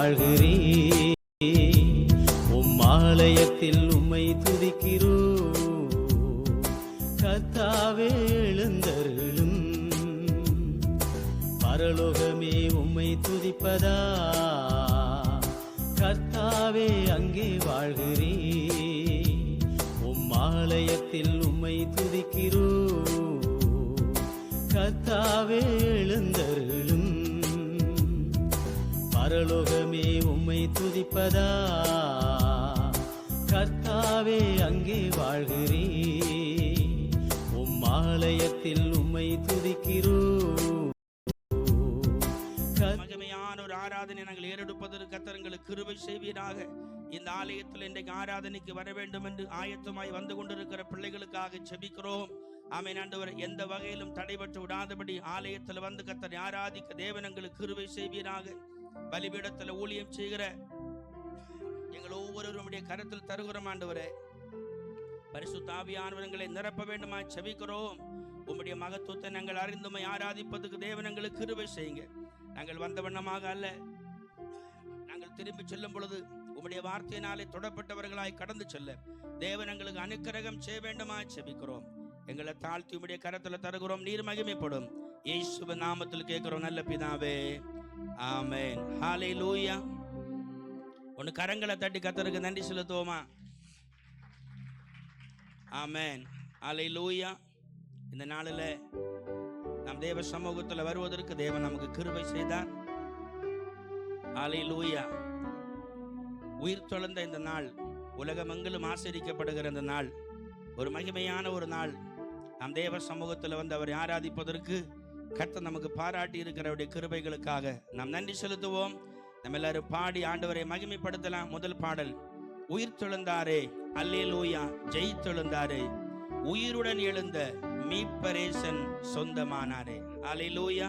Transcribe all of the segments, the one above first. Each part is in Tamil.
வாழ்கிறேன். உம் ஆலயத்தில் உம்மை துதிக்கிறோம். கர்த்தாவே எழுந்தருளும். பரலோகமே உம்மை துதிப்பதா. கர்த்தாவே அங்கே வாழ்கிறேன். உம் ஆலயத்தில் உம்மை துதிக்கிறோம். கர்த்தாவே எழுந்தருளும். பரலோகமே உம்மை துதிப்பதா. கர்த்தாவே அங்கே வாழ்கிறேன். உம் ஆலயத்தில் உம்மை துதிக்கிறோம். மகிமையான ஒரு ஆராதனை நாங்கள் ஏறெடுப்பதற்கு கர்த்தருக்கு கிருபை செய்வீராக. இந்த ஆலயத்தில் இன்றைக்கு ஆராதனைக்கு வர வேண்டும் என்று ஆயத்தமாய் வந்து கொண்டிருக்கிற பிள்ளைகளுக்காக ஜெபிக்கிறோம். ஆமென் ஆண்டவரே, எந்த வகையிலும் தடைபட்டு விடாதபடி ஆலயத்தில் வந்து கர்த்தரை ஆராதிக்க தேவன் எங்களுக்கு கிருபை செய்வீராக. பலிபீடத்தில் ஊழியம் செய்கிற எங்கள் ஒவ்வொருவருடைய கருத்தில் தருகிறோம் ஆண்டவரே. பரிசுத்த ஆவியானவர்களை நிரப்ப வேண்டுமா ஜெபிக்கிறோம். உம்முடைய மகத்துவத்தை நாங்கள் அறிந்துமை ஆராதிப்பதற்கு தேவன் எங்களுக்கு கிருபை செய்யுங்க. நாங்கள் வந்த வண்ணமாக அல்ல, நாங்கள் திரும்பி செல்லும் பொழுது உம்முடைய வார்த்தையினாலே தொடப்பட்டவர்களாய் கடந்து செல்ல தேவன் எங்களுக்கு அனுக்கிரகம் செய்ய வேண்டுமா ஜெபிக்கிறோம். எங்களை தாழ்த்தி உம்முடைய கரத்தில் தருகிறோம். நீர் மகிமைப்படும் இயேசுவின் நாமத்தில் கேட்கிறோம் நல்ல பிதாவே, ஆமென். ஹல்லேலூயா. ஒன்னு கரங்களை தட்டி கர்த்தருக்கு நன்றி செலுத்துவோமா? ஆமென். ஹல்லேலூயா. இந்த நாளில் நம் தேவ சமூகத்தில் வருவதற்கு தேவன் நமக்கு கிருபை செய்தார். ஹல்லேலூயா. உயிர் தொழுந்த இந்த நாள், உலகமெங்கிலும் ஆசரிக்கப்படுகிற இந்த நாள் ஒரு மகிமையான ஒரு நாள். நம் தேவ சமூகத்தில் வந்து அவரை ஆராதிப்பதற்கு கர்த்தர் நமக்கு பாராட்டி இருக்கிறவருடைய கிருபைகளுக்காக நாம் நன்றி செலுத்துவோம். நம்ம எல்லாரும் பாடி ஆண்டவரை மகிமைப்படுத்தலாம். முதல் பாடல், உயிர் தொழுந்தாரே அல்லேலூயா, ஜெயித்தெழுந்தாரே, உயிருடன் எழுந்த மீட்பரேசன் சொந்தமானாரே. அல்லேலூயா.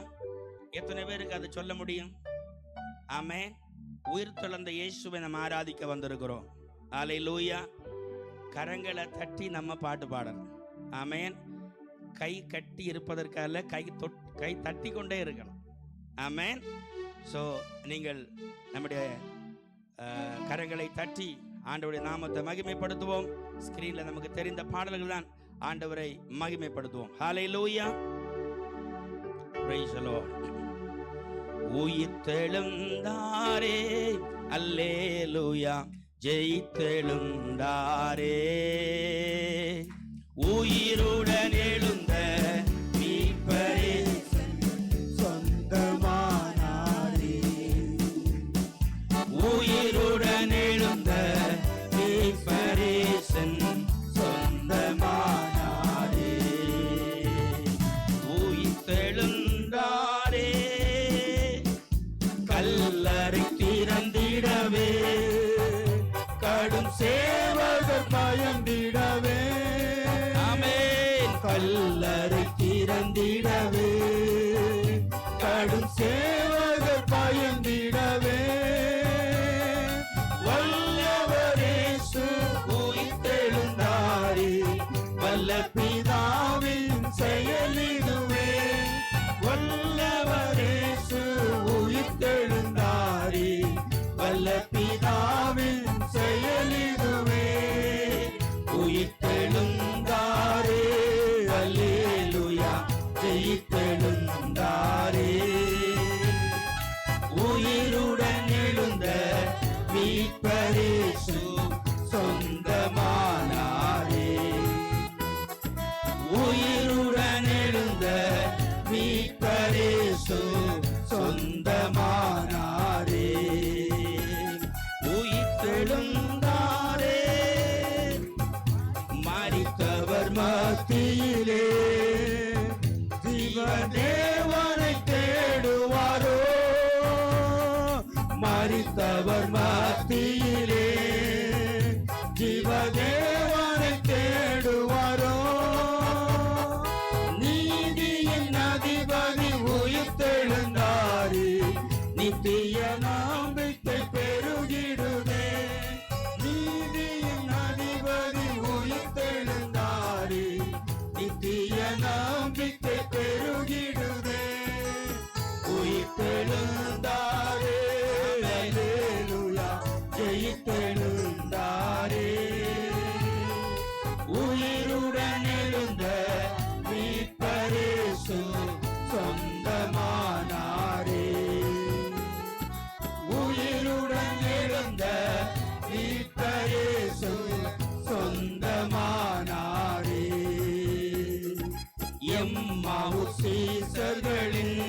எத்தனை பேருக்கு அது சொல்ல முடியும்? ஆமென். உயிர் தொழுந்த இயேசுவை நம்ம ஆராதிக்க வந்திருக்கிறோம். அல்லேலூயா. கரங்களை தட்டி நம்ம பாட்டு பாடணும். ஆமென். கை கட்டி இருப்பதற்காக கை தட்டி கொண்டே இருக்கணும். ஆமென். ஸோ நீங்கள் நம்முடைய கரங்களை தட்டி ஆண்டவருடைய நாமத்தை மகிமைப்படுத்துவோம். ஸ்கிரீன்ல நமக்கு தெரிந்த பாடல்கள் தான் ஆண்டவரை மகிமைப்படுத்துவோம். ஹல்லேலூயா. Price the Lord. உயிர்த்தெழுந்தாரே அல்லேலூயா, ஜெயித்தெழுந்தாரே, உயிருடன் எழுந்த மீட்பரேசன் சொந்தமானாரே, உயிருடன் எழுந்த மீட்பரேசன் சொந்தமானாரே, உயிர்த்தெழுந்தாரே, கல்லறை திறந்திடவே, கடும் சேவகர் பயந்திடவே, கல்லறை திறந்திடவே, கடும் சேவகர் பயந்திடவே, வல்லவரேசு உயிர்த்தெழுந்தாரே, வல்ல பிதாவின் செயலிதுவே, வல்லவரேசு உயிர்த்தெழுந்தாரே, வல்ல பிதாவின் செயலிதுவே, உயிர்த்தெழுந்தாரே அல்லேலூயா, ஜெயித்தெழுந்தாரே, உயிருடன் எழுந்த மீட்பரேசு சொந்தமானாரே, உயிருடன் எழுந்த மீட்பரேசு சொந்தமானாரே, உயிர்த்தெழுந்தாரே, மரித்தவர் மத்தியிலே ஜீவதேவனை தேடுவாரோ, மரித்தவர் மத்தியிலே ஜீவதேவனை தேடுவாரோ, நீதியின் அதிபதி உயிர்த்தெழுந்தாரே, நித்திய நம்பிக்கை பெருகிடுதே, நீதியின் அதிபதி உயிர்த்தெழுந்தாரே, நித்திய நம்பிக்கை பெருகிடுதே, உயிர்த்தெழுந்தாரே அல்லேலூயா. மீட்பரேசு சொந்தமானாரே. எம்மாவூர் சீசர்களின்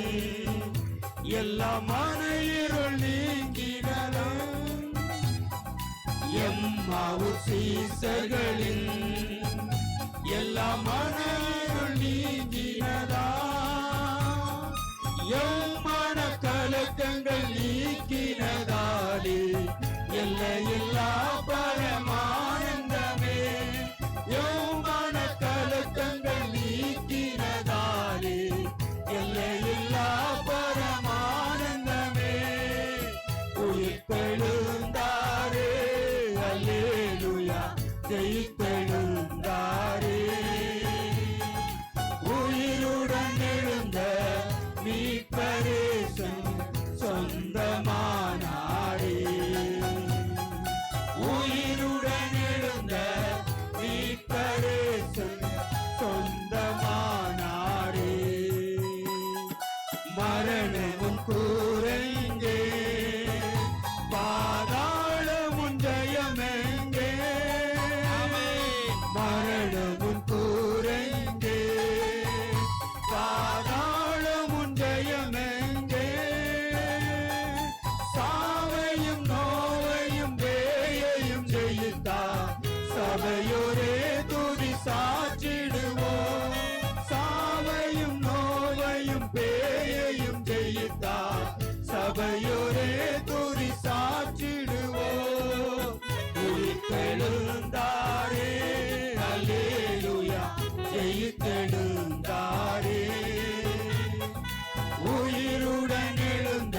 எல்லா மன இருள் நீங்கினரும், எம்மாவூர் சீசர்களின் எல்லா மன இருள் நீங்கினதா, எம் மன கலக்கங்கள் நீக்கினதாலே எல்லையில்லா பரமானந்தமே, எம் மன கலக்கங்கள் நீக்கினதாலே எல்லையில்லா பரமானந்தமே. உயிர்த்தெழுந்தாரே அல்லேலூயா, ஜெயித்தெழுந்தாரே. உயிருடன் எழுந்த மீட்பரேசு சொந்தமானாரே. உயிருடன் எழுந்த மீட்பரேசு சொந்தமானாரே. மரணமும் கூரெங்கே, பாதாளமும் ஜெயமெங்கே, மரணமும் கூரெங்கே, பாதாளமும் ஜெயமெங்கே, சாவையும் நோவையும் பேயையும் ஜெயித்தார் சபையோரே துதி சாற்றிடுவோம். சாவையும் நோவையும் பேயையும் ஜெயித்தார் சபையோரே துதி சாற்றிடுவோம். உயிர்த்தெழுந்தாரே அல்லேலூயா, ஜெயித்தெழுந்தாரே. உயிருடன் எழுந்த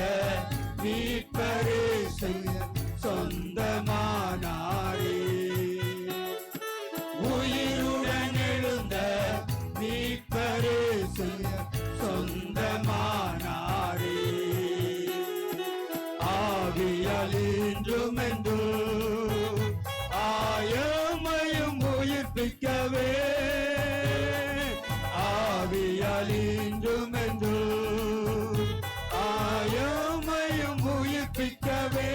மீட்பரேசு சொந்தமானாரே. உயிருடன் எழுந்த மீட்பரேசு சொந்தமானாரே. ஆவியால் இன்றும் என்றும் ஆயமையும் உயிர்ப்பிக்கவே, ஆவியால் இன்றும் என்றும் ஆயமையும் உயிர்ப்பிக்கவே,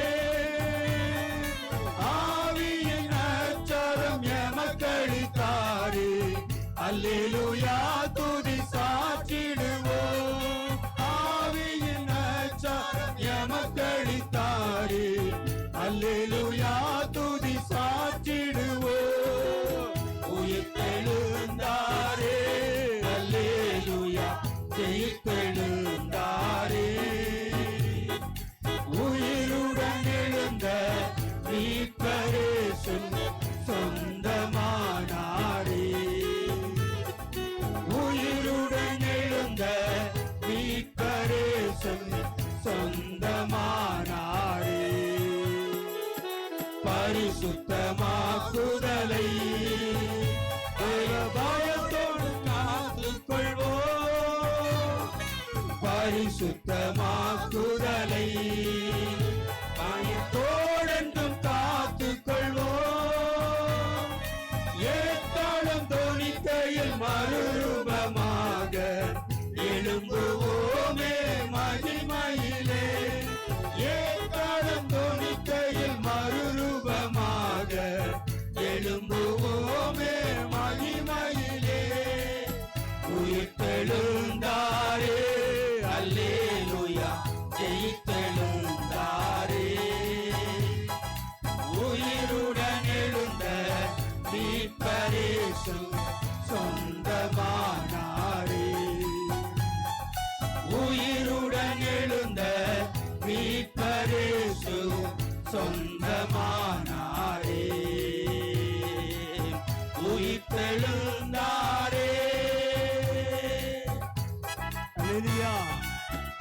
ஆவியின் அச்சாரம் எமக்களித்தாரே அல்லேலூயா, துதி சாற்றிடுவோம். ஆவியின் அச்சாரம் எமக்களித்தாரே அல்லேலூயா, துதி சாற்றிடுவோம். உயிர்த்தெழுந்தாரே அல்லேலூயா, ஜெயித்தெழுந்தாரே. உயிருடன் எழுந்த மீட்பரேசு சொந்தமானாரே. உயிருடன் எழுந்த மீட்பரேசு சொந்தமானாரே. பரிசுத்தமாக்குதலை பயத்தோடு காத்துக்கொள்வோம். பரிசுத்தமாக்குதலை பயத்தோடென்றும் காத்துக்கொள்வோம். ஏத்தாளம் தோணிக்கையில் மறுரூபமாக எழும்புவோமே மகிமையிலே. ஏத்தாளம் தோணிக்கையில் மறுரூபமாக எழும்புவோமே மகிமையிலே. உயிர்த்தெழுந்தாரே அல்லேலூயா, ஜெயித்தெழுந்தாரே. உயிருடன் எழுந்த மீட்பரேசு சொந்தமானாரே. உயிருடன் எழுந்த மீட்பரேசு சொந்தமானாரே. உயிர்த்தெழுந்தாரே. அல்லேலூயா,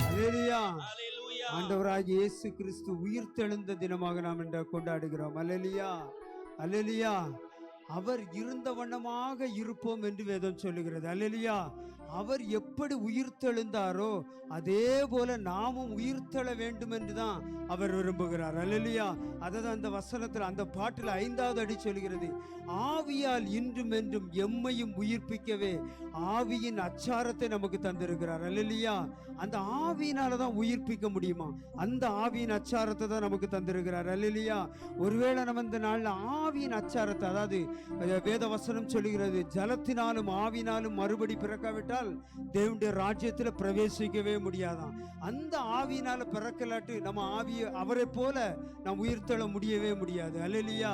அல்லேலூயா. ஹalleluya. ஆண்டவராகிய இயேசு கிறிஸ்து உயிர்த்தெழுந்த தினமாக நாம் இன்று கொண்டாடுகிறோம். அல்லேலூயா, அல்லேலூயா. அவர் இருந்த வண்ணமாக இருப்போம் என்று வேதம் சொல்லுகிறது. அல்லேலூயா. அவர் எப்படி உயிர்த்தெழுந்தாரோ அதே போல நாமும் உயிர்த்தெழ வேண்டும் என்றுதான் அவர் விரும்புகிறார். அல்லேலூயா. அதான் அந்த வசனத்தில், அந்த பாட்டில் 5வது அடி சொல்கிறது, ஆவியால் இன்றும் என்றும் எம்மையும் உயிர்ப்பிக்கவே ஆவியின் அச்சாரத்தை நமக்கு தந்திருக்கிறார். அல்லேலூயா. அந்த ஆவியினால தான் உயிர்ப்பிக்க முடியுமா, அந்த ஆவியின் அச்சாரத்தை தான் நமக்கு தந்திருக்கிறார். அல்லேலூயா. ஒருவேளை நம்ம இந்த நாளில் ஆவியின் அச்சாரத்தை, அதாவது வேத வசனம் சொல்லுகிறது, ஜலத்தினாலும் ஆவினாலும் மறுபடி பிறக்காவிட்டால் தேவனுடைய ராஜ்யத்தில் பிரவேசிக்கவே முடியாதான். அந்த ஆவியினால பிறக்கலாட்டு நம்ம ஆவியை அவரை போல நாம் உயிர்த்தெழ முடியவே முடியாது. அல்லேலூயா.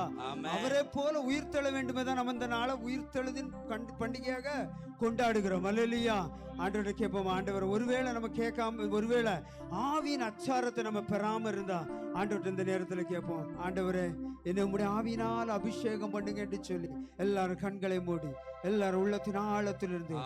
அவரை போல உயிர்த்தெழ வேண்டுமே தான் நம்ம இந்த நாளை உயிர்த்தெழுதின் பண்டிகையாக கொண்டாடுகிறோம். அல்லேலூயா. ஆண்டவரை கேட்போம், ஆண்டவர் ஒருவேளை நம்ம கேட்காம, ஒருவேளை ஆவியின் அச்சாரத்தை நம்ம பெறாம இருந்தா ஆண்டவர்கிட்ட இந்த நேரத்தில் கேட்போம், ஆண்டவரே என்னை உம்முடைய ஆவியினால் அபிஷேகம் பண்ணுங்க என்று சொல்லி எல்லாரும் கண்களை மூடி எல்லாரும் உள்ளத்தின் ஆழத்திலிருந்து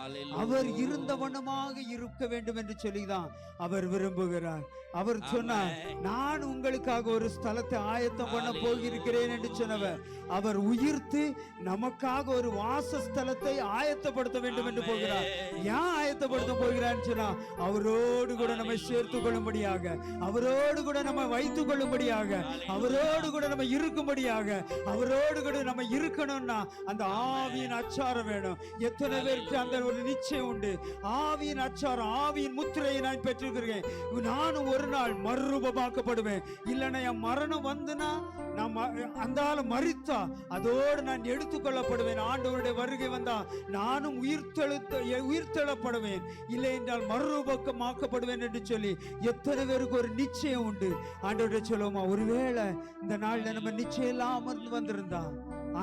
அவர் இருந்த வண்ணமாக இருக்க வேண்டும் என்று சொல்லிதான் அவர் விரும்புகிறார். அவர் சொன்னார், நான் உங்களுக்காக ஒரு ஸ்தலத்தை ஆயத்தம் பண்ண போகிறேன் என்று சொன்னவர் அவர் உயிர்த்து நமக்காக ஒரு வாசஸ்தலத்தை ஆயத்தப்படுத்த வேண்டும் என்று போகிறார். ஏன் ஆயத்தப்படுத்த போகிறான்னு சொன்னா, அவரோடு கூட நம்மை சேர்த்து கொள்ளும்படியாக, அவரோடு கூட நம்ம வைத்துக் கொள்ளும்படியாக, அவரோடு கூட நம்ம இருக்கும்படியாக, அவரோடு கூட நம்ம இருக்கணும்னா அந்த ஆவியின் அச்சாரம் வேணும். எத்தனை பேருக்கு அந்த ஒரு நிச்சயம் உண்டு, ஆவியின் அச்சாரம், ஆவியின் முத்திரையை நான் பெற்றிருக்கிறேன், நானும் ஒரு நாள் மறுரூபமாக்கப்படுவேன். இல்லைன்னா என் மரணம் வந்துனா, நான் அந்த மரித்தா அதோடு நான் எடுத்துக்கொள்ளப்படுவேன். ஆண்டவருடைய வருகை வந்தா நானும் உயிர்த்தெழப்படுவேன், இல்லை என்றால் மறுரூபமாக்கப்படுவேன் என்று சொல்லி எத்தனை பேருக்கு ஒரு நிச்சயம் உண்டு. ஆண்டவருடைய சொல்லுவோமா, ஒருவேளை இந்த நாள்ல நம்ம நிச்சயம் இல்லாம வந்திருந்தா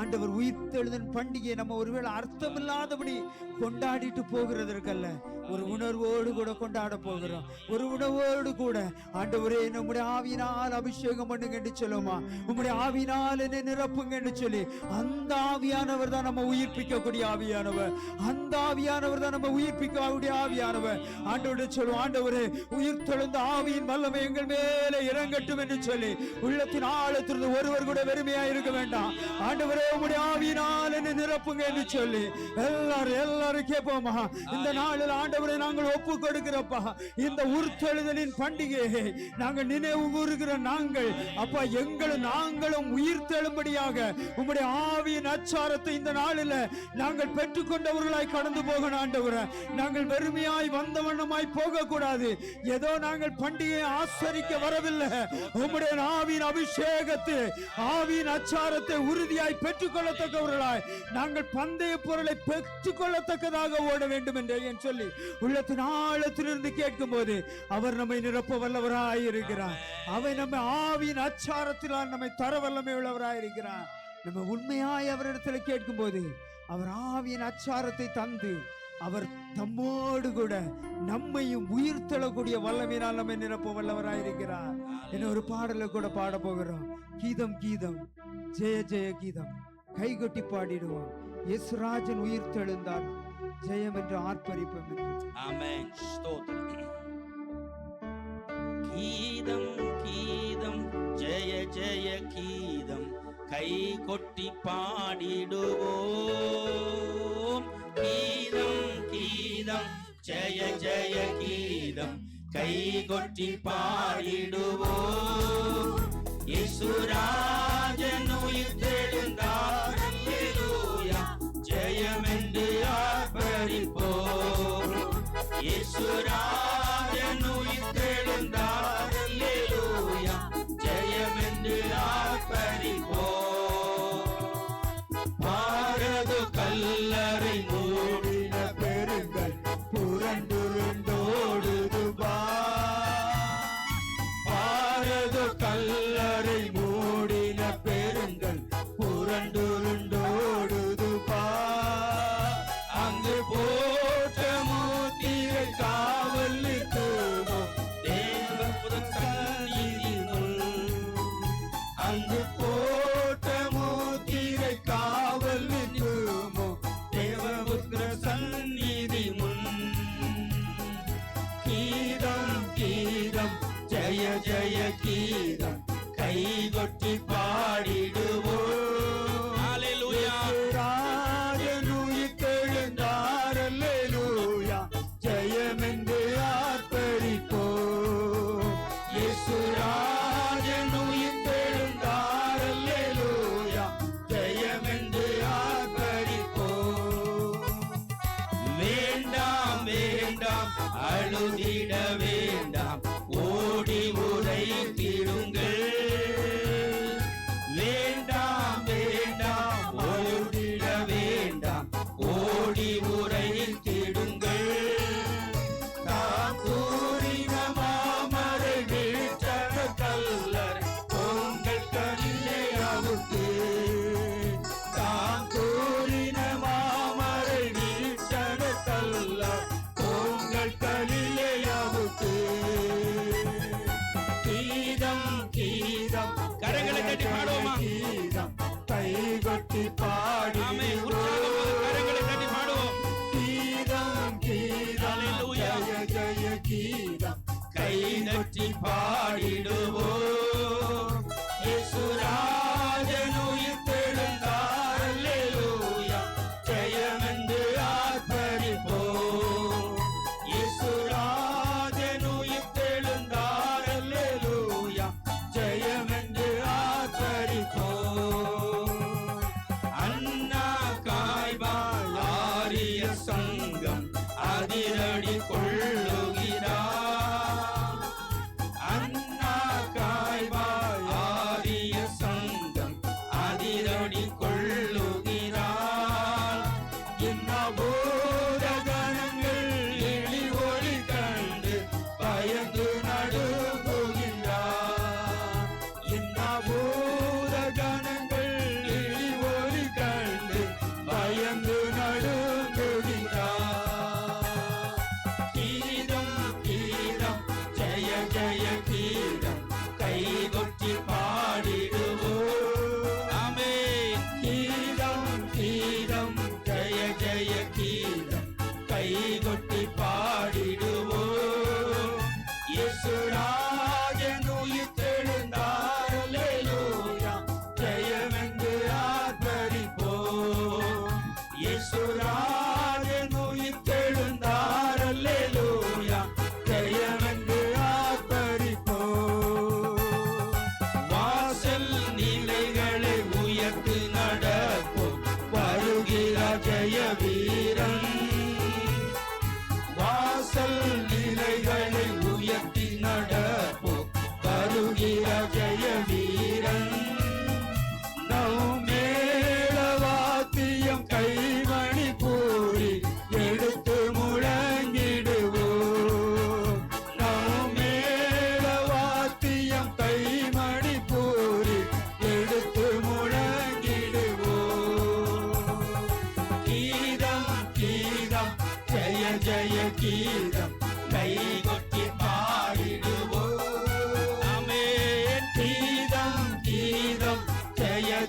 ஆண்டவர் உயிர்த்தெழுதல் பண்டிகையை நம்ம ஒருவேளை அர்த்தமில்லாதபடி கொண்டாடிட்டு போகிறதற்கல்ல, ஒரு உணர்வோடு கூட கொண்டாட போகிறோம். ஒரு உணர்வோடு கூட ஆண்டவரே நம்முடைய ஆவியினால் அபிஷேகம் பண்ணுங்க என்று சொல்லுமா, உம்முடைய ஆவியினால் என்னை நிரப்புங்க என்று சொல்லி அந்த ஆவியானவர் தான் நம்ம உயிர்ப்பிக்கக்கூடிய ஆவியானவர், அந்த ஆவியானவர் தான் நம்ம உயிர்ப்பிக்கக்கூடிய ஆவியானவர். ஆண்டவரே சொல்லுவோம், ஆண்டவரே உயிர்த்தெழுந்த ஆவியின் வல்லமை எங்கள் மேலே இறங்கட்டும் என்று சொல்லி உள்ளத்தின் ஆழத்திலிருந்து ஒருவர் கூட வெறுமையா இருக்க வேண்டாம். ஆண்டவரே உம்முடைய ஆவியினால் என்னை நிரப்புங்க என்று சொல்லி எல்லாரும் கேட்போமா. இந்த நாளில் ஆண்டவரை நாங்கள் ஒப்பு கொடுக்கிறப்பா, இந்த உயிர்த்தெழுதலின் பண்டிகையை நாங்கள் நினைவு கூறுகிற நாங்கள் அப்பா, நாங்களும் உயிர்த்தெழும்படியாக உம்முடைய ஆவியின் அச்சாரத்தை இந்த நாளில் நாங்கள் பெற்றுக்கொண்டவர்களாய் கடந்து போகணும். ஆண்டவரை நாங்கள் வெறுமையாய் வந்தவண்ணமாய் போக கூடாது. ஏதோ நாங்கள் பண்டிகையை ஆசரிக்க வரவில்லை, உம்முடைய ஆவியின் அபிஷேகத்தை, ஆவியின் அச்சாரத்தை உறுதியாய் பெற்றுக்கொள்ளத்தக்கவர்களாய் நாங்கள் பந்தய பொருளை பெற்றுக்கொள்ளத்தக்கதாக ஓட வேண்டும் என்று சொல்லி உள்ளத்தின் ஆழத்திலிருந்து கேட்கும் போது அவர் நம்மை நிரப்ப வல்லவராய் இருக்கிறார். அவை நம்ம ஆவியின் அச்சாரத்தினால் நம்மை தர வல்லமை உள்ளவராய் இருக்கிறார். நம்ம உண்மையாய் அவரிடத்தில் கேட்கும் போது அவர் ஆவியின் அச்சாரத்தை தந்து அவர் தம்மோடு கூட நம்மையும் உயிர்த்தெழக்கூடிய வல்லமையினால் நம்மை நிரப்ப வல்லவராயிருக்கிறார். என்ன ஒரு பாடலை கூட பாட போகிறோம். கீதம் கீதம் ஜெய ஜெய கீதம் கைகொட்டி பாடிடுவோம். இயேசுராஜன் உயிர்த்தெழுந்தார், ஜெயம் என்று ஆர்ப்பரிப்போம் என்று. ஆமென். ஸ்தோத்திரம். கீதம் கீதம் ஜெய ஜெய கீதம் கை கொட்டி பாடிடுவோம். கீதம் கீதம் ஜெய ஜெய கீதம் கை கொட்டி பாடிடுவோம். இயேசுராஜன் உயிர்த்தெழுந்தார், அல்லேலூயா, ஜெயம் என்று ஆர்ப்பரிப்போம். இயேசுராஜன் உயிர்த்தெழுந்தார், அல்லேலூயா, ஜெயம் என்று ஆர்ப்பரிப்போம். பாரது கல்லறை மூடின பெருங்கள் புரண்டுருந்தோடுது பாரது கல்லறை மூடின பெருங்கள் புரண்டுருண்டோடுது அங்கு போட்ட மூத்திரை காவல் நிற்குமோ தேவபுதன் சந்நிதி முன். அங்கு போட்ட மூத்திரை காவல் நிற்குமோ தேவபுத்திர சந்நிதி முன். கீதம் கீதம் ஜெய ஜெய கீதம் கை கொட்டி பாடிடுவோம். அல்லேலூயா, ராஜன் உயிர்த்தெழுந்தார், அல்லேலூயா,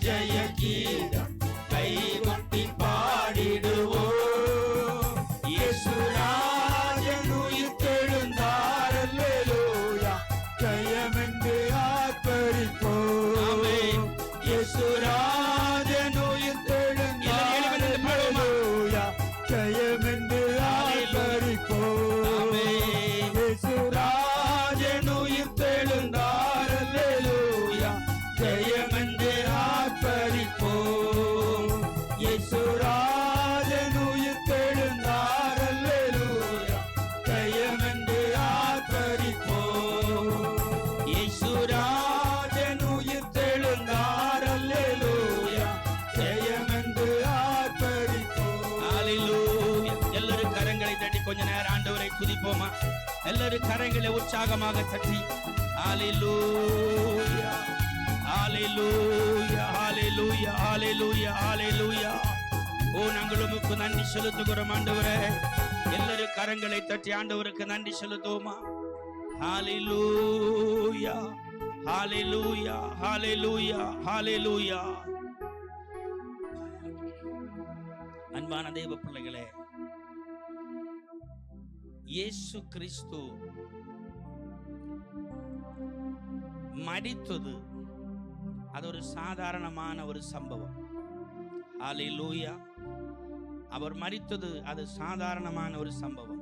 ஜெய கீதம் கைகொட்டி பாடிடுவோம். இயேசுராஜன் உயிர்த்தெழுந்தார், அல்லேலூயா, ஜெயமென்று ஆர்ப்பரிப்போம். இயேசுராஜன் உயிர்த்தெழுந்தார், அல்லேலூயா, ஜெயமென்று ஆர்ப்பரிப்போம். இயேசுராஜன் உயிர்த்தெழுந்தார், அல்லேலூயா, ஜெயமென்று ஆர்ப்பரிப்போம். இயேசுராஜன் உயிர்த்தெழுந்தார், அல்லேலூயா, ஜெயமென்று ஆர்ப்பரிப்போம். இயேசுராஜன் உயிர்த்தெழுந்தார், அல்லேலூயா, ஜெயமென்று ஆர்ப்பரிப்போம். ஹalleluya. எல்லாரும் கரங்களை தட்டி கொஞ்ச நேரம் ஆண்டவரை துதிப்போமா? எல்லாரும் கரங்களை உற்சாகமாக தட்டி ஹalleluya, ஹalleluya, ஹalleluya, ஹalleluya, ஹalleluya. ஓ, நாங்கள் உமக்கு நன்றி செலுத்துகிறோம் ஆண்டவரே. எல்லாரும் கரங்களை தட்டி ஆண்டவருக்கு நன்றி செலுத்துவோமா? ஹalleluya, ஹalleluya, ஹalleluya, ஹalleluya. அன்பான தேவ பிள்ளைகளே, இயேசு கிறிஸ்து மரித்தது அது ஒரு சாதாரணமான ஒரு சம்பவம். ஹalleluya. அவர் மரித்தது அது சாதாரணமான ஒரு சம்பவம்.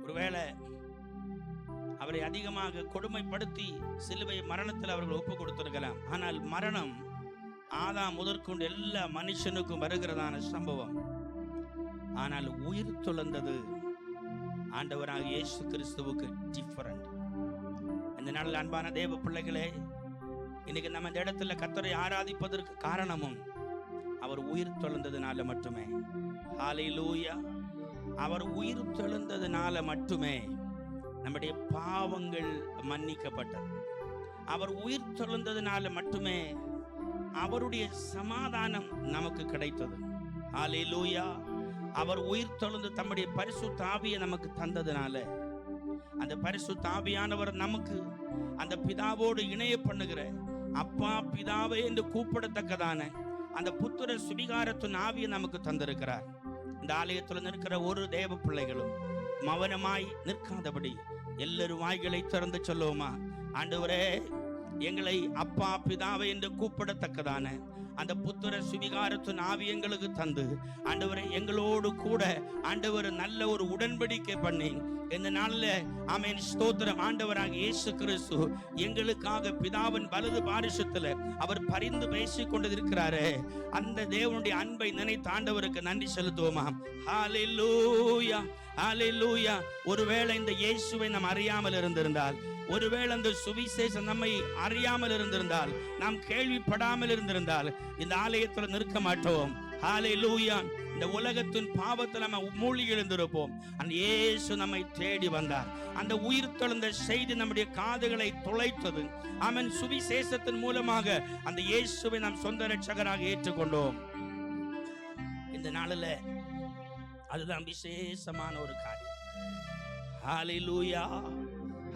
ஒருவேளை அவரை அதிகமாக கொடுமைப்படுத்தி சிலுவை மரணத்தில் அவர்கள் ஒப்பு கொடுத்திருக்கலாம். ஆனால் மரணம் ஆதாம் முதற்கொண்டு எல்லா மனுஷனுக்கும் வருகிறதான சம்பவம். ஆனால் உயிர் துளந்தது ஆண்டவராக இயேசு கிறிஸ்துவுக்கு டிஃபரண்ட். இந்த நாளில் அன்பான தேவ பிள்ளைகளே, இன்னைக்கு நம்ம இந்த இடத்துல கர்த்தரை ஆராதிப்பதற்கு காரணமும் அவர் உயிர் துளந்ததுனால மட்டுமே. ஹalleluya. அவர் உயிர் துளந்ததுனால மட்டுமே நம்முடைய பாவங்கள் மன்னிக்கப்பட்டது. அவர் உயிர் துளந்ததுனால மட்டுமே அவருடைய சமாதானம் நமக்கு கிடைத்தது. ஹalleluya. அவர் உயிர் தொழுந்து தம்முடைய பரிசுத்த ஆவியை நமக்கு தந்ததுனால அந்த பரிசுத்த ஆவியானவர் நமக்கு அந்த பிதாவோடு இணைய பண்ணுகிற அப்பா பிதாவே என்று கூப்பிடத்தக்கதான அந்த புத்திர சுவிகாரத்தின் ஆவியை நமக்கு தந்திருக்கிறார். இந்த ஆலயத்தில் நிற்கிற ஒரு தேவ பிள்ளைகளும் மௌனமாய் நிற்காதபடி எல்லாரும் வாய்களை திறந்து சொல்லுவோமா? ஆண்டவரே, எங்களை அப்பா பிதாவை என்று கூப்பிடத்தக்கதான அந்த புத்திர சுவிகாரத்தின் ஆவி எங்களுக்கு தந்து ஆண்டவரை எங்களோடு கூட ஆண்டவர் நல்ல ஒரு உடன்படிக்கை பண்ணி இந்த நாளில் ஆமென் ஸ்தோத்திரம். ஆண்டவராக இயேசு கிறிஸ்து எங்களுக்காக பிதாவின் வலது பாரிசத்தில் அவர் பரிந்து பேசிக் கொண்டிருக்கிறாரே, அந்த தேவனுடைய அன்பை நினைத்து ஆண்டவருக்கு நன்றி செலுத்துவோமா? ஹalleluya, ஹalleluya. ஒருவேளை இந்த இயேசுவை நாம் அறியாமல் இருந்திருந்தால், ஒருவேளை அந்த சுவிசேஷம் நம்மை அறியாமல் இருந்திருந்தால், நாம் கேள்விப்படாமல் இருந்திருந்தால் இந்த ஆலயத்தில் நிற்க மாட்டோம். ஹalleluya. இந்த உலகத்தின் பாவத்தில் நம்ம மூழ்கி எழுந்திருப்போம். அந்த இயேசு நம்மை தேடி வந்தார். அந்த உயிர் தெழுந்த செய்தி நம்முடைய காதுகளை துளைத்தது. ஆமென். சுவிசேஷத்தின் மூலமாக அந்த இயேசுவை நாம் சொந்த இரட்சகராக ஏற்றுக்கொண்டோம். இந்த நாளில் அதுதான் விசேஷமான ஒரு காரியம். ஹalleluya,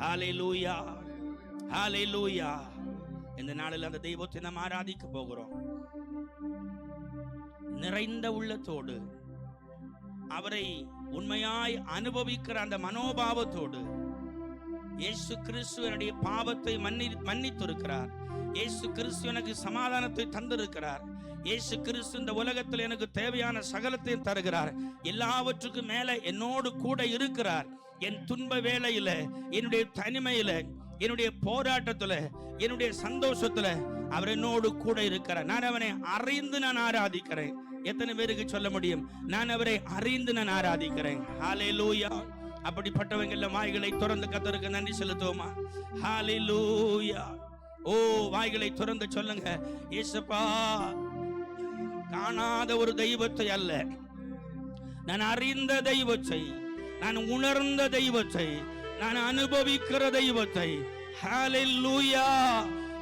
ஹalleluya, ஹalleluya. இந்த நாளில் அந்த தெய்வத்தை நாம் ஆராதிக்க போகிறோம். நிறைந்த உள்ளத்தோடு அவரை உண்மையாய் அனுபவிக்கிற அந்த மனோபாவத்தோடு இயேசு கிறிஸ்து என்னுடைய பாவத்தை மன்னித்திருக்கிறார். இயேசு கிறிஸ்து எனக்கு சமாதானத்தை தந்திருக்கிறார். இயேசு கிறிஸ்து இந்த உலகத்தில் எனக்கு தேவையான சகலத்தையும் தருகிறார். எல்லாவற்றுக்கும் மேல என்னோடு கூட இருக்கிறார். என் துன்ப வேளையில, என்னுடைய தனிமையில, என்னுடைய போராட்டத்துல, என்னுடைய சந்தோஷத்துல அவர் என்னோடு கூட இருக்கிறார். நான் அவனை அறிந்து நான் ஆராதிக்கிறேன். எத்தனை பேருக்கு சொல்ல முடியும்? நான் அவரை அறிந்து நான் ஆராதிக்கிறேன். ஹalleluya. அப்படிப்பட்டவங்க வாய்களை திறந்து கர்த்தருக்கு நன்றி செலுத்துவோமா? ஹalleluya. ஓ, வாய்களை திறந்து சொல்லுங்க, இயேசுப்பா, காணாத ஒரு தெய்வத்தை அல்ல, நான் அறிந்த தெய்வத்தை, நான் உணர்ந்த தெய்வத்தை, நான் அனுபவிக்கிற தெய்வத்தை. ஹalleluya,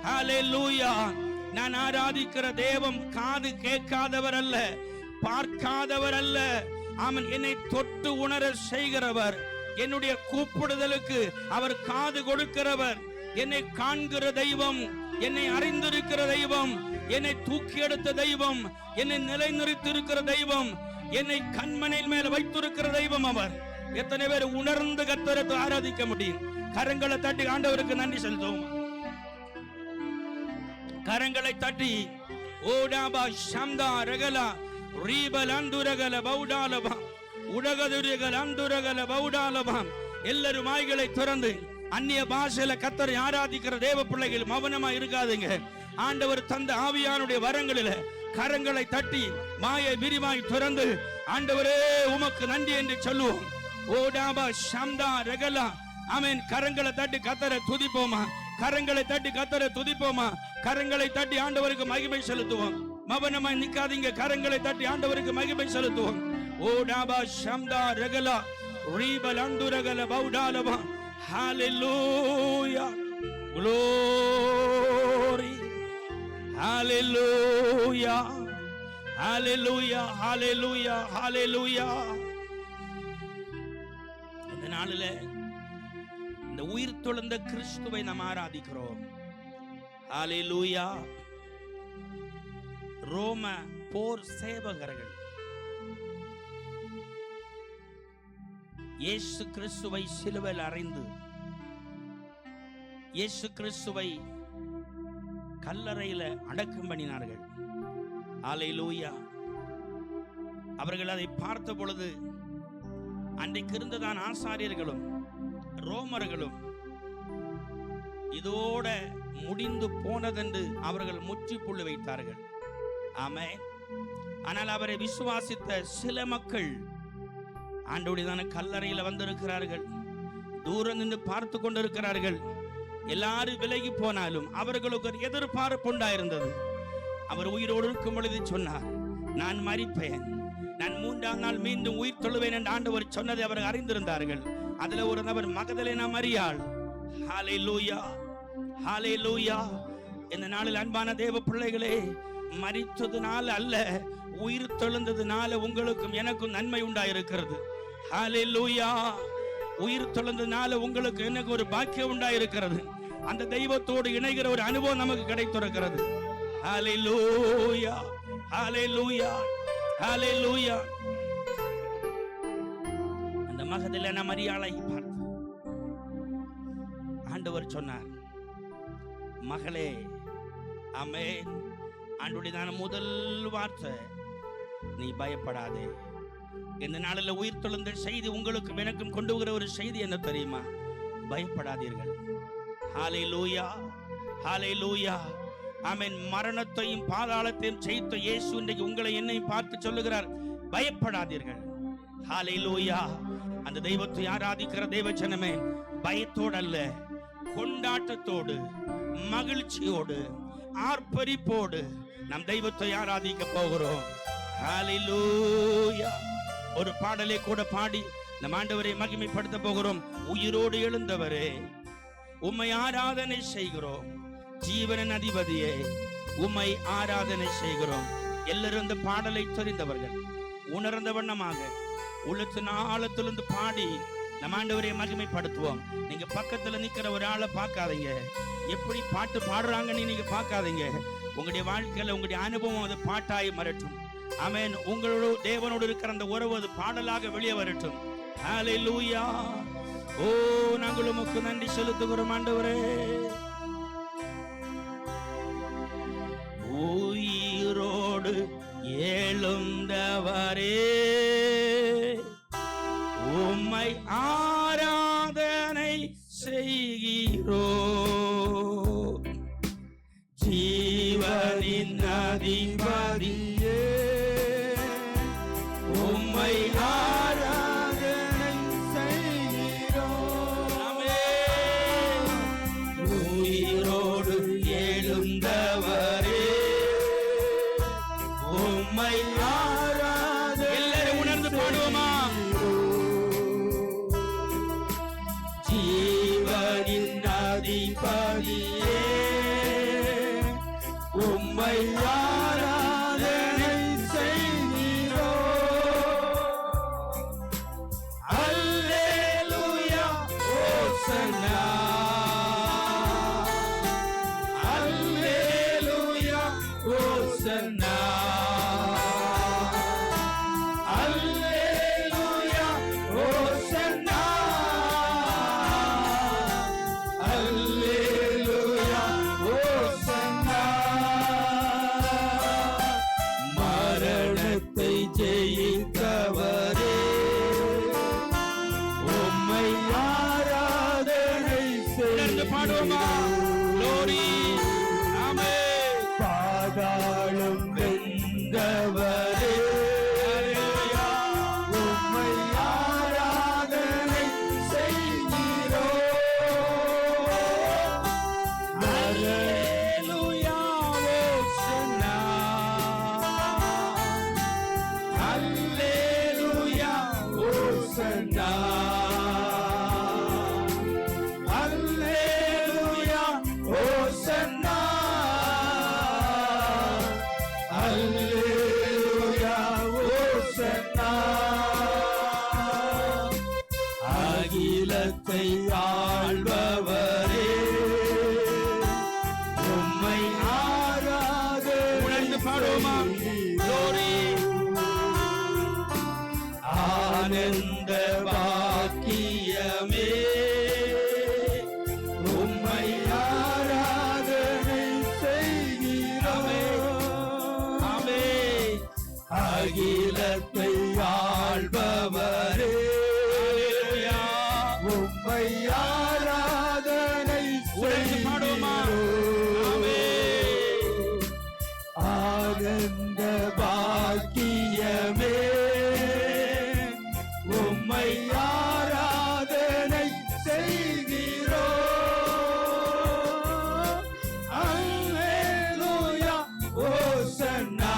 ஹalleluya. நான் ஆராதிக்கிற தேவன் காது கேட்காதவர் அல்ல, பார்க்காதவர் அல்ல. அவன் என்னை தொட்டு உணர செய்கிறவர். என்னுடைய கூப்பிடுதலுக்கு அவர் காது கொடுக்கிறவர். என்னை காண்கிற தெய்வம், என்னை அறிந்திருக்கிற தெய்வம், என்னை தூக்கி எடுத்த தெய்வம், என்னை நிலைநிறுத்தியிருக்கிற தெய்வம், என்னை கண்மனையில் மேல வைத்திருக்கிற தெய்வம் அவர். எத்தனை பேர் உணர்ந்து கர்த்தரை ஆராதிக்க முடியும்? கரங்களை தட்டி ஆண்டவருக்கு நன்றி செலுத்துவோம். கரங்களை தட்டி ஓடாபா ஷம்தா ரகலா ரீபல் அந்துரகல பௌடாலபா உடகதுரகல அந்துரகல பௌடாலபா. எல்லாரும் வாய்களை திறந்து அந்நிய பாஷையில கர்த்தரை ஆராதிக்கிற தேவ பிள்ளைகள் மௌனமா இருக்காதுங்க. ஆண்டவர் தந்த ஆவியானுடைய வரங்களில கரங்களை தட்டி மாயை விரிவாய் திறந்து ஆண்டவரே உமக்கு நன்றி என்று சொல்லுவோம். ஓடாபா ஷம்தா ரகலா. ஆமென். கரங்களை தட்டி கர்த்தரை துதிப்போமா? கரங்களை தட்டி கர்த்தரை துதிப்போமா? கரங்களை தட்டி ஆண்டவருக்கு மகிமை செலுத்துவோம். மௌனமாய் நிக்காதீங்க. கரங்களை தட்டி ஆண்டவருக்கு மகிமை செலுத்துவோம். ஓடாபா ஷம்தா ரகலா ரீபல் அந்துரகல பௌடாலபா. ஹalleluya, glory, hallelujah, hallelujah, hallelujah, hallelujah. இந்த நாளிலே இந்த உயிர் தொழுந்த கிறிஸ்துவை நாம் ஆராதிக்கிறோம். ஹalleluya. ரோம போர் சேவகர்கள் இயேசு கிறிஸ்துவை சிலுவையில் அறைந்து இயேசு கிறிஸ்துவை கல்லறையில அடக்கம் பண்ணினார்கள். ஹalleluya. அவர்கள் அதை பார்த்த பொழுது அன்றைக்கு இருந்ததான் ஆசாரியர்களும் ரோமர்களும் இதோட முடிந்து போனதென்று அவர்கள் முற்றுப்புள்ளி வைத்தார்கள். ஆமென். ஆனால் அவரை விசுவாசித்த சில மக்கள் ஆண்டவருடைய கல்லறையில வந்திருக்கிறார்கள். தூரம் நின்று பார்த்து கொண்டிருக்கிறார்கள். எல்லாரும் விலகி போனாலும் அவர்களுக்கு ஒரு எதிர்பார்ப்பு உண்டாயிருந்தது. அவர் உயிரோடு இருக்கும் பொழுது சொன்னார், நான் மரிப்பேன், நான் 3ஆம் நாள் மீண்டும் உயிர் தொழுவேன் என்று ஆண்டவர் சொன்னதை அவர்கள் அறிந்திருந்தார்கள். அதுல ஒரு நபர் மகதலேனா மரியாள். ஹalleluya, ஹalleluya. இந்த நாளில் அன்பான தேவ பிள்ளைகளே, மரித்ததுனால அல்ல, உயிர் தொழுந்ததுனால உங்களுக்கும் எனக்கும் நன்மை உண்டாயிருக்கிறது. ஹalleluya. உயிர் தொழுந்ததுனால உங்களுக்கு எனக்கு ஒரு பாக்கியம் உண்டாயிருக்கிறது. அந்த தெய்வத்தோடு இணைகிற ஒரு அனுபவம் நமக்கு கிடைத்திருக்கிறது. ஹalleluya, ஹalleluya, ஹalleluya. அந்த மகதலேனா மரியாளை பார்த்து ஆண்டவர் சொன்னார், மகளே, ஆமென். ஆண்டவருடைய முதல் வார்த்தை, நீ பயப்படாதே. இந்த நாளில் உயிர் தொழுந்த செய்தி உங்களுக்கும் எனக்கும் கொண்டு வருகிற ஒரு செய்தி என்ன தெரியுமா? பயப்படாதீர்கள். ஹalleluya, ஹalleluya. ஆமென். மரணத்தையும் பாதாளத்தையும் ஜெயித்த இயேசு இன்றைக்கு உங்களை என்னை பார்த்து சொல்லுகிறார், பயப்படாதீர்கள். ஹalleluya. அந்த தெய்வத்தை ஆராதிக்கிற தேவஜனமே, பயத்தோடு அல்ல, கொண்டாட்டத்தோடு, மகிழ்ச்சியோடு, ஆர்ப்பரிப்போடு நம் தெய்வத்தை ஆராதிக்க போகிறோம். ஹalleluya. ஒரு பாடலை கூட பாடி நம் ஆண்டவரை மகிமைப்படுத்த போகிறோம். உயிரோடு எழுந்தவரே, உம்மை ஆராதனை செய்கிறோம். ஜீவனின் அதிபதியே, உம்மை ஆராதனை செய்கிறோம். எல்லாரும் இந்த பாடலை தெரிந்தவர்கள் உணர்ந்த வண்ணமாக உள்ளத்தின் ஆழத்திலிருந்து பாடி நம் ஆண்டவரை மகிமைப்படுத்துவோம். நீங்க பக்கத்துல நிக்கிற ஒரு ஆளை பார்க்காதீங்க, எப்படி பாட்டு பாடுறாங்கன்னு நீங்க பார்க்காதீங்க. உங்களுடைய வாழ்க்கையில உங்களுடைய அனுபவம் அது பாட்டாய் மறட்டும். ஆமென். உங்களோட தேவனோடு இருக்கிற அந்த உறவு அது பாடலாக வெளியே வரட்டும். ஹalleluya. ஓ, நாங்கள் உமக்கு நன்றி செலுத்துகிறோம் ஆண்டவரே. உயிரோடு எழுந்தவரே, உம்மை ஆராதனை செய்கிறோ. ஜீவனின் அதிபதியே, உம்மை ஆராதனை செய்கிறோ. உயிரோடு எழுந்தவரே, உம்மை ஆராதனை. எல்லாரும் உணர்ந்து பாடுவோமா? ஜீவனின் அதிபதியே, உம்மை ஆராதனை செய்கிறோ. அல்லேலூயா, ஓசன்னா, அல்லேலூயா. பாடுவோமா? Glory. ஆனந்த பாக்கியமே உம்மை ஆராதனை செய்கிறோம். ஆமென். அகிலத்தை ஆள்பவரே உம்மை ஆராதனை உடைத்து பாடுவோமா? செய்கிறோம். ஆனந்த பாக்கியமே உம்மை ஆராதனை செய்கிறோம். அல்லேலூயா ஓசன்னா.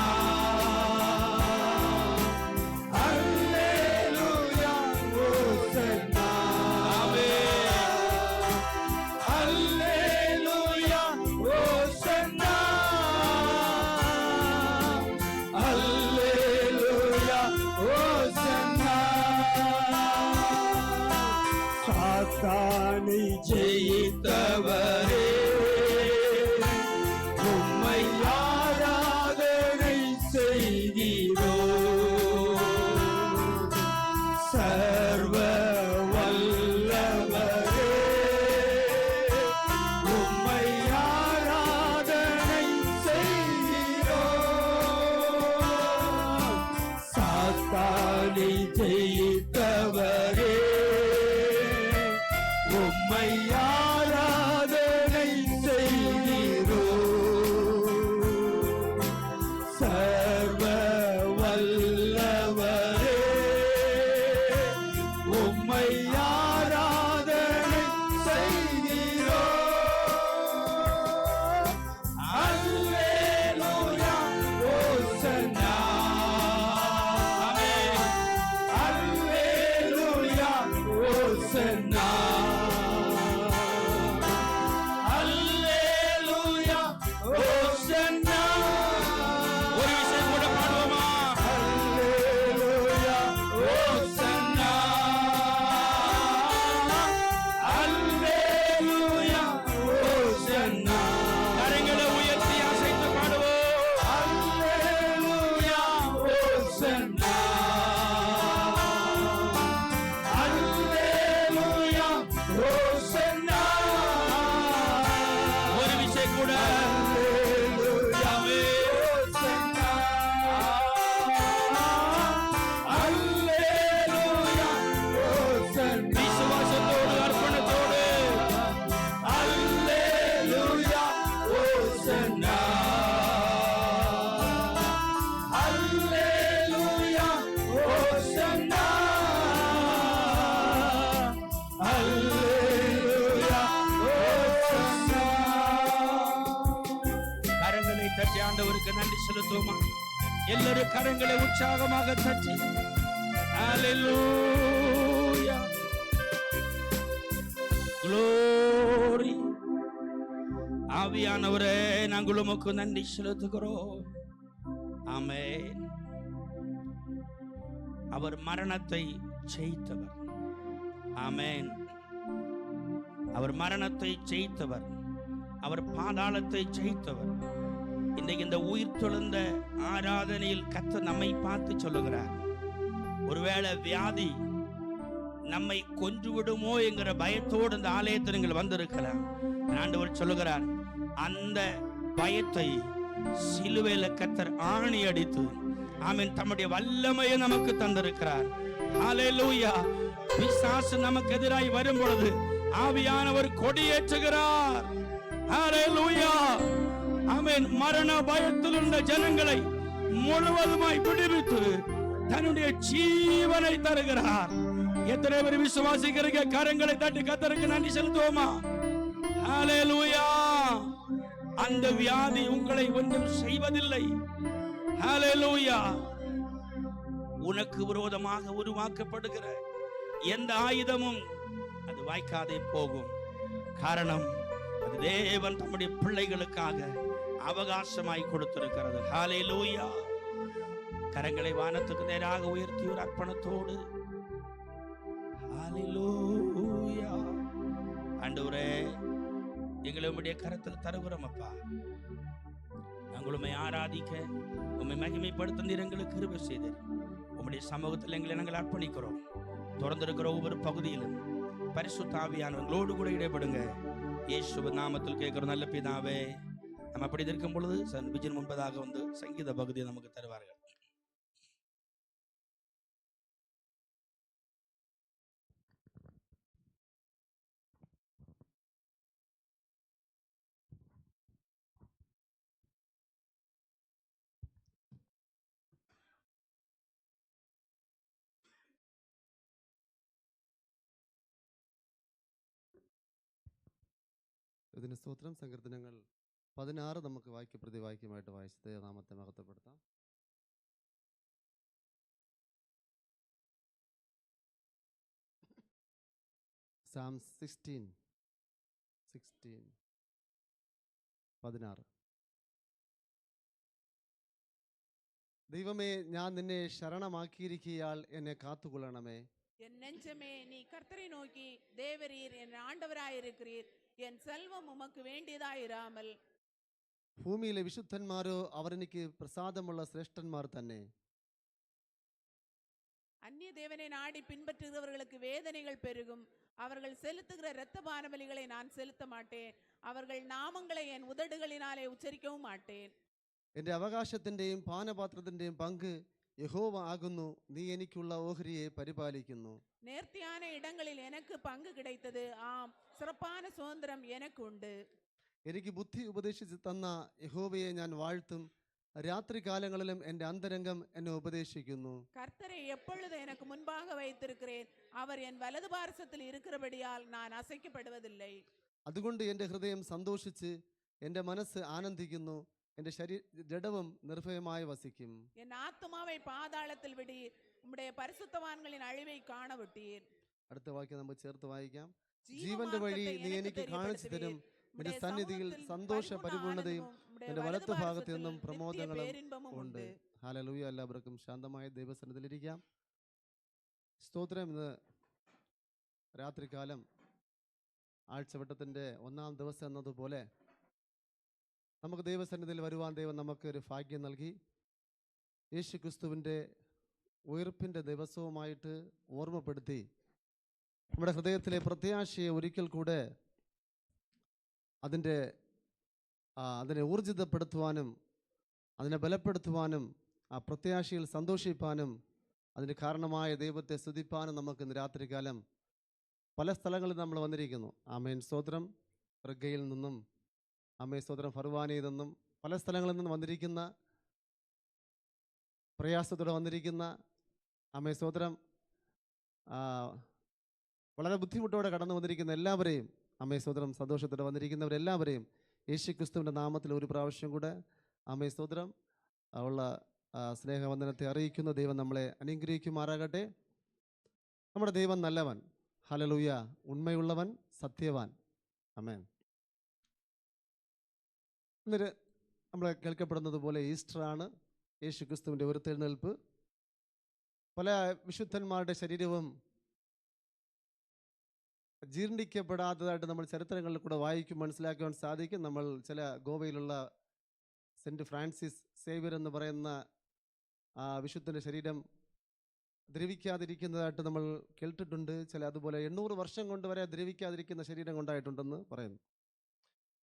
அல்லேலூயா ஓசன்னா. அல்லேலூயா ஓசன்னா. அல்லேலூயா ஓசன்னா. சாத்தானை ஜெயித்தவரே உம்மை ஆராதனை செய்கிறோம். சர்வ வல்லவரே உம்மை ஆராதனை செய்கிறோம். சாத்தானை ஜெயித்தவரே உம்மை ஆராதனை செய்கிறோம். சர்வ வல்லவரே உம்மை ஆராதனை செய்கிறோம். அல்லேலூயா ஓசன்னா. அல்லேலூயா ஓசன்னா. அல்லேலூயா ஓசன்னா. ஒரு விஷயம் கூட பாடுவோமா? அல்லேலூயா ஓசன்னா. அல்லேலூயா ஓசன்னா. கரங்களை உயர்த்தி அசைத்து பாடுவோம். அல்லேலூயா ஓசன்னா. அல்லேலூயா ஓசன்னா. ஒரு விஷயம் கூட அல்லேலூயா ஓசன்னா. அல்லேலூயா ஓசன்னா. விசுவாசத்தோடு அர்ப்பணத்தோடு அல்லேலூயா ஓசன்னா. அல்லேலூயா ஓசன்னா. அல்லேலூயா ஓசன்னா. கரங்களை தட்டி ஆண்டவருக்கு நன்றி செலுத்துவோமா? எல்லாரும் கரங்களை உற்சாகமாக தட்டி ஹalleluya glory. ஆவியானவரே, நாங்கள் உமக்கு நன்றி செலுத்துகிறோம். ஆமென். அவர் மரணத்தை ஜெயித்தவர். ஆமென். அவர் மரணத்தை ஜெயித்தவர். அவர் பாதாளத்தை ஜெயித்தவர். இன்றைக்கு இந்த உயிர் தொழுந்த ஆராதனையில் கர்த்தர் நம்மை பார்த்து சொல்லுகிறார். ஒருவேளை வியாதி நம்மை கொன்று விடுமோ என்கிற பயத்தோடு இந்த ஆலயத்தில் நீங்கள் வந்திருக்கலாம். ஆண்டவர் சொல்லுகிறார், அந்த பயத்தை சிலுவையில கர்த்தர் ஆணி அடித்து ஆமென் தம்முடைய வல்லமையை நமக்கு தந்திருக்கிறார். ஹalleluya. பிசாசு நமக்கு எதிராய் வரும் பொழுது ஆவியானவர் கொடியேற்றுகிறார். ஹalleluya. ஆமென். மரண பயத்தில் இருந்த ஜனங்களை முழுவதுமாய் விடுவித்து தன்னுடைய ஜீவனை தருகிறார். எத்தனை பேர் விசுவாசிக்கிறீங்க? கரங்களை தட்டி கர்த்தருக்கு நன்றி செலுத்துவோமா? ஹalleluya. அந்த வியாதி உங்களை ஒன்றும் செய்வதில்லை. ஹalleluya. உனக்கு விரோதமாக உருவாக்கப்படுகிற எந்த ஆயுதமும் அது வாய்க்காதே போகும். காரணம், அது தேவன் தம்முடைய பிள்ளைகளுக்காக அவகாசமாய் கொடுத்திருக்கிறது. ஹalleluya. கரங்களை வானத்துக்கு நேராக உயர்த்தி ஒரு அர்ப்பணத்தோடு ஹalleluya. ஆண்டவரே, எங்களை உம்முடைய கரத்தில் தருகிறோம் அப்பா. நாங்கள் உம்மை ஆராதிக்க, உம்மை மகிமைப்படுத்த எங்களுக்கு கிருபை செய்தீர். உம்முடைய சமூகத்தில் எங்களை நாங்கள் அர்ப்பணிக்கிறோம். தொடர்ந்திருக்கிற ஒவ்வொரு பகுதியிலும் பரிசுத்த ஆவியானவர்களோடு கூட இடைப்படுங்க. இயேசுவின் நாமத்தில் கேட்கிற நல்ல பிதாவே. நம்ம அப்படி இருக்கும் பொழுது விஜயன் முன்பதாக வந்து சங்கீத பகுதியை நமக்கு தருவார்கள். ഇതിന് സ്തോത്രം. സങ്കീർത്തനങ്ങൾ 16 നമുക്ക് പ്രതിവാക്യമായിട്ട് വായിച്ച് ദൈവനാമത്തെ മഹത്വപ്പെടുത്താം. Psalm 16 16. ദൈവമേ, ഞാൻ നിന്നെ ശരണമാക്കിയിരിക്കയാൽ എന്നെ കാത്തുകൊള്ളണമേ. என் நெஞ்சமே, நீ கர்த்தரை நோக்கி தேவரீர் என் ஆண்டவராயிருக்கிறீர். என் செல்வம் உமக்கு வேண்டியதாயிராமல். ഭൂമിയിലെ വിശുദ്ധന്മാരോ അവരെനിക്ക് പ്രസാദമുള്ള ശ്രേഷ്ഠന്മാർ തന്നെ. அந்நிய தேவனை நாடி பின்பற்றுகிறவர்களுக்கு வேதனைகள் பெருகும். அவர்கள் செலுத்துகிற இரத்த பானபலிகளை நான் செலுத்த மாட்டேன். அவர்கள் நாமங்களை என் உதடுகளினாலே உச்சரிக்கவும் மாட்டேன். എൻ്റെ അവകാശത്തിൻ്റെയും പാനപാത്രത്തിൻ്റെയും പങ്ക് യഹോവ ആകുന്നു. നീ എനിക്കുള്ള ഓഹരിയെ പരിപാലിക്കുന്നു. நேர்த்தியான இடங்களில் எனக்கு பங்கு கிடைத்தது. ஆம், சிறப்பான சுதந்திரம் எனக்கு உண்டு. എനിക്ക് ബുദ്ധി ഉപദേശിച്ച് തന്ന യഹോവയെ ഞാൻ വാഴ്ത്തും. രാത്രി കാലങ്ങളിലും എൻ്റെ അന്തരംഗം എന്നെ ഉപദേശിക്കുന്നു. கர்த்தரை எப்பொழுது எனக்கு முன்பாக வைத்திருக்கிறேன். அவர் என் வலது பாரசத்தில் இருக்கிறபடியால் நான் அசைக்கப்படுவதில்லை. അതുകൊണ്ട് എൻ്റെ ഹൃദയം സന്തോഷിച്ച് എൻ്റെ മനസ്സ് ആനന്ദിക്കുന്നു. എൻ്റെ ജഡവും നിർഭയമായി വസിക്കും. என் ஆத்துமாவை பாதாளத்தில் விடீர். உம்முடைய பரிசுத்தவான்களின் அழிவை காண விட்டீர். അടുത്ത വാക്യം നമുക്ക് ചേർത്ത് വായിക്കാം. ജീവന്റെ വഴി നീ എനിക്ക് കാണിച്ചു തരും. നിന്റെ സന്നിധിയിൽ സന്തോഷ പരിപൂർണതയും നിന്റെ വലത്തു ഭാഗത്ത് നിന്നും പ്രമോദങ്ങളും ഉണ്ട്. ഹല്ലേലൂയ. എല്ലാവർക്കും ശാന്തമായ ദൈവസന്നിധിയിലിരിക്കാം. സ്തോത്രം. ഇന്ന് രാത്രികാലം ആഴ്ചവട്ടത്തിൻ്റെ 1-ാം ദിവസം എന്നതുപോലെ നമുക്ക് ദൈവസന്നിധിയിൽ വരുവാൻ ദൈവം നമുക്കൊരു ഭാഗ്യം നൽകി. യേശു ക്രിസ്തുവിൻ്റെ ഉയർപ്പിൻ്റെ ദിവസവുമായിട്ട് ഓർമ്മപ്പെടുത്തി നമ്മുടെ ഹൃദയത്തിലെ പ്രത്യാശയെ ഒരിക്കൽ കൂടെ അതിനെ ഊർജിതപ്പെടുത്തുവാനും അതിനെ ബലപ്പെടുത്തുവാനും ആ പ്രത്യാശയിൽ സന്തോഷിപ്പാനും അതിന് കാരണമായ ദൈവത്തെ സ്തുതിപ്പാനും നമുക്ക് ഇന്ന് രാത്രികാലം പല സ്ഥലങ്ങളിൽ നമ്മൾ വന്നിരിക്കുന്നു. ആമേൻ. സ്തോത്രം. റഗ്ഗയിൽ നിന്നും, ആമേൻ സ്തോത്രം, ഫർവാനിയിൽ നിന്നും പല സ്ഥലങ്ങളിൽ നിന്നും വന്നിരിക്കുന്ന, പ്രയാസത്തോടെ വന്നിരിക്കുന്ന, ആമേൻ സ്തോത്രം, വളരെ ബുദ്ധിമുട്ടോടെ കടന്നു വന്നിരിക്കുന്ന എല്ലാവരെയും, ആമേൻ സ്തോത്രം, സന്തോഷത്തോടെ വന്നിരിക്കുന്നവരെല്ലാവരെയും യേശു ക്രിസ്തുവിൻ്റെ നാമത്തിൽ ഒരു പ്രാവശ്യം കൂടെ, ആമേൻ സ്തോത്രം, ഉള്ള സ്നേഹവന്ദനത്തെ അറിയിക്കുന്ന ദൈവം നമ്മളെ അനുഗ്രഹിക്കുമാറാകട്ടെ. നമ്മുടെ ദൈവം നല്ലവൻ. ഹല്ലേലൂയ. ഉണ്മയുള്ളവൻ, സത്യവാൻ. ആമേൻ. ഇന്നൊരു നമ്മൾ കേൾക്കപ്പെടുന്നത് പോലെ ഈസ്റ്ററാണ്, യേശു ക്രിസ്തുവിൻ്റെ ഉയർത്തെഴുന്നേൽപ്പ്. പല വിശുദ്ധന്മാരുടെ ശരീരവും ജീർണിക്കപ്പെടാത്തതായിട്ട് നമ്മൾ ചരിത്രങ്ങളിൽ കൂടെ വായിക്കും, മനസ്സിലാക്കുവാൻ സാധിക്കും. നമ്മൾ ചില ഗോവയിലുള്ള സെൻറ്റ് ഫ്രാൻസിസ് സേവ്യർ എന്ന് പറയുന്ന വിശുദ്ധൻ്റെ ശരീരം ദ്രവിക്കാതിരിക്കുന്നതായിട്ട് നമ്മൾ കേട്ടിട്ടുണ്ട്. ചില അതുപോലെ 800 വർഷം കൊണ്ട് വരെ ദ്രവിക്കാതിരിക്കുന്ന ശരീരം കൊണ്ടായിട്ടുണ്ടെന്ന് പറയുന്നു.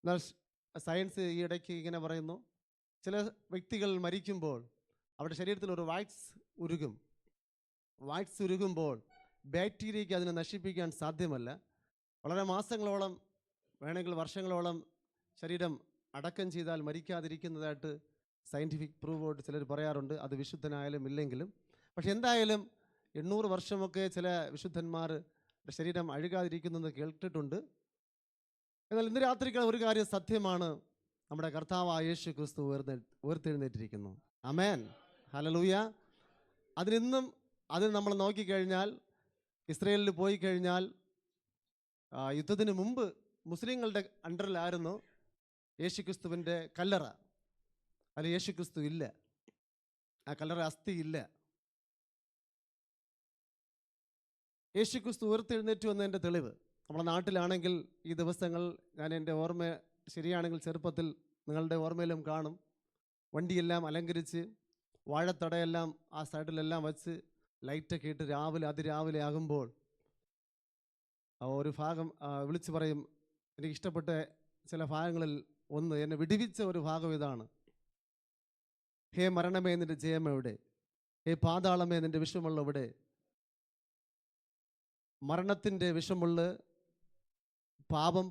എന്നാൽ സയൻസ് ഈ ഇടയ്ക്ക് ഇങ്ങനെ പറയുന്നു, ചില വ്യക്തികൾ മരിക്കുമ്പോൾ അവരുടെ ശരീരത്തിൽ ഒരു വാക്സ് ഉരുകുമ്പോൾ ബാക്ടീരിയയ്ക്ക് അതിനെ നശിപ്പിക്കാൻ സാധ്യമല്ല. വളരെ മാസങ്ങളോളം, വേണമെങ്കിൽ വർഷങ്ങളോളം ശരീരം അടക്കം ചെയ്താൽ മരിക്കാതിരിക്കുന്നതായിട്ട് സയൻറ്റിഫിക് പ്രൂവോട്ട് ചിലർ പറയാറുണ്ട്, അത് വിശുദ്ധനായാലും ഇല്ലെങ്കിലും. പക്ഷെ എന്തായാലും 800 വർഷമൊക്കെ ചില വിശുദ്ധന്മാരുടെ ശരീരം അഴുകാതിരിക്കുന്നത് കേട്ടിട്ടുണ്ട്. എന്നാൽ ഇന്ന് രാത്രിക്ക് ഒരു കാര്യം സത്യമാണ്, നമ്മുടെ കർത്താവായ യേശു ക്രിസ്തു ഉയർത്തെഴുന്നേറ്റിരിക്കുന്നു. ആമേൻ. ഹല്ലേലൂയ. അതിന് നമ്മൾ നോക്കിക്കഴിഞ്ഞാൽ, ഇസ്രയേലിൽ പോയി കഴിഞ്ഞാൽ യുദ്ധത്തിന് മുമ്പ് മുസ്ലിങ്ങളുടെ അണ്ടറിലായിരുന്നു യേശു ക്രിസ്തുവിൻ്റെ കല്ലറ. അതിൽ യേശു ക്രിസ്തു ഇല്ല, ആ കല്ലറ അസ്ഥി ഇല്ല. യേശു ക്രിസ്തു ഉയർത്തെഴുന്നേറ്റു എന്നതിൻ്റെ തെളിവ് നമ്മുടെ നാട്ടിലാണെങ്കിൽ ഈ ദിവസങ്ങൾ, ഞാൻ എൻ്റെ ഓർമ്മ ശരിയാണെങ്കിൽ ചെറുപ്പത്തിൽ നിങ്ങളുടെ ഓർമ്മയിലും കാണും. വണ്ടിയെല്ലാം അലങ്കരിച്ച് വാഴത്തടയെല്ലാം ആ സൈഡിലെല്ലാം വച്ച് ലൈറ്റൊക്കെ ഇട്ട് അതിരാവിലെ ആകുമ്പോൾ ഒരു ഭാഗം വിളിച്ചു പറയും. എനിക്കിഷ്ടപ്പെട്ട ചില ഭാഗങ്ങളിൽ ഒന്ന്, എന്നെ വിടുവിച്ച ഒരു ഭാഗം ഇതാണ്: ഹേ മരണമേ നിന്റെ ജയം എവിടെ? ഹേ പാതാളമേ നിന്റെ വിഷമുള്ള എവിടെ? മരണത്തിൻ്റെ വിഷമുള്ള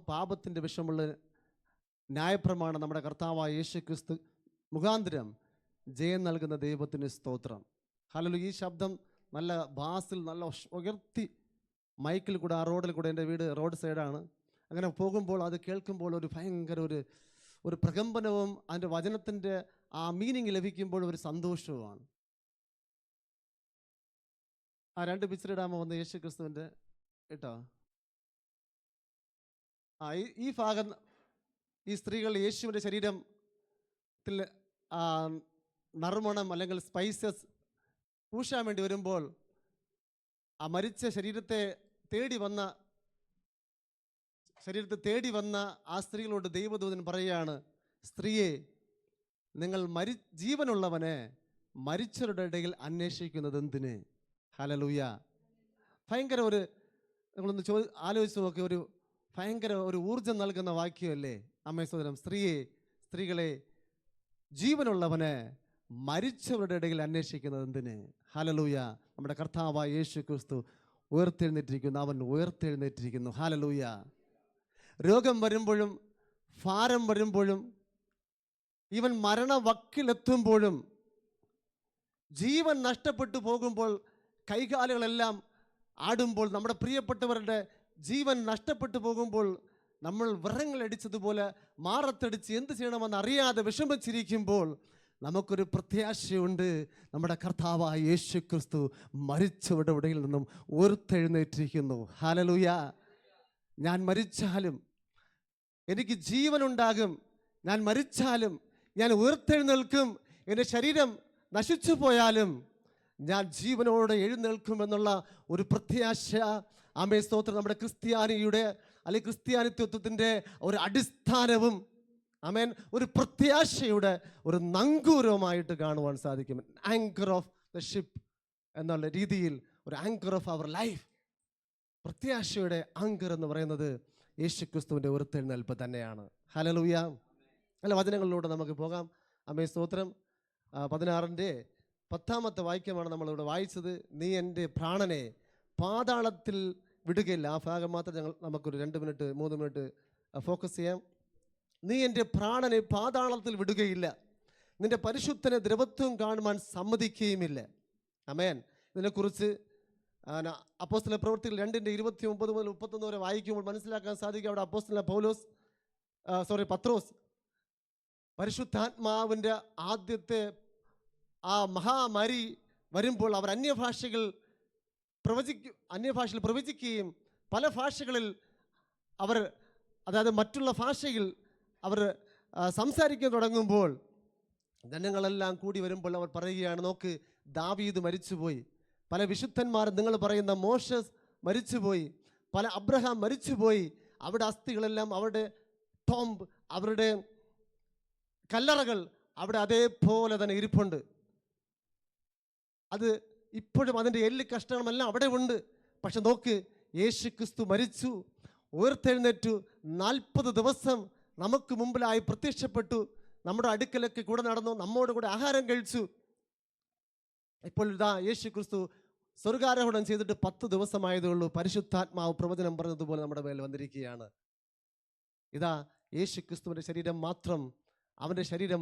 പാപത്തിൻ്റെ വിഷമുള്ള ന്യായപ്രമാണം നമ്മുടെ കർത്താവായ യേശു ക്രിസ്തു മുഖാന്തരം ജയം നൽകുന്ന ദൈവത്തിന് സ്തോത്രം. ഹല്ലേലൂയ. ഈ ശബ്ദം നല്ല ബാസിൽ നല്ല ഉയർത്തി മൈക്കിൽ കൂടെ, ആ റോഡിൽ കൂടെ, എൻ്റെ വീട് റോഡ് സൈഡാണ്, അങ്ങനെ പോകുമ്പോൾ അത് കേൾക്കുമ്പോൾ ഒരു ഭയങ്കര ഒരു പ്രകമ്പനവും അതിൻ്റെ വചനത്തിൻ്റെ ആ മീനിങ് ലഭിക്കുമ്പോൾ ഒരു സന്തോഷവുമാണ്. ആ 2 പിക്ചറിടാമോ? ഒന്ന് യേശു ക്രിസ്തുവിൻ്റെ കേട്ടോ. ഈ ഭാഗം ഈ സ്ത്രീകൾ യേശുവിൻ്റെ ശരീരത്തിൽ നറുമണം അല്ലെങ്കിൽ സ്പൈസസ് പൂശാൻ വേണ്ടി വരുമ്പോൾ ആ മരിച്ച ശരീരത്തെ തേടി വന്ന ആ സ്ത്രീകളോട് ദൈവദൂതൻ പറയുകയാണ്, സ്ത്രീയെ, നിങ്ങൾ ജീവനുള്ളവനെ മരിച്ചവരുടെ ഇടയിൽ അന്വേഷിക്കുന്നത് എന്തിന്? ഹല്ലേലൂയ. ഭയങ്കര നിങ്ങളൊന്ന് ആലോചിച്ച് നോക്കി, ഭയങ്കര ഊർജം നൽകുന്ന വാക്യമല്ലേ? അമ്മേ സഹോദരം, സ്ത്രീകളെ, ജീവനുള്ളവനെ മരിച്ചവരുടെ ഇടയിൽ അന്വേഷിക്കുന്നത് എന്തിന്? ഹല്ലേലൂയ. നമ്മുടെ കർത്താവായ യേശു ക്രിസ്തു ഉയർത്തെഴുന്നേറ്റിരിക്കുന്നു. അവൻ ഉയർത്തെഴുന്നേറ്റിരിക്കുന്നു. ഹല്ലേലൂയ. രോഗം വരുമ്പോഴും ഭാരം വരുമ്പോഴും ഇവൻ മരണവക്കിലെത്തുമ്പോഴും ജീവൻ നഷ്ടപ്പെട്ടു പോകുമ്പോൾ, കൈകാലുകളെല്ലാം ആടുമ്പോൾ, നമ്മുടെ പ്രിയപ്പെട്ടവരുടെ ജീവൻ നഷ്ടപ്പെട്ടു പോകുമ്പോൾ നമ്മൾ വിറങ്ങളടിച്ചതുപോലെ മാറത്തടിച്ച് എന്ത് ചെയ്യണമെന്ന് അറിയാതെ വിഷമിച്ചിരിക്കുമ്പോൾ നമുക്കൊരു പ്രത്യാശയുണ്ട്. നമ്മുടെ കർത്താവായ യേശു ക്രിസ്തു മരിച്ചവരുടെ ഇടയിൽ നിന്നും ഉയർത്തെഴുന്നേറ്റിരിക്കുന്നു. ഹല്ലേലൂയ. ഞാൻ മരിച്ചാലും എനിക്ക് ജീവനുണ്ടാകും, ഞാൻ മരിച്ചാലും ഞാൻ ഉയർത്തെഴുന്നേൽക്കും, എൻ്റെ ശരീരം നശിച്ചു പോയാലും ഞാൻ ജീവനോടെ എഴുന്നേൽക്കുമെന്നുള്ള ഒരു പ്രത്യാശ, ആമേൻ സ്തോത്രം, നമ്മുടെ ക്രിസ്ത്യാനിയുടെ അല്ലെങ്കിൽ ക്രിസ്ത്യാനിത്വത്തിൻ്റെ ഒരു അടിസ്ഥാനവും, ആമേൻ, ഒരു പ്രത്യാശയുടെ ഒരു നങ്കൂരവുമായിട്ട് കാണുവാൻ സാധിക്കും. ആങ്കർ ഓഫ് ദ ഷിപ്പ് എന്നുള്ള രീതിയിൽ ഒരു ആങ്കർ ഓഫ് അവർ ലൈഫ്. പ്രത്യാശയുടെ ആങ്കർ എന്ന് പറയുന്നത് യേശു ക്രിസ്തുവിൻ്റെ ഉയർത്തെഴുന്നേൽപ്പ് തന്നെയാണ്. ഹല്ലേലൂയ. അല്ല, വചനങ്ങളിലൂടെ നമുക്ക് പോകാം. ആമേൻ സ്തോത്രം. 16-ന്റെ 10-ാമത്തെ വാക്യമാണ് നമ്മളിവിടെ വായിച്ചത്. നീ എൻ്റെ പ്രാണനെ പാതാളത്തിൽ വിടുകയില്ല. ആ ഭാഗം മാത്രം നമുക്കൊരു 2 മിനിറ്റ് 3 മിനിറ്റ് ഫോക്കസ് ചെയ്യാം. നീ എൻ്റെ പ്രാണനെ പാതാളത്തിൽ വിടുകയില്ല, നിന്റെ പരിശുദ്ധനെ ദ്രവത്വം കാണുവാൻ സമ്മതിക്കുകയുമില്ല. ആമേൻ. ഇതിനെക്കുറിച്ച് അപ്പോസ്തല പ്രവൃത്തികൾ 2:29 മുതൽ 31 വരെ വായിക്കുമ്പോൾ മനസ്സിലാക്കാൻ സാധിക്കും. അവിടെ അപ്പോസ്തല പത്രോസ് പരിശുദ്ധാത്മാവിൻ്റെ ആദ്യത്തെ ആ മഹാമാരി വരുമ്പോൾ അവർ അന്യഭാഷയിൽ പ്രവചിക്കുകയും പല ഭാഷകളിൽ അവർ, അതായത് മറ്റുള്ള ഭാഷയിൽ അവർ സംസാരിക്കാൻ തുടങ്ങുമ്പോൾ ജനങ്ങളെല്ലാം കൂടി വരുമ്പോൾ അവർ പറയുകയാണ്, നോക്ക്, ദാവീദ് മരിച്ചുപോയി, പല വിശുദ്ധന്മാരും നിങ്ങൾ പറയുന്ന മോശസ് മരിച്ചുപോയി, പല അബ്രഹാം മരിച്ചുപോയി, അവിടെ അസ്ഥികളെല്ലാം, അവരുടെ ടോംബ്, അവരുടെ കല്ലറകൾ അവിടെ അതേപോലെ തന്നെ ഇരിപ്പുണ്ട്. അത് ഇപ്പോഴും അതിൻ്റെ എല്ല് കഷ്ണമെല്ലാം അവിടെ ഉണ്ട്. പക്ഷെ നോക്ക്, യേശു ക്രിസ്തു മരിച്ചു, ഉയർത്തെഴുന്നേറ്റു, 40 ദിവസം നമുക്ക് മുമ്പിലായി പ്രത്യക്ഷപ്പെട്ടു, നമ്മുടെ അടുക്കലൊക്കെ കൂടെ നടന്നു, നമ്മോട് കൂടെ ആഹാരം കഴിച്ചു. ഇപ്പോൾ ഇതാ യേശു ക്രിസ്തു സ്വർഗാരോഹണം ചെയ്തിട്ട് 10 ദിവസമായതേ ഉള്ളൂ. പരിശുദ്ധാത്മാവ് പ്രവചനം പറഞ്ഞതുപോലെ നമ്മുടെ മേൽ വന്നിരിക്കുകയാണ്. ഇതാ യേശു ക്രിസ്തുവിൻ്റെ ശരീരം മാത്രം, അവൻ്റെ ശരീരം,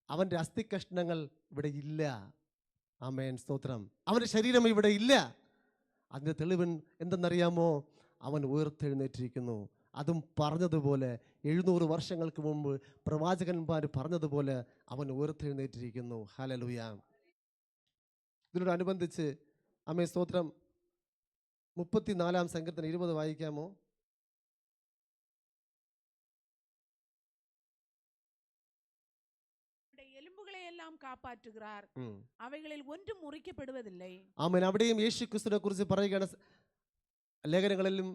അവൻ്റെ അസ്ഥികഷ്ണങ്ങൾ ഇവിടെ ഇല്ല. ആമേൻ സ്തോത്രം. അവൻ്റെ ശരീരം ഇവിടെ ഇല്ല. അതിൻ്റെ തെളിവൻ എന്തെന്നറിയാമോ? അവൻ ഉയർത്തെഴുന്നേറ്റിരിക്കുന്നു. അതും പറഞ്ഞതുപോലെ 700 വർഷങ്ങൾക്ക് മുമ്പ് പ്രവാചകന്മാർ പറഞ്ഞതുപോലെ അവൻ ഉയർത്തെഴുന്നേറ്റിരിക്കുന്നു. ഹല്ലേലൂയ. ഇതിനോടനുബന്ധിച്ച് ആമേൻ സ്തോത്രം 34-ാം സങ്കീർത്തനം 20 വായിക്കാമോ? எலும்புகளையெல்லாம் காப்பாற்றுகிறார், அவைகளில் ஒன்றும் முறிக்கப்படுவதில்லை. ആമേൻ. അവിടെയും യേശു ക്രിസ്തുവിനെ കുറിച്ച് പറയുകയാണ്. ലേഖനങ്ങളിലും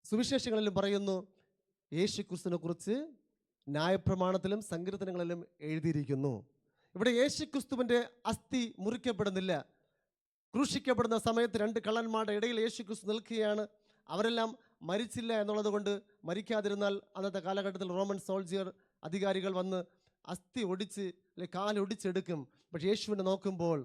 സുവിശേഷങ്ങളിലും പറയുന്നു, യേശു ക്രിസ്തുവിനെ കുറിച്ച് ന്യായപ്രമാണത്തിലും സങ്കീർത്തനങ്ങളിലും എഴുതിയിരിക്കുന്നു. ഇവിടെ യേശു ക്രിസ്തുവിൻ്റെ അസ്ഥി മുറിക്കപ്പെടുന്നില്ല. ക്രൂശിക്കപ്പെടുന്ന സമയത്ത് 2 കള്ളന്മാരുടെ ഇടയിൽ യേശു ക്രിസ്തു നിൽക്കുകയാണ്. അവരെല്ലാം മരിച്ചില്ല എന്നുള്ളത് കൊണ്ട് മരിക്കാതിരുന്നാൽ അന്നത്തെ കാലഘട്ടത്തിൽ റോമൻ സോൾജിയർ അധികാരികൾ വന്ന് അസ്ഥി ഒടിച്ച് അല്ലെങ്കിൽ കാലൊടിച്ചെടുക്കും. പക്ഷേ യേശുവിനെ നോക്കുമ്പോൾ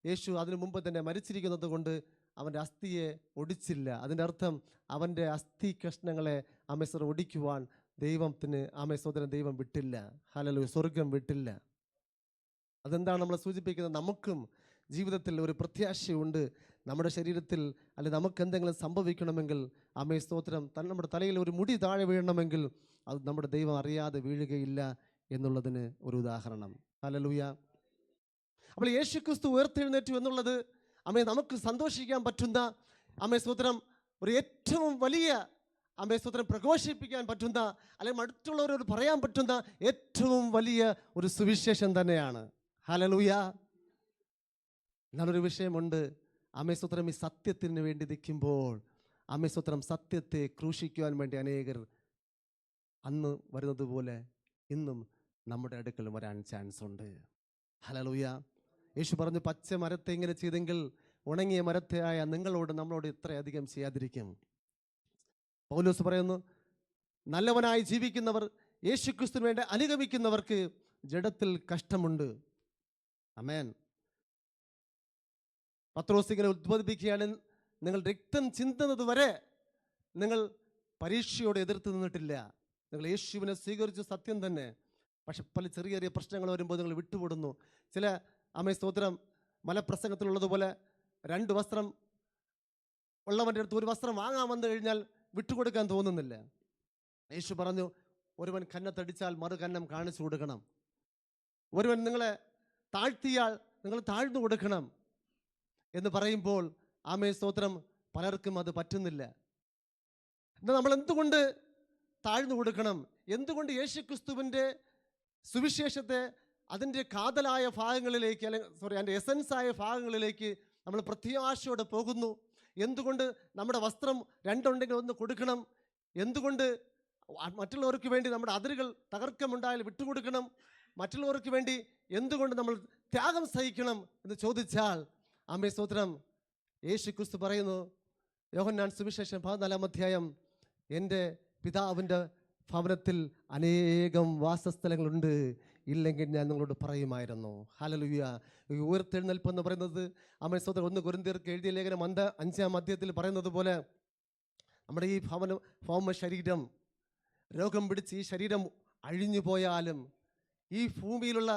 യേശു അതിനു മുമ്പ് തന്നെ മരിച്ചിരിക്കുന്നത് കൊണ്ട് അവൻ്റെ അസ്ഥിയെ ഒടിച്ചില്ല. അതിൻ്റെ അർത്ഥം അവൻ്റെ അസ്ഥി കഷ്ണങ്ങളെ അമേശ്വർ ഒടിക്കുവാൻ ദൈവത്തിന് സഹോദരൻ ദൈവം വിട്ടില്ല. ഹല്ലേലൂയ, സ്വർഗം വിട്ടില്ല. അതെന്താണ് നമ്മളെ സൂചിപ്പിക്കുന്നത്? നമുക്കും ജീവിതത്തിൽ ഒരു പ്രത്യാശയുണ്ട്. നമ്മുടെ ശരീരത്തിൽ അല്ലെങ്കിൽ നമുക്ക് എന്തെങ്കിലും സംഭവിക്കണമെങ്കിൽ സ്തോത്രം, നമ്മുടെ തലയിൽ ഒരു മുടി താഴെ വീഴണമെങ്കിൽ അത് നമ്മുടെ ദൈവം അറിയാതെ വീഴുകയില്ല എന്നുള്ളതിന് ഒരു ഉദാഹരണം. ഹല്ലേലൂയ. അപ്പോൾ യേശു ക്രിസ്തു ഉയർത്തെഴുന്നേറ്റു എന്നുള്ളത് നമുക്ക് സന്തോഷിക്കാൻ പറ്റുന്ന സ്തോത്രം ഒരു ഏറ്റവും വലിയ സ്തോത്രം പ്രഘോഷിപ്പിക്കാൻ പറ്റുന്ന അല്ലെങ്കിൽ മറ്റുള്ളവരോട് പറയാൻ പറ്റുന്ന ഏറ്റവും വലിയ ഒരു സുവിശേഷം തന്നെയാണ്. ഹല്ലേലൂയ. എന്നാലൊരു വിഷയമുണ്ട്. സ്തോത്രം ഈ സത്യത്തിന് വേണ്ടി നിൽക്കുമ്പോൾ സ്തോത്രം സത്യത്തെ ക്രൂശിക്കുവാൻ വേണ്ടി അനേകർ അന്ന് വരുന്നത് പോലെ ഇന്നും നമ്മുടെ അടുക്കൽ വരാൻ ചാൻസ് ഉണ്ട്. ഹല്ലേലൂയ. യേശു പറഞ്ഞു, പച്ച മരത്തെ ഇങ്ങനെ ചെയ്തെങ്കിൽ ഉണങ്ങിയ മരത്തെ ആയ നമ്മളോട് ഇത്രയധികം ചെയ്യാതിരിക്കും. പൗലോസ് പറയുന്നു, നല്ലവനായി ജീവിക്കുന്നവർ, യേശു ക്രിസ്തുവിന് വേണ്ടി അനുഗമിക്കുന്നവർക്ക് ജഡത്തിൽ കഷ്ടമുണ്ട്. ആമേൻ. പത്രോസ് ഇങ്ങനെ ഉദ്ബോധിപ്പിക്കുകയാണ്, നിങ്ങൾ രക്തം ചിന്തുന്നത് വരെ നിങ്ങൾ പരീക്ഷയോട് എതിർത്ത് നിന്നിട്ടില്ല. നിങ്ങൾ യേശുവിനെ സ്വീകരിച്ച സത്യം തന്നെ. പക്ഷെ പല ചെറിയ ചെറിയ പ്രശ്നങ്ങൾ വരുമ്പോൾ നിങ്ങൾ വിട്ടുപോടുന്നു. ചില സ്തോത്രം മലപ്രസംഗത്തിലുള്ളതുപോലെ 2 വസ്ത്രം ഉള്ളവൻ്റെ അടുത്ത് 1 വസ്ത്രം വാങ്ങാൻ വന്നു കഴിഞ്ഞാൽ വിട്ടുകൊടുക്കാൻ തോന്നുന്നില്ല. യേശു പറഞ്ഞു, ഒരുവൻ കന്നത്തടിച്ചാൽ മറുകന്നം കാണിച്ചു കൊടുക്കണം. ഒരുവൻ നിങ്ങളെ താഴ്ത്തിയാൽ നിങ്ങൾ താഴ്ന്നു കൊടുക്കണം എന്ന് പറയുമ്പോൾ സ്തോത്രം പലർക്കും അത് പറ്റുന്നില്ല. എന്നാൽ നമ്മൾ എന്തുകൊണ്ട് താഴ്ന്നു കൊടുക്കണം? എന്തുകൊണ്ട് യേശു ക്രിസ്തുവിൻ്റെ സുവിശേഷത്തെ അതിൻ്റെ കാതലായ ഭാഗങ്ങളിലേക്ക് അതിൻ്റെ എസൻസായ ഭാഗങ്ങളിലേക്ക് നമ്മൾ പ്രത്യാശയോടെ പോകുന്നു? എന്തുകൊണ്ട് നമ്മുടെ വസ്ത്രം 2 ഉണ്ടെങ്കിൽ 1 കൊടുക്കണം? എന്തുകൊണ്ട് മറ്റുള്ളവർക്ക് വേണ്ടി നമ്മുടെ അതിരുകൾ തകർക്കമുണ്ടായാൽ വിട്ടുകൊടുക്കണം? മറ്റുള്ളവർക്ക് വേണ്ടി എന്തുകൊണ്ട് നമ്മൾ ത്യാഗം സഹിക്കണം എന്ന് ചോദിച്ചാൽ സ്തോത്രം യേശു ക്രിസ്തു പറയുന്നു, യോഹന്നാൻ സുവിശേഷം 14-ാം അധ്യായം, എൻ്റെ പിതാവിൻ്റെ ഭവനത്തിൽ അനേകം വാസസ്ഥലങ്ങളുണ്ട്, ഇല്ലെങ്കിൽ ഞാൻ നിങ്ങളോട് പറയുമായിരുന്നു. ഹല്ലേലൂയ. ഉയർത്തെഴുന്നേൽപ്പ് എന്ന് പറയുന്നത് സ്തോത്രം 1 കൊരിന്ത്യർക്ക് എഴുതിയ ലേഖനം 5-ാം അധ്യായത്തിൽ പറയുന്നത് പോലെ നമ്മുടെ ഈ ഭൗമ ശരീരം രോഗം പിടിച്ച് ഈ ശരീരം അഴിഞ്ഞു പോയാലും, ഈ ഭൂമിയിലുള്ള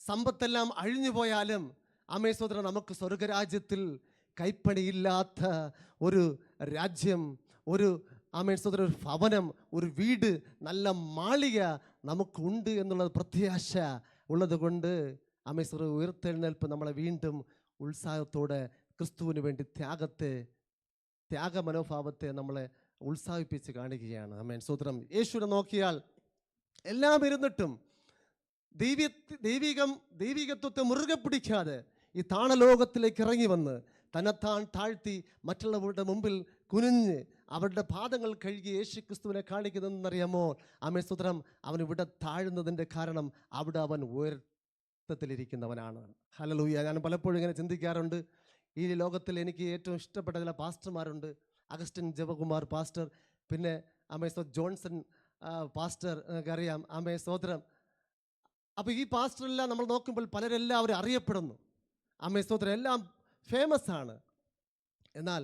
സമ്പത്തെല്ലാം അഴിഞ്ഞു പോയാലും സ്തോത്രം നമുക്ക് സ്വർഗരാജ്യത്തിൽ കൈപ്പണിയില്ലാത്ത ഒരു രാജ്യം, ഒരു സ്തോത്രം ഒരു ഭവനം, ഒരു വീട്, നല്ല മാളിക നമുക്കുണ്ട് എന്നുള്ള പ്രത്യാശ ഉള്ളത് കൊണ്ട് സ്തോത്രം ഉയർത്തെഴുന്നേൽപ്പ് നമ്മളെ വീണ്ടും ഉത്സാഹത്തോടെ ക്രിസ്തുവിന് വേണ്ടി ത്യാഗ മനോഭാവത്തെ നമ്മളെ ഉത്സാഹിപ്പിച്ച് കാണിക്കുകയാണ്. സ്തോത്രം. യേശുവിനെ നോക്കിയാൽ എല്ലാം ഇരുന്നിട്ടും ദൈവികത്വത്തെ മുറുകെ പിടിക്കാതെ ഈ താണലോകത്തിലേക്ക് ഇറങ്ങി വന്ന് തന്നെത്താൻ താഴ്ത്തി മറ്റുള്ളവരുടെ മുമ്പിൽ കുനിഞ്ഞ് അവരുടെ പാദങ്ങൾ കഴുകി യേശു ക്രിസ്തുവിനെ കാണിക്കുന്നതെന്നറിയാമോ? സ്തോത്രം. അവൻ ഇവിടെ താഴുന്നതിൻ്റെ കാരണം അവിടെ അവൻ ഉയർത്തത്തിലിരിക്കുന്നവനാണ്. ഹല്ലേലൂയ. ഞാൻ പലപ്പോഴും ഇങ്ങനെ ചിന്തിക്കാറുണ്ട്. ഈ ലോകത്തിൽ എനിക്ക് ഏറ്റവും ഇഷ്ടപ്പെട്ട ചില പാസ്റ്റർമാരുണ്ട്. അഗസ്റ്റിൻ ജപകുമാർ പാസ്റ്റർ, പിന്നെ ജോൺസൺ പാസ്റ്റർ, അറിയാം. സ്തോത്രം. അപ്പോൾ ഈ പാസ്റ്ററെല്ലാം നമ്മൾ നോക്കുമ്പോൾ പലരെല്ലാവരും അറിയപ്പെടുന്നു. സ്തോത്രം. എല്ലാം ഫേമസ് ആണ്. എന്നാൽ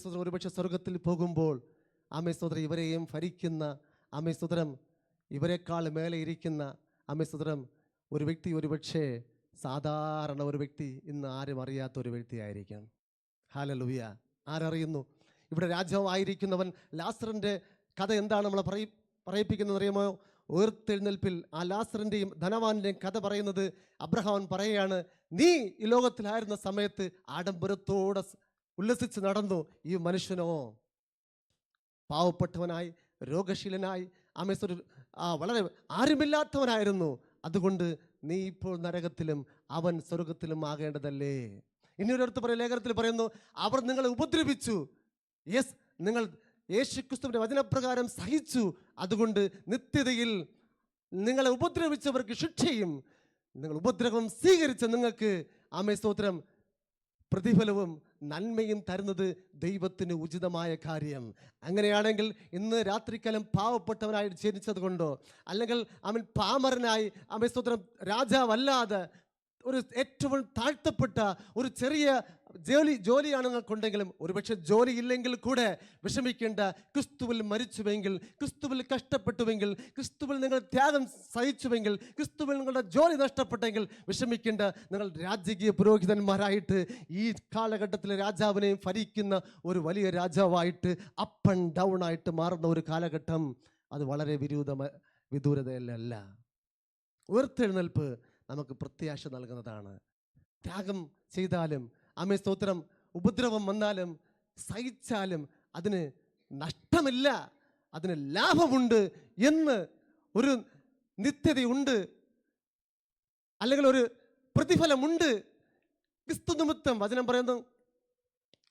സ്തോത്രം ഒരുപക്ഷെ സ്വർഗത്തിൽ പോകുമ്പോൾ സ്തോത്രം ഇവരെയും ഭരിക്കുന്ന സ്തോത്രം ഇവരെക്കാൾ മേലെ ഇരിക്കുന്ന സ്തോത്രം ഒരു വ്യക്തി ഒരുപക്ഷെ സാധാരണ ഒരു വ്യക്തി, ഇന്ന് ആരും അറിയാത്ത ഒരു വ്യക്തിയായിരിക്കും. ഹല്ലേലൂയ. ആരറിയുന്നു? ഇവിടെ രാജാവായിരിക്കുന്നവൻ ലാസറിൻ്റെ കഥ എന്താണ് നമ്മളെ പറയിപ്പിക്കുന്നത് അറിയാമോ? ഉയർത്തെഴുന്നേൽപ്പിൽ ആ ലാസറിൻ്റെയും ധനവാന്റെയും കഥ പറയുന്നത് അബ്രഹാം പറയുകയാണ്, നീ ഈ ലോകത്തിലായിരുന്ന സമയത്ത് ആഡംബരത്തോടെ ഉല്ലസിച്ച് നടന്നു, ഈ മനുഷ്യനോ പാവപ്പെട്ടവനായി, രോഗശീലനായി, വളരെ ആരുമില്ലാത്തവനായിരുന്നു. അതുകൊണ്ട് നീ ഇപ്പോൾ നരകത്തിലും അവൻ സ്വർഗത്തിലും ആകേണ്ടതല്ലേ? ഇനി ഒരിടത്ത് ലേഖനത്തിൽ പറയുന്നു, അവർ നിങ്ങളെ ഉപദ്രവിച്ചു. യെസ്, നിങ്ങൾ യേശുക്രിസ്തുവിന്റെ വചനപ്രകാരം സഹിച്ചു. അതുകൊണ്ട് നിത്യതയിൽ നിങ്ങളെ ഉപദ്രവിച്ചവർക്ക് ശിക്ഷയും നിങ്ങൾ ഉപദ്രവം സ്വീകരിച്ച നിങ്ങൾക്ക് സ്തോത്രം പ്രതിഫലവും നന്മയും തരുന്നത് ദൈവത്തിന് ഉചിതമായ കാര്യം. അങ്ങനെയാണെങ്കിൽ ഇന്ന് രാത്രിക്കാലം പാവപ്പെട്ടവനായി ജനിച്ചത് കൊണ്ടോ, അല്ലെങ്കിൽ അവൻ പാമരനായി സ്തോത്രം രാജാവല്ലാതെ ഒരു ഏറ്റവും താഴ്ത്തപ്പെട്ട ഒരു ചെറിയ ജോലിയാണ് നിങ്ങൾക്കുണ്ടെങ്കിലും, ഒരുപക്ഷെ ജോലി ഇല്ലെങ്കിൽ കൂടെ വിഷമിക്കേണ്ട. ക്രിസ്തുവിൽ മരിച്ചുവെങ്കിൽ, ക്രിസ്തുവിൽ കഷ്ടപ്പെട്ടുവെങ്കിൽ, ക്രിസ്തുവിൽ നിങ്ങൾ ത്യാഗം സഹിച്ചുവെങ്കിൽ, ക്രിസ്തുവിൽ നിങ്ങളുടെ ജോലി നഷ്ടപ്പെട്ടെങ്കിൽ വിഷമിക്കേണ്ട. നിങ്ങൾ രാജകീയ പുരോഹിതന്മാരായിട്ട് ഈ കാലഘട്ടത്തിലെ രാജാവിനെയും ഭരിക്കുന്ന ഒരു വലിയ രാജാവായിട്ട് അപ്പ് ആൻഡ് ഡൗൺ ആയിട്ട് മാറുന്ന ഒരു കാലഘട്ടം അത് വളരെ വിദൂരതയല്ല. ഉയർത്തെഴുന്നേൽപ്പ് നമുക്ക് പ്രത്യാശ നൽകുന്നതാണ്. ത്യാഗം ചെയ്താലും സ്തോത്രം ഉപദ്രവം വന്നാലും സഹിച്ചാലും അതിന് നഷ്ടമില്ല, അതിന് ലാഭമുണ്ട് എന്ന് ഒരു നിത്യതയുണ്ട്, അല്ലെങ്കിൽ ഒരു പ്രതിഫലമുണ്ട്. ക്രിസ്തു നിമിത്തം വചനം പറയുന്നു,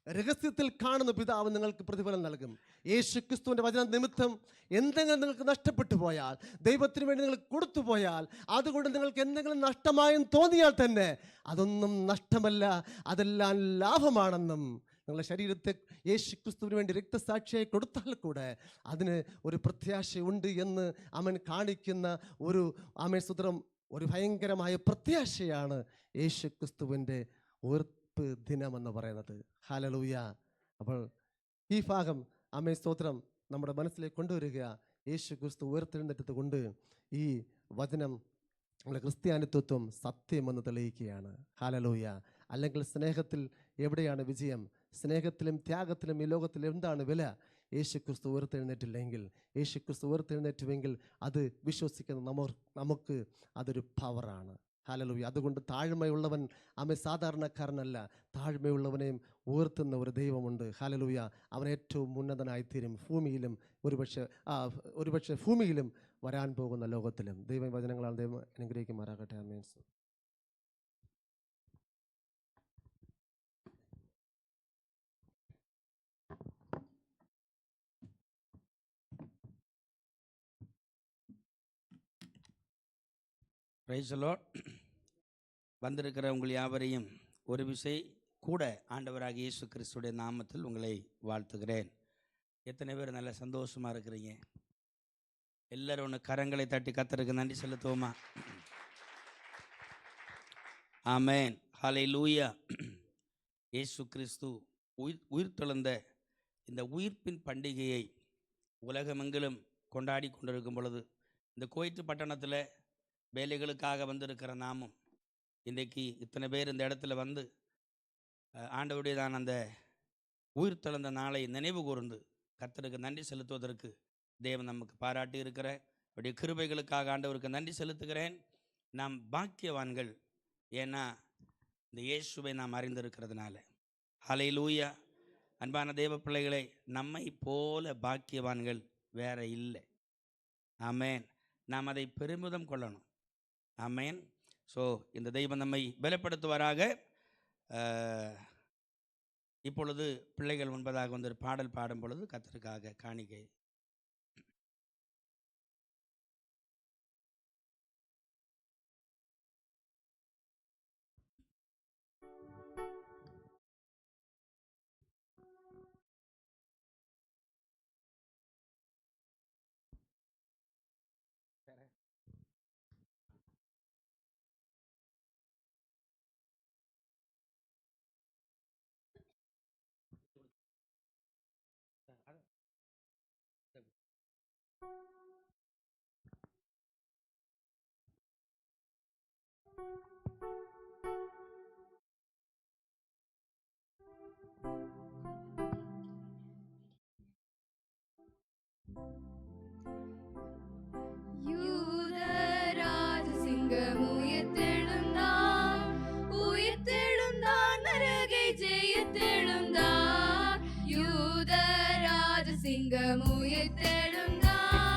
രഹസ്യത്തിൽ കാണുന്ന പിതാവ് നിങ്ങൾക്ക് പ്രതിഫലം നൽകും. യേശു ക്രിസ്തുവിൻ്റെ വചന നിമിത്തം എന്തെങ്കിലും നിങ്ങൾക്ക് നഷ്ടപ്പെട്ടു പോയാൽ, ദൈവത്തിന് വേണ്ടി നിങ്ങൾ കൊടുത്തു പോയാൽ, അതുകൊണ്ട് നിങ്ങൾക്ക് എന്തെങ്കിലും നഷ്ടമായെന്ന് തോന്നിയാൽ തന്നെ അതൊന്നും നഷ്ടമല്ല, അതെല്ലാം ലാഭമാണെന്നും, നിങ്ങളുടെ ശരീരത്തെ യേശു ക്രിസ്തുവിന് വേണ്ടി രക്തസാക്ഷിയായി കൊടുത്താൽ കൂടെ അതിന് ഒരു പ്രത്യാശയുണ്ട് എന്ന് അവൻ കാണിക്കുന്ന ഒരു സൂത്രം, ഒരു ഭയങ്കരമായ പ്രത്യാശയാണ് യേശു ക്രിസ്തുവിൻ്റെ ദിനമെന്ന് പറയുന്നത്. ഹല്ലേലൂയ. അപ്പോൾ ഈ ഭാഗം സ്തോത്രം നമ്മുടെ മനസ്സിലേക്ക് കൊണ്ടുവരിക. യേശു ക്രിസ്തു ഉയർത്തെഴുന്നേറ്റത് കൊണ്ട് ഈ വചനം നമ്മുടെ ക്രിസ്ത്യാനിത്വം സത്യമെന്ന് തെളിയിക്കുകയാണ്. ഹല്ലേലൂയ. അല്ലെങ്കിൽ സ്നേഹത്തിൽ എവിടെയാണ് വിജയം? സ്നേഹത്തിലും ത്യാഗത്തിലും ഈ ലോകത്തിൽ എന്താണ് വില? യേശു ക്രിസ്തു ഉയർത്തെഴുന്നേറ്റില്ലെങ്കിൽ, യേശു ക്രിസ്തു ഉയർത്തെഴുന്നേറ്റുവെങ്കിൽ അത് വിശ്വസിക്കുന്ന നമുക്ക് അതൊരു പവറാണ്. ഹല്ലേലൂയ. അതുകൊണ്ട് താഴ്മയുള്ളവൻ സാധാരണക്കാരനല്ല, താഴ്മയുള്ളവനെയും ഉയർത്തുന്ന ഒരു ദൈവമുണ്ട്. ഹല്ലേലൂയ. അവൻ ഏറ്റവും ഉന്നതനായിത്തീരും, ഭൂമിയിലും ഒരുപക്ഷെ ഭൂമിയിലും വരാൻ പോകുന്ന ലോകത്തിലും. ദൈവവചനങ്ങളാണ്. ദൈവം അനുഗ്രഹിക്കുമാറാകട്ടെ. ആമേൻ. Praise the lord. வந்திருக்கிற உங்கள் யாவரையும் ஒரு விசை கூட ஆண்டவராக இயேசு கிறிஸ்துடைய நாமத்தில் உங்களை வாழ்த்துகிறேன். எத்தனை பேர் நல்ல சந்தோஷமாக இருக்கிறீங்க? எல்லாரும் ஒன்று கரங்களை தட்டி கர்த்தருக்கு நன்றி செலுத்துவோமா? ஆமென். ஹல்லேலூயா. இயேசு கிறிஸ்து உயிர்த்தெழுந்த இந்த உயிர்ப்பின் பண்டிகையை உலகமெங்கிலும் கொண்டாடி கொண்டிருக்கும் பொழுது, இந்த கோயிட்டு பட்டணத்தில் வேலைகளுக்காக வந்திருக்கிற நாமும் இன்றைக்கு இத்தனை பேர் இந்த இடத்துல வந்து ஆண்டவருடையதான அந்த உயிர்த்தெழுந்த நாளை நினைவு கூர்ந்து கர்த்தருக்கு நன்றி செலுத்துவதற்கு தேவன் நமக்கு பாராட்டி இருக்கிற அவருடைய கிருபைகளுக்காக ஆண்டவருக்கு நன்றி செலுத்துகிறேன். நாம் பாக்கியவான்கள், ஏன்னா இந்த இயேசுவை நாம் அறிந்திருக்கிறதுனால. ஹல்லேலூயா. அன்பான தேவ பிள்ளைகளை, நம்மை போல பாக்கியவான்கள் வேற இல்லை. ஆமென். நாம் அதை பெருமிதம் கொள்ளணும். ஆமென். ஸோ இந்த தெய்வம் நம்மை பலப்படுத்துவாராக. இப்பொழுது பிள்ளைகள் முன்பதாக வந்து ஒரு பாடல் பாடும் பொழுது கர்த்தருக்காக காணிக்கை. உயிர்த்தெழுந்தான்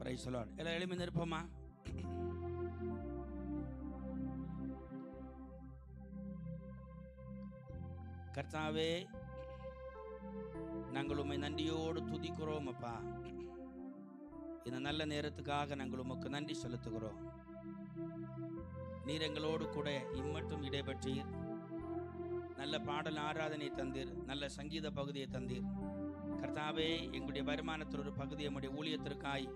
பிரைஸ் தி லார்ட். எல்லாம் எழுப்பி நிற்போமா? கர்த்தாவே, நாங்கள் உம்மை நன்றியோடு துதிக்கிறோம் அப்பா. இந்த நல்ல நேரத்துக்காக நாங்கள் உமக்கு நன்றி செலுத்துகிறோம். நீர் எங்களோடு கூட இம்மட்டும் இடைபெற்றீர். நல்ல பாடல் ஆராதனை தந்தீர், நல்ல சங்கீத பகுதியை தந்தீர். கர்த்தாவே, எங்களுடைய வருமானத்தில் ஒரு பகுதி நம்முடைய ஊழியத்திற்காய்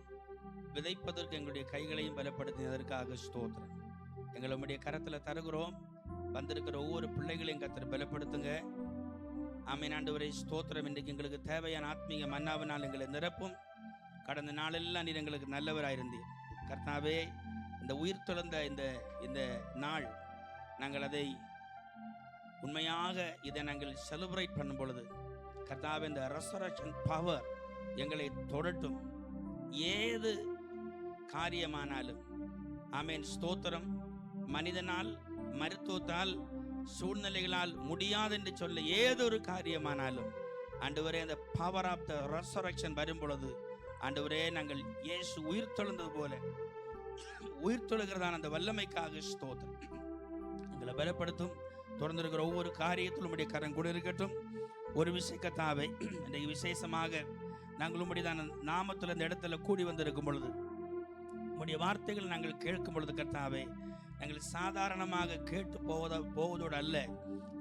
விதைப்பதற்கு எங்களுடைய கைகளையும் பலப்படுத்தினதற்காக ஸ்தோத்திரம். எங்களை உம்முடைய கரத்தில் தருகிறோம். வந்திருக்கிற ஒவ்வொரு பிள்ளைகளையும் கர்த்தர் பலப்படுத்துங்க. ஆமென் ஆண்டவரே, ஸ்தோத்திரம். இன்றைக்கு எங்களுக்கு தேவையான ஆத்மீக மன்னாவினால் எங்களை நிரப்பும். கடந்த நாளெல்லாம் நீர் எங்களுக்கு நல்லவராயிருந்தீர். கர்த்தாவே, இந்த உயிர் தொழுந்த இந்த நாள் நாங்கள் அதை உண்மையாக இதை நாங்கள் செலிப்ரேட் பண்ணும் பொழுது கர்த்தாவே, இந்த ரெசரக்ஷன் பவர் எங்களை தொடட்டும். ஏது காரியமானாலும் ஆமென் ஸ்தோத்திரம். மனிதனால், மருத்துவத்தால், சூழ்நிலைகளால் முடியாது என்று சொல்ல ஏதொரு காரியமானாலும் ஆண்டவரே, அந்த பவர் ஆஃப் த ரெசரக்ஷன் வரும் பொழுது ஆண்டவரே, நாங்கள் இயேசு உயிர் தொழுந்தது போல உயிர் தொழுகிறதான அந்த வல்லமைக்காக ஸ்தோத்திரம். எங்களை பலப்படுத்தும். தொடர்ந்து இருக்கிற ஒவ்வொரு காரியத்திலும் உம்முடைய கரம் கூட இருக்கட்டும். ஒரு விஷயத்தாவை இன்றைக்கு விசேஷமாக நாங்கள் உம்முடைய நாமத்தில் இந்த இடத்துல கூடி வந்திருக்கும் பொழுது உம்முடைய வார்த்தைகள் நாங்கள் கேட்கும் பொழுது கர்த்தாவே, நாங்கள் சாதாரணமாக கேட்டு போவதோடு அல்ல,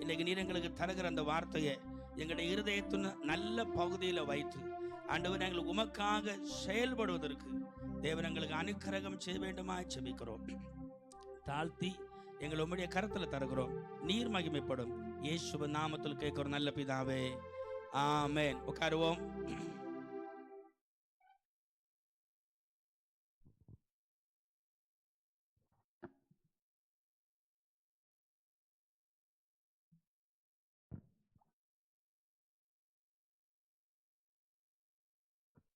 இன்றைக்கு நீர் எங்களுக்கு தருகிற அந்த வார்த்தையை எங்களுடைய இருதயத்தின் நல்ல பகுதியில் வைத்து ஆண்டவர் நாங்கள் உமக்காக செயல்படுவதற்கு தேவன் எங்களுக்கு அனுக்கிரகம் செய்ய வேண்டுமா செபிக்கிறோம். தாழ்த்தி எங்கள் உம்முடைய கரத்தில் தருகிறோம். நீர் மகிமைப்படும். இயேசுவின் நாமத்தில் கேட்கிறோம் நல்ல பிதாவே, ஆமென். உட்காருவோம்.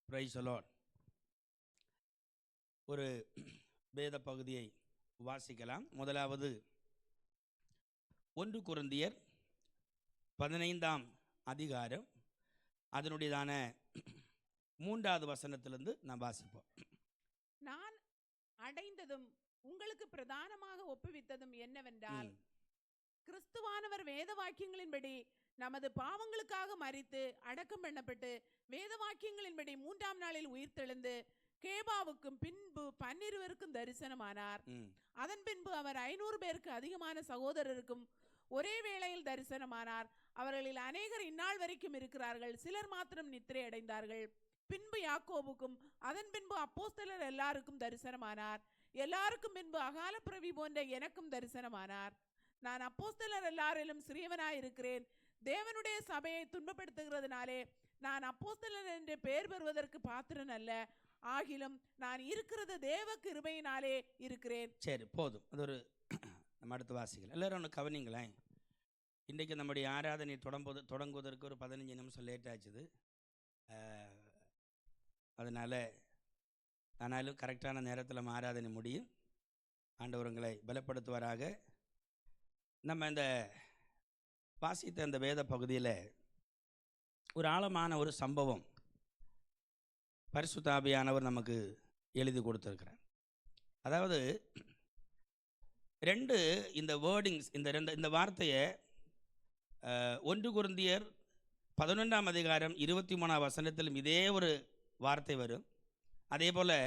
Price the Lord. ஒரு வேத பகுதியை வாசிக்கலாம். முதலாவது 1 கொரிந்தியர் 15ஆம் அதிகாரம் அதனுடையதான 3வது வசனத்திலிருந்து நாம் வாசிப்போம். நான் அடைந்ததும் உங்களுக்கு பிரதானமாக ஒப்புவித்ததும் என்னவென்றால், கிறிஸ்துவானவர் வேத வாக்கியங்களின்படி நமது பாவங்களுக்காக மரித்து அடக்கம் பண்ணப்பட்டு வேத வாக்கியங்களின்படி 3ஆம் நாளில் உயிர்த்தெழுந்து கேபாவுக்கும் பின்பு 12 தரிசனமானார். அதன் பின்பு அவர் 500 பேருக்கு அதிகமான சகோதரருக்கும் ஒரே வேளையில் தரிசனமானார். அவர்களில் அநேகர் இந்நாள் வரைக்கும் இருக்கிறார்கள், சிலர் மாத்திரம் நித்திரை அடைந்தார்கள். பின்பு யாக்கோபுக்கும் அதன் பின்பு அப்போஸ்தலர் எல்லாருக்கும் தரிசனமானார். எல்லாருக்கும் பின்பு அகால பிறவி போன்ற எனக்கும் தரிசனமானார். நான் அப்போஸ்தலர் எல்லாரிலும் சிறியவனாய் இருக்கிறேன். தேவனுடைய சபையை துன்பப்படுத்துகிறதுனாலே நான் அப்போஸ்தலர் என்று பெயர் பெறுவதற்கு பாத்திரன் அல்ல. ஆகிலும் நான் இருக்கிறது தேவ கிருபையினாலே இருக்கிறேன். சரி, போதும். அது ஒரு நம்ம அடுத்து வாசிக்கலாம். எல்லாரும் ஒன்று கவனிங்களேன். இன்றைக்கு நம்முடைய ஆராதனை தொடங்குவதற்கு ஒரு 15 நிமிஷம் லேட் ஆச்சுது. அதனால் ஆனாலும் கரெக்டான நேரத்தில் நம்ம ஆராதனை முடியும். ஆண்டவர்களை பலப்படுத்துவாராக. நம்ம இந்த வாசித்த இந்த வேத பகுதியில் ஒரு ஆழமான ஒரு சம்பவம் பரிசுத்த ஆவியானவர் நமக்கு எழுதி கொடுத்துருக்கிறார். அதாவது 2 இந்த வேர்டிங்ஸ், இந்த வார்த்தையை 1 கொரிந்தியர் 11ஆம் அதிகாரம் 23ஆம் வசனத்திலும் இதே ஒரு வார்த்தை வரும். அதே போல்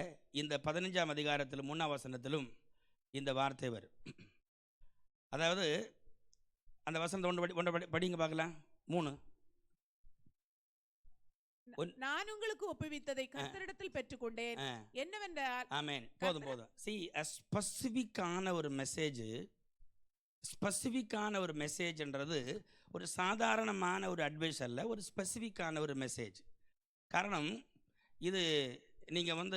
இந்த 15ஆம் அதிகாரத்தில் 3ஆம் வசனத்திலும் இந்த வார்த்தை வரும். அதாவது அந்த வசனத்தை ஒன்று படிங்க பார்க்கலாம். 3. நான் உங்களுக்கு ஒப்புவித்ததை கர்த்தரிடத்தில் பெற்றுக்கொண்டேன் என்னவென்றால், ஆமென். போதும். See, ஸ்பெசிஃபிக்கான ஒரு மெசேஜ்ன்றது ஒரு சாதாரணமான ஒரு அட்வைஸ் அல்ல, ஒரு ஸ்பெசிஃபிக்கான ஒரு மெசேஜ். காரணம், இது நீங்கள்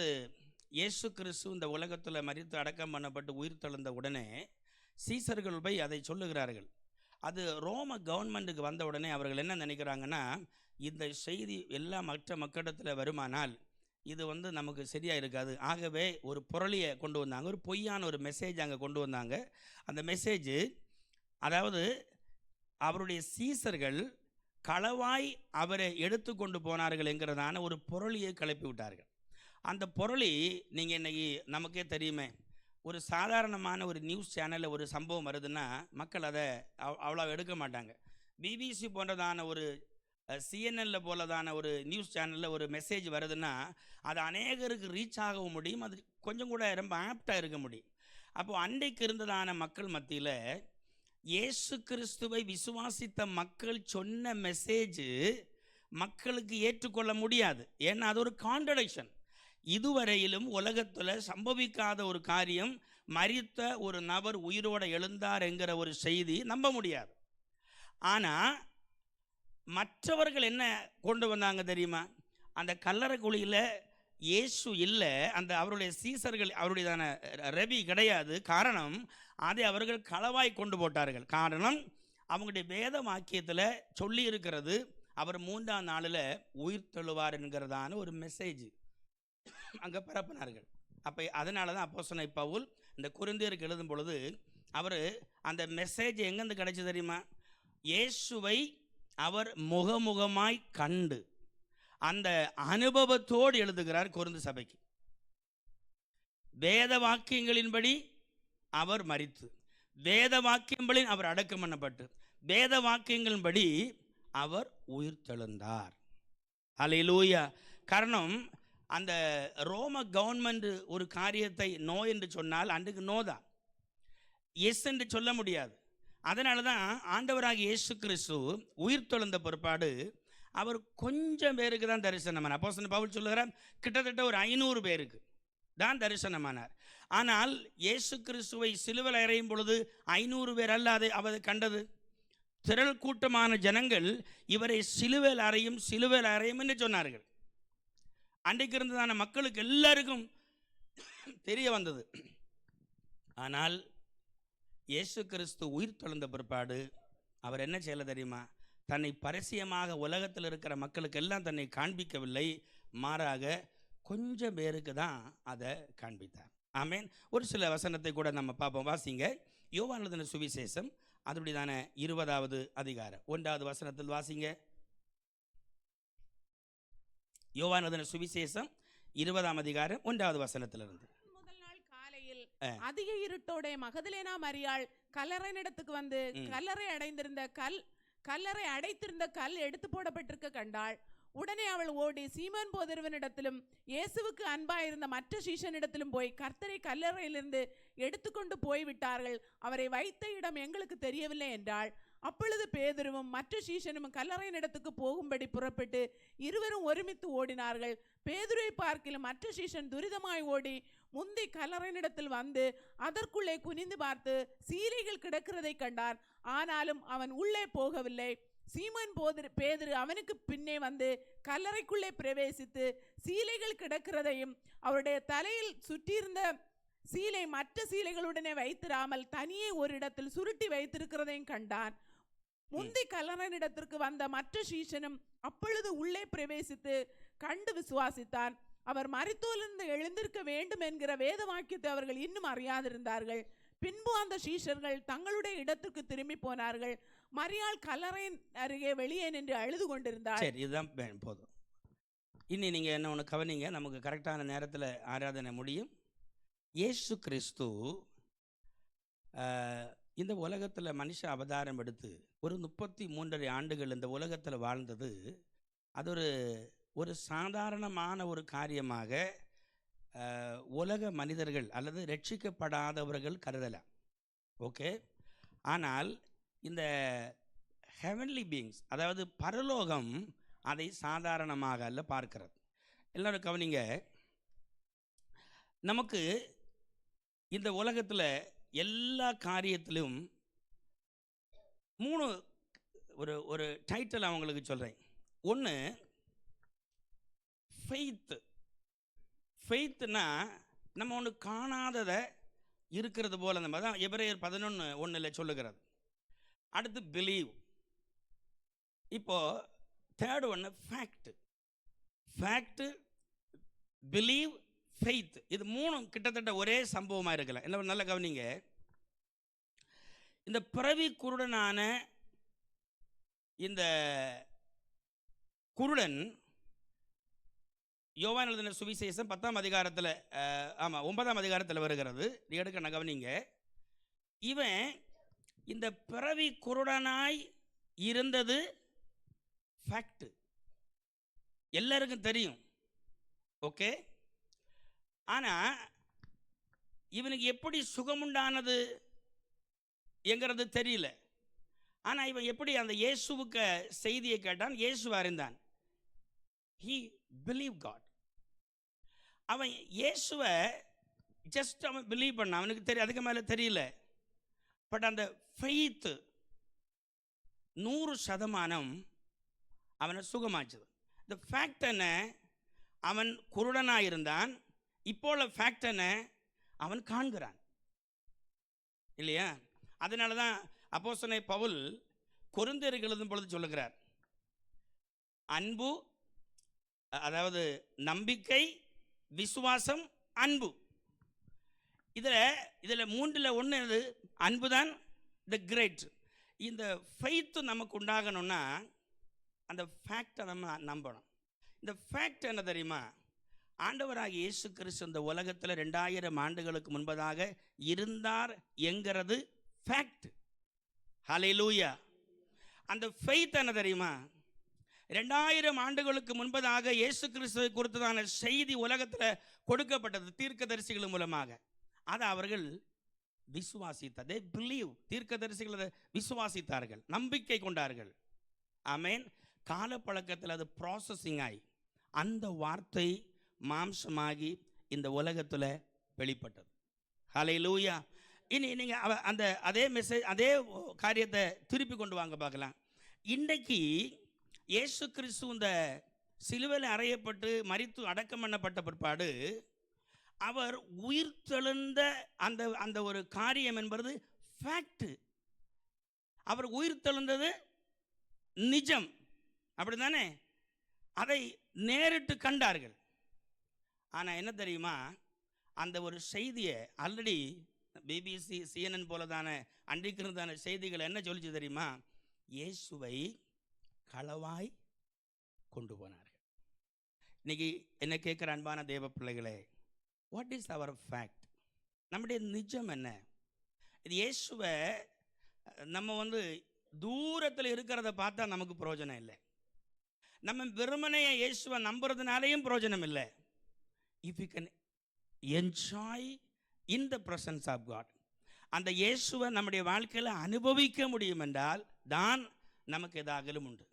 இயேசு கிறிஸ்து இந்த உலகத்தில் மரித்து அடக்கம் பண்ணப்பட்டு உயிர் தெழுந்த உடனே சீசர்கள் போய் அதை சொல்லுகிறார்கள். அது ரோம கவர்மெண்ட்டுக்கு வந்த உடனே அவர்கள் என்ன நினைக்கிறாங்கன்னா, இந்த செய்தி எல்லா மற்ற மக்களிடத்தில் வருமானால் இது நமக்கு சரியாக இருக்காது. ஆகவே ஒரு புரளியை கொண்டு வந்தாங்க, ஒரு பொய்யான ஒரு மெசேஜ் அங்கே கொண்டு வந்தாங்க. அந்த மெசேஜ், அதாவது அவருடைய சீசர்கள் களவாய் அவரை எடுத்து கொண்டு போனார்கள் என்கிறதான ஒரு புரளியை கிளப்பி விட்டார்கள். அந்த பொருளி நீங்கள் இன்னைக்கு நமக்கே தெரியுமே, ஒரு சாதாரணமான ஒரு நியூஸ் சேனலில் ஒரு சம்பவம் வருதுன்னா மக்கள் அதை அவ்வளோ எடுக்க மாட்டாங்க. பிபிசி போன்றதான ஒரு சிஎன்எல்ல போலதான ஒரு நியூஸ் சேனலில் ஒரு மெசேஜ் வருதுன்னா அது அநேகருக்கு ரீச் ஆகவும் முடியும், அது கொஞ்சம் கூட ரொம்ப ஆப்டாக இருக்க முடியும். அப்போது அன்றைக்கு இருந்ததான மக்கள் மத்தியில் இயேசு கிறிஸ்துவை விசுவாசித்த மக்கள் சொன்ன மெசேஜ் மக்களுக்கு ஏற்றுக்கொள்ள முடியாது. ஏன்னா அது ஒரு கான்ட்ரடிக்ஷன். இதுவரையிலும் உலகத்தில் சம்பவிக்காத ஒரு காரியம், மரித்த ஒரு நபர் உயிரோடு எழுந்தார் என்கிற ஒரு செய்தி நம்ப முடியாது. ஆனால் மற்றவர்கள் என்ன கொண்டு வந்தாங்க தெரியுமா? அந்த கல்லறை குழியில் இயேசு இல்லை, அந்த அவருடைய சீசர்கள், அவருடையதான ரவி கிடையாது. காரணம், அதை அவர்கள் களவாய் கொண்டு போட்டார்கள். காரணம், அவங்களுடைய வேத வாக்கியத்தில் சொல்லி இருக்கிறது அவர் 3ஆம் நாளில் உயிர் தெழுவார் என்கிறதான ஒரு மெசேஜ் அங்கே பரப்பினார்கள். அப்போ அதனால தான் அப்போஸ்தலனாகிய பவுல் இந்த கொரிந்தியருக்கு எழுதும் பொழுது அவர் அந்த மெசேஜ் எங்கேருந்து கிடைச்சி தெரியுமா? இயேசுவை அவர் முகமுகமாய் கண்டு அந்த அனுபவத்தோடு எழுதுகிறார் கொரிந்து சபைக்கு. வேத வாக்கியங்களின்படி அவர் மரித்து, வேத வாக்கியங்களின் அவர் அடக்கம் பண்ணப்பட்டு, வேத வாக்கியங்களின்படி அவர் உயிர் தெழுந்தார். அல்லேலூயா. காரணம், அந்த ரோம கவர்மெண்ட் ஒரு காரியத்தை நோ என்று சொன்னால் அன்றைக்கு நோ தான், எஸ் என்று சொல்ல முடியாது. அதனால தான் ஆண்டவராகிய இயேசு கிறிஸ்து உயிர் தெழுந்த பிற்பாடு அவர் கொஞ்சம் பேருக்கு தான் தரிசனமானார். அப்போஸ்தலன் பவுல் சொல்லுகிறார், கிட்டத்தட்ட ஒரு 500 பேருக்கு தான் தரிசனமானார். ஆனால் இயேசு கிறிஸ்துவை சிலுவையில் அறையும் பொழுது 500 பேர் அல்ல அதை கண்டது. திரள் கூட்டமான ஜனங்கள் இவரை சிலுவையில் அறையும் என்று சொன்னார்கள். அன்றைக்கு இருந்ததான மக்களுக்கு எல்லாருக்கும் தெரிய வந்தது. ஆனால் இயேசு கிறிஸ்து உயிர் தெழுந்த பிற்பாடு அவர் என்ன செய்யல தெரியுமா? தன்னை பரசியமாக உலகத்தில் இருக்கிற மக்களுக்கு எல்லாம் தன்னை காண்பிக்கவில்லை, மாறாக கொஞ்சம் பேருக்கு தான் அதை காண்பித்தார். ஆமேன். ஒரு சில வசனத்தை கூட நம்ம பார்ப்போம். வாசிங்க, யோவான் எழுதின சுவிசேஷம் அதனுடையதான 20வது அதிகாரம் 1வது வசனத்தில் வாசிங்க. யோவான் எழுதின சுவிசேஷம் 20ஆம் அதிகாரம் 1வது வசனத்திலிருந்து. முதல் நாள் காலையில் அதிக இருட்டோட மகதலேனா மரியாள் கல்லறையினிடத்துக்கு வந்து கல்லறை அடைத்திருந்த கல் எடுத்து போடப்பட்டிருக்க கண்டாள். உடனே அவள் ஓடி சீமோன் பேதுருவினிடத்திலும் இயேசுவுக்கு அன்பாயிருந்த மற்ற சீஷனிடத்திலும் போய் கர்த்தரை கல்லறையிலிருந்து எடுத்துக்கொண்டு போய்விட்டார்கள், அவரை வைத்த இடம் எங்களுக்கு தெரியவில்லை என்றாள். அப்பொழுது பேதுருவும் மற்ற சீஷனும் கல்லறையினிடத்துக்கு போகும்படி புறப்பட்டு இருவரும் ஒருமித்து ஓடினார்கள். பேதுருவை பார்க்கிலும் மற்ற சீஷன் துரிதமாய் ஓடி முந்தி கல்லறையினிடத்தில் வந்து அதற்குள்ளே குனிந்து பார்த்து சீலைகள் கிடக்கிறதை கண்டான். ஆனாலும் அவன் உள்ளே போகவில்லை. சீமோன் பேதுரு அவனுக்கு பின்னே வந்து கல்லறைக்குள்ளே பிரவேசித்து சீலைகள் கிடக்கிறதையும் அவருடைய தலையில் சுற்றியிருந்த சீலை மற்ற சீலைகளுடனே வைத்திராமல் தனியே ஒரு இடத்தில் சுருட்டி வைத்திருக்கிறதையும் கண்டான். முந்தி கல்லறையினிடத்திற்கு வந்த மற்ற சீஷனும் அப்பொழுது உள்ளே பிரவேசித்து கண்டு விசுவாசித்தான். அவர் மரித்தோரிலிருந்து எழுந்திருக்க வேண்டும் என்கிற வேத வாக்கியத்தை அவர்கள் இன்னும் அறியாதிருந்தார்கள். பின்பு அந்த சீஷர்கள் தங்களுடைய இடத்துக்கு திரும்பி போனார்கள். மரியாள் கல்லறையின் அருகே வெளியே நின்று அழுது கொண்டிருந்தார். சரி, இதுதான் போதும். இனி நீங்கள் என்ன ஒன்று கவனிங்க, நமக்கு கரெக்டான நேரத்தில் ஆராதனை முடியும். இயேசு கிறிஸ்து இந்த உலகத்தில் மனுஷ அவதாரம் எடுத்து ஒரு 33 ஆண்டுகள் இந்த உலகத்தில் வாழ்ந்தது. அது ஒரு சாதாரணமான ஒரு காரியமாக உலக மனிதர்கள் அல்லது ரட்சிக்கப்படாதவர்கள் கருதலாம். ஓகே. ஆனால் இந்த ஹெவன்லி பீயிங்ஸ், அதாவது பரலோகம், அதை சாதாரணமாக அல்ல பார்க்கிறது. எல்லாரும் கவனிங்க, நமக்கு இந்த உலகத்தில் எல்லா காரியத்திலும் 3 ஒரு டைட்டில் அவங்களுக்கு சொல்கிறேன். ஒன்று ஃபெய்த்னா நம்ம ஒன்று காணாததை இருக்கிறது போல, நம்ம தான் எபிரேயர் 11:1 சொல்லுகிறது. அடுத்து பிலீவ். இப்போது தேர்டு ஒன்று ஃபேக்ட், பிலீவ், ஃபெய்த். இது 3 கிட்டத்தட்ட ஒரே சம்பவமாக இருக்கலாம். என்ன நல்ல கவனிங்க, இந்த பிறவி குருடனான இந்த குருடன் யோவான் எழுதின சுவிசேஷம் 10ஆம் அதிகாரத்தில், ஆமாம் 9ஆம் அதிகாரத்தில் வருகிறது. எடுக்க கவனிங்க. இவன் இந்த பிறவி குருடனாய் இருந்தது ஃபேக்ட், எல்லாருக்கும் தெரியும். ஓகே, ஆனால் இவனுக்கு எப்படி சுகமுண்டானது என்கிறது தெரியல. ஆனால் இவன் எப்படி அந்த இயேசுவுக்கு செய்தியை கேட்டான், இயேசுவை அறிந்தான். He believed God. அவன் இயேசுவை ஜஸ்ட் அவன் பிலீவ் பண்ணான், அவனுக்கு தெரியும், அதுக்கு மேலே தெரியல. பட் அந்த ஃபெய்த்து 100% அவனை சுகமாச்சுது. இந்த ஃபேக்ட் என்ன, அவன் குருடனாக இருந்தான், இப்போ ஃபேக்ட் என்ன, அவன் காண்கிறான் இல்லையா? அதனால தான் அப்போஸ்தலனாகிய பவுல் கொரிந்தியருக்கு எழுதும் பொழுது சொல்லுகிறார், அன்பு, அதாவது நம்பிக்கை, விசுவாசம், அன்பு. இதில் மூன்றில் ஒன்று எது? அன்பு தான் த கிரேட். இந்த ஃபெய்த்து நமக்கு உண்டாகணும்னா அந்த ஃபேக்டை நம்ம நம்பணும். இந்த ஃபேக்ட் என்ன தெரியுமா? ஆண்டவராக இயேசு கிறிஸ்து இந்த உலகத்தில் 2000 ஆண்டுகளுக்கு முன்பதாக இருந்தார் என்கிறது ஃபேக்ட். ஹல்லேலூயா. அந்த ஃபெய்த் என்ன தெரியுமா? 2000 ஆண்டுகளுக்கு முன்பதாக இயேசு கிறிஸ்துவை குறித்ததான செய்தி உலகத்தில் கொடுக்கப்பட்டது தீர்க்கதரிசிகள் மூலமாக. அதை அவர்கள் விசுவாசித்தார். they believe. தீர்க்கதரிசிகள் அதை விசுவாசித்தார்கள், நம்பிக்கை கொண்டார்கள். ஆமென். காலப்பழக்கத்தில் அது ப்ராசஸிங் ஆகி அந்த வார்த்தை மாம்சமாகி இந்த உலகத்தில் வெளிப்பட்டது. ஹல்லேலூயா. இனி நீங்கள் அந்த அதே மெசேஜ், அதே காரியத்தை திருப்பி கொண்டு வாங்க பார்க்கலாம். இன்றைக்கு இயேசு கிறிஸ்து இந்த சிலுவையில் அறையப்பட்டு மரித்து அடக்கம் பண்ணப்பட்ட பிற்பாடு அவர் உயிர்த்தெழுந்த அந்த அந்த ஒரு காரியம் என்பது ஃபேக்ட். அவர் உயிர்த்தெழுந்தது நிஜம், அப்படி தானே? அதை நேரிட்டு கண்டார்கள். ஆனால் என்ன தெரியுமா, அந்த ஒரு செய்தியை ஆல்ரெடி பிபிசி, CNN போலதான அன்றைக்கு செய்திகள் என்ன சொல்லிச்சு தெரியுமா? இயேசுவை களவாய் கொண்டு போனார்கள். இன்னைக்கு என்ன கேட்குற அன்பான தேவ பிள்ளைகளே, வாட் இஸ் அவர் ஃபேக்ட்? நம்முடைய நிஜம் என்ன? இது இயேசுவை நம்ம தூரத்தில் இருக்கிறத பார்த்தா நமக்கு பிரயோஜனம் இல்லை. நம்ம வெறுமனைய இயேசுவை நம்புறதுனாலையும் பிரயோஜனம் இல்லை. If you can enjoy in the presence of God, அந்த இயேசுவை நம்முடைய வாழ்க்கையில் அனுபவிக்க முடியும் என்றால் தான் நமக்கு எதாகலும் உண்டு.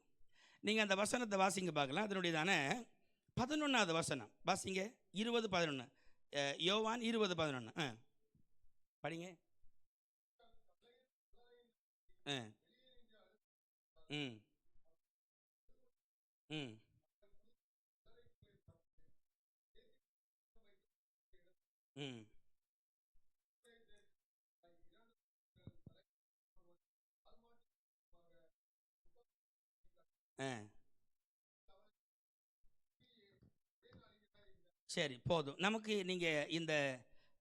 நீங்கள் அந்த வசனத்தை வாசிங்க பார்க்கலாம். அதனுடைய தானே 11வது வசனம் வாசிங்க. 20:11, யோவான் 20:11 படிங்க. ம் ம் ம் சரி, போதும் நமக்கு. நீங்கள் இந்த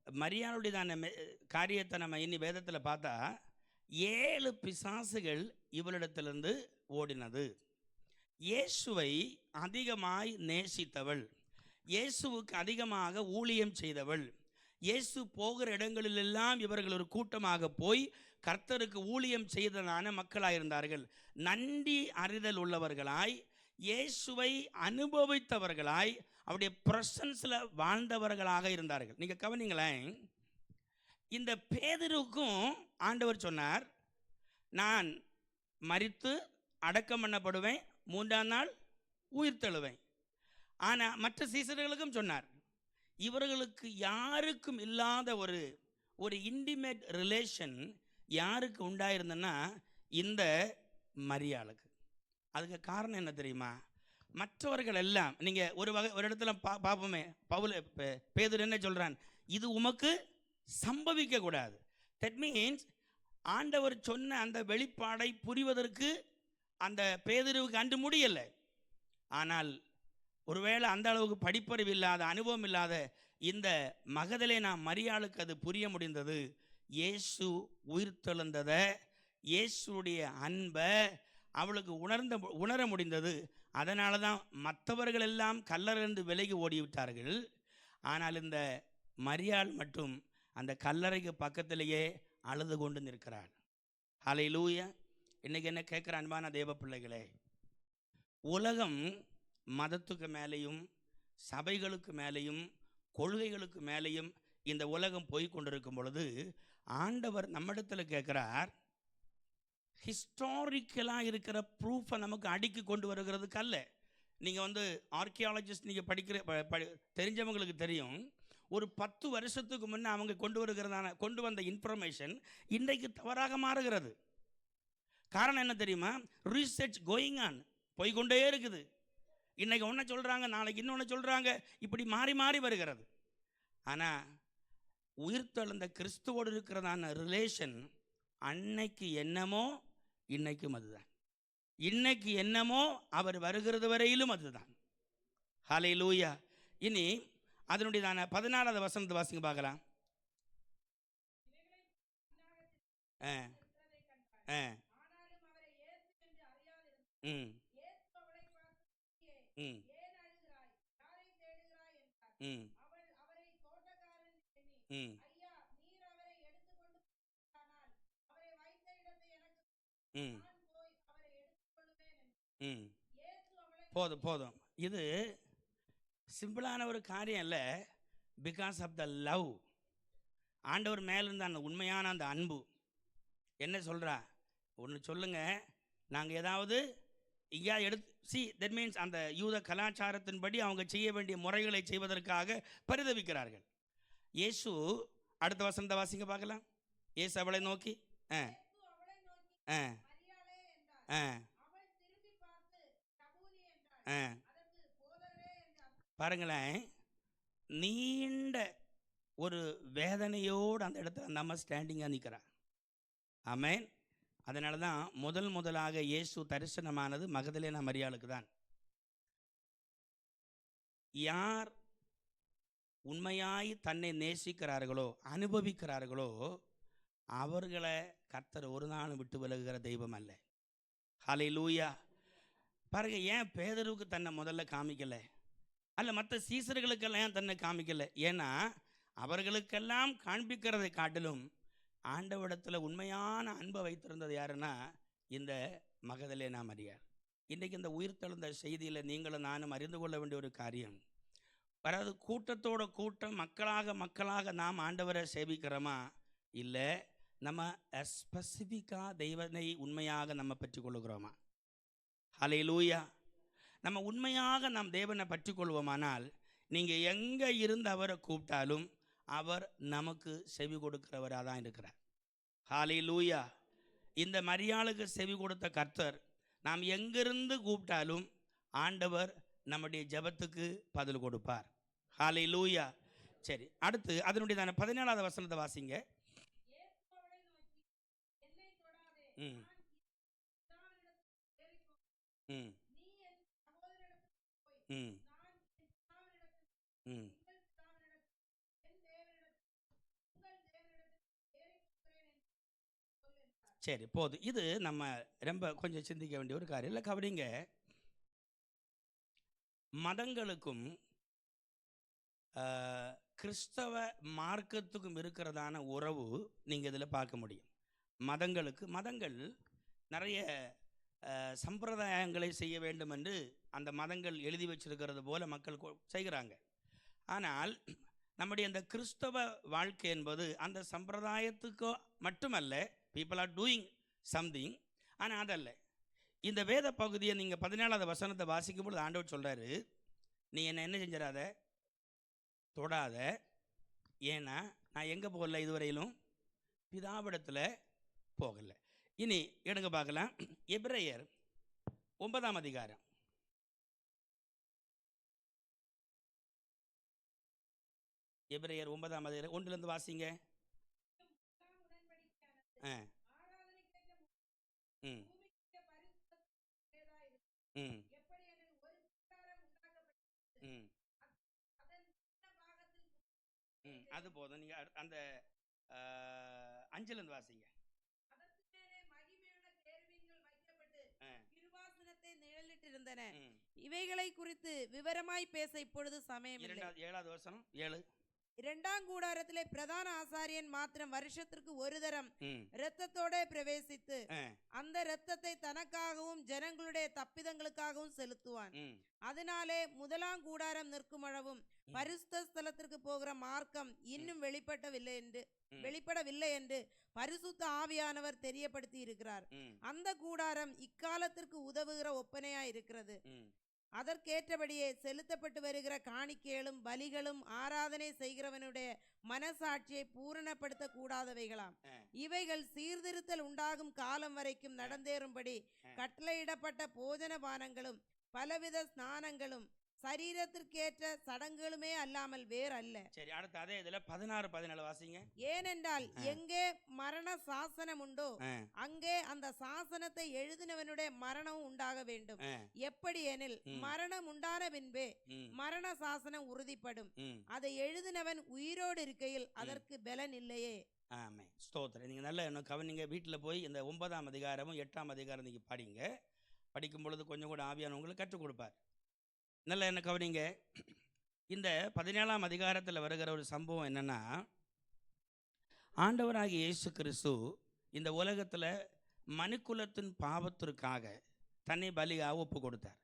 மரியாளுடையதான காரியத்தை நம்ம இனி வேதத்தில் பார்த்தா 7 பிசாசுகள் இவளிடத்திலிருந்து ஓடினது. இயேசுவை அதிகமாய் நேசித்தவள், இயேசுவுக்கு அதிகமாக ஊழியம் செய்தவள், இயேசு போகிற இடங்களிலெல்லாம் இவர்கள் ஒரு கூட்டமாக போய் கர்த்தருக்கு ஊழியம் செய்ததான மக்களாயிருந்தார்கள். நன்றி அறிதல் உள்ளவர்களாய், இயேசுவை அனுபவித்தவர்களாய், அவருடைய பிரசன்ஸில் வாழ்ந்தவர்களாக இருந்தார்கள். நீங்கள் கவனிங்களேன், இந்த பேதுருவுக்கும் ஆண்டவர் சொன்னார், நான் மரித்து அடக்கம் பண்ணப்படுவேன், 3ஆம் நாள் உயிர்த்தெழுவேன். ஆனால் மற்ற சீசர்களுக்கும் சொன்னார். இவர்களுக்கு யாருக்கும் இல்லாத ஒரு இன்டிமேட் ரிலேஷன் யாருக்கு உண்டாயிருந்தன்னா இந்த மரியாளுக்கு. அதுக்கு காரணம் என்ன தெரியுமா? மற்றவர்கள் எல்லாம் நீங்கள் ஒரு இடத்துல பார்ப்போமே, பேதுரு என்ன சொல்கிறான்? இது உமக்கு சம்பவிக்கக்கூடாது. தட் மீன்ஸ் ஆண்டவர் சொன்ன அந்த வெளிப்பாடை புரிவதற்கு அந்த பேதுருவுக்கு அன்று முடியலை. ஆனால் ஒருவேளை அந்த அளவுக்கு படிப்பறிவு இல்லாத, அனுபவம் இல்லாத இந்த மகதலேனா மரியாளுக்கு அது புரிய முடிந்தது. இயேசு உயிர்த்தெழுந்ததை, இயேசுடைய அன்பை, அவளுக்கு உணர முடிந்தது. அதனால தான் மற்றவர்கள் எல்லாம் கல்லறைந்து விலகி ஓடிவிட்டார்கள். ஆனால் இந்த மரியாள் மட்டும் அந்த கல்லறைக்கு பக்கத்திலேயே அழுது கொண்டு நிற்கிறாள். ஹல்லேலூயா. இன்னைக்கு என்ன கேட்குற அன்பான தேவ பிள்ளைகளே, உலகம் மதத்துக்கு மேலேயும் சபைகளுக்கு மேலேயும் கொள்கைகளுக்கு மேலேயும் இந்த உலகம் போய் கொண்டிருக்கும் பொழுது ஆண்டவர் நம்மிடத்தில் கேட்குறார், ஹிஸ்டாரிக்கலாக இருக்கிற ப்ரூஃபை நமக்கு அடுக்கி கொண்டு வருகிறதுக்கு அல்ல. நீங்கள் ஆர்கியாலஜிஸ்ட் நீங்கள் தெரிஞ்சவங்களுக்கு தெரியும், ஒரு 10 வருஷத்துக்கு முன்னே அவங்க கொண்டு வந்த இன்ஃபர்மேஷன் இன்றைக்கு தவறாக மாறுகிறது. காரணம் என்ன தெரியுமா? ரீசர்ச் கோயிங் ஆன், போய்கொண்டே இருக்குது. இன்றைக்கி ஒன்று சொல்கிறாங்க, நாளைக்கு இன்னொன்று சொல்கிறாங்க, இப்படி மாறி மாறி வருகிறது. ஆனால் உயிர்த்தெழுந்த கிறிஸ்துவோடு இருக்கிறதான ரிலேஷன் அன்னைக்கு என்னமோ இன்னைக்கும் அதுதான், இன்னைக்கு என்னமோ அவர் வருகிறது வரையிலும் அதுதான். ஹல்லேலூயா. இனி அதனுடையதான 14வது வசனத்தை வாசிங்க பார்க்கலாம். போதும் போதும். இது சிம்பிளான ஒரு காரியம் இல்லை. பிகாஸ் ஆஃப் த லவ், ஆண்டவர் மேலிருந்த அந்த உண்மையான அந்த அன்பு. என்ன சொல்கிறா? ஒன்று சொல்லுங்க, நாங்கள் ஏதாவது இங்கே தட் மீன்ஸ் அந்த யூத கலாச்சாரத்தின்படி அவங்க செய்ய வேண்டிய முறைகளை செய்வதற்காக பரிதவிக்கிறார்கள். இயேசு அடுத்த வசனத்தை வாசிங்க பார்க்கலாம். இயேசு அவளை நோக்கி பாருங்களேன், நீண்ட ஒரு வேதனையோடு அந்த இடத்துல நம்ம ஸ்டாண்டிங்காக நிற்கிறார். ஆமென். அதனால தான் முதலாக இயேசு தரிசனமானது மகதலேனா மரியாளுக்கு தான். யார் உண்மையாய் தன்னை நேசிக்கிறார்களோ அனுபவிக்கிறார்களோ அவர்களை கர்த்தர் ஒரு நாளும் விட்டு விலகுகிற தெய்வம் அல்ல. ஹல்லேலூயா. பாருங்க, ஏன் பேதுருவுக்கு தன்னை முதல்ல காமிக்கலை, அல்ல மற்ற சீசர்களுக்கெல்லாம் ஏன் தன்னை காமிக்கலை? ஏன்னா அவர்களுக்கெல்லாம் காண்பிக்கிறதை காட்டிலும் ஆண்டவரிடத்தில் உண்மையான அன்பை வைத்திருந்தது யாருன்னா இந்த மகதலேனா மரியாள். இன்றைக்கு இந்த உயிர்த்தெழுந்த செய்தியில் நீங்களும் நானும் அறிந்து கொள்ள வேண்டிய ஒரு காரியம், அதாவது கூட்டத்தோட கூட்டம் மக்களாக நாம் ஆண்டவரை சேவிக்கிறோமா, இல்லை நம்ம ஸ்பெசிஃபிக்காக தெய்வனை உண்மையாக நம்ம பற்றி கொள்ளுகிறோமா? ஹல்லேலூயா. நம்ம உண்மையாக நாம் தேவனை பற்றி கொள்வோமானால் நீங்கள் எங்கே இருந்து அவரை கூப்பிட்டாலும் அவர் நமக்கு செவி கொடுக்கிறவராக தான் இருக்கிறார். ஹல்லேலூயா. இந்த மரியாளுக்கு செவி கொடுத்த கர்த்தர் நாம் எங்கிருந்து கூப்பிட்டாலும் ஆண்டவர் நம்முடைய ஜெபத்துக்கு பதில் கொடுப்பார். ஹல்லேலூயா. சரி, அடுத்து அதனுடைய 17வது வசனத்தை வாசிங்க. ம் ம் ம் ம் சரி, போதும். இது நம்ம ரொம்ப கொஞ்சம் சிந்திக்க வேண்டிய ஒரு காரியம் இல்லை. கவனிங்க, மதங்களுக்கும் கிறிஸ்தவ மார்க்கத்துக்கும் இருக்கிறதான உறவு நீங்கள் இதில் பார்க்க முடியும். மதங்கள் நிறைய சம்பிரதாயங்களை செய்ய வேண்டும் என்று அந்த மதங்கள் எழுதி வச்சிருக்கிறது போல மக்கள் செய்கிறாங்க. ஆனால் நம்முடைய அந்த கிறிஸ்தவ வாழ்க்கை என்பது அந்த சம்பிரதாயத்துக்கோ மட்டுமல்ல. பீப்புள் ஆர் டூயிங் சம்திங், ஆனால் அதல்ல. இந்த வேத பகுதியை நீங்கள் 17வது வசனத்தை வாசிக்கும் பொழுது ஆண்டவர் சொல்கிறாரு, நீ என்ன செஞ்சிடாத, தொடாத, ஏன்னா நான் எங்கே போகல, இதுவரையிலும் பிதாவிடத்தில் போகலை. இனி எடுங்க பார்க்கலாம். எபிரேயர் 9ஆம் அதிகாரம். எபிரேயர் 9ஆம் அதிகாரம் 1லேருந்து வாசிங்க. ம் ம் ம் ம் அது போதும். நீங்கள் அந்த 5லேருந்து வாசிங்க. இருந்தன. ம். இவைகளை குறித்து விவரமாய் பேச இப்பொழுது சமயமில்லை. 7வது வசனம் 7. இரண்டாம் கூடாரத்திலே பிரதான ஆசாரியன் மாத்திரம் வருஷத்திற்கு ஒரு தரம் ம். இரத்தத்தோட பிரவேசித்து ஆ. அந்த இரத்தத்தை தனக்காகவும் ஜனங்களுடைய தப்பிதங்களுக்காகவும் செலுத்துவான். ம். அதனாலே முதலாம் கூடாரம் நிற்கும் அளவும் பரிசுத்த ஸ்தலத்திற்கு போகிற மார்க்கம் இன்னும் வெளிப்படவில்லை என்று பரிசுத்த ஆவியானவர் தெரியப்படுத்தி இருக்கிறார். ம். அந்த கூடாரம் இக்காலத்திற்கு உதவுகிற ஒப்பனையாய் இருக்கிறது. ம். அதற்கேற்றபடியே செலுத்தப்பட்டு வருகிற காணிக்கைகளும் பலிகளும் ஆராதனை செய்கிறவனுடைய மனசாட்சியை பூரணப்படுத்த கூடாதவைகளாம். இவைகள் சீர்திருத்தல் உண்டாகும் காலம் வரைக்கும் நடந்தேறும்படி கட்டளையிடப்பட்ட போஜன பானங்களும் பலவித ஸ்நானங்களும் சரீரத்திற்கேற்ற சடங்குகளுமே அல்லாமல் வேறல்ல. சரி, அடுத்து அதே இதுல 16, 17 வாசிங்க. ஏனென்றால் எங்கே மரண சாசனம் உண்டோ அங்கே அந்த சாசனத்தை எழுதினவனுடைய மரணம் உண்டாக வேண்டும். எப்படி எனில் மரணம் உண்டான பின்பே மரண சாசனம் உறுதிப்படும். அதை எழுதினவன் உயிரோடு இருக்கையில் அதற்கு பலன் இல்லையே. ஆமென். ஸ்தோத்திரம். நீங்க நல்ல என்ன கவனிங்க. வீட்டில் போய் இந்த 9ஆம் அதிகாரமும் 8ஆம் அதிகாரம் நீங்க படிங்க. படிக்கும் பொழுது கொஞ்சம் கூட ஆவியானவங்களுக்கு கற்றுக் கொடுப்பார். நல்ல என்ன கவனிங்க. இந்த 17ஆம் அதிகாரத்தில் வருகிற ஒரு சம்பவம் என்னன்னா, ஆண்டவராகிய இயேசு கிறிஸ்து இந்த உலகத்தில் மனுக்குலத்தின் பாவத்திற்காக தன்னை பலியாக ஒப்பு கொடுத்தார்.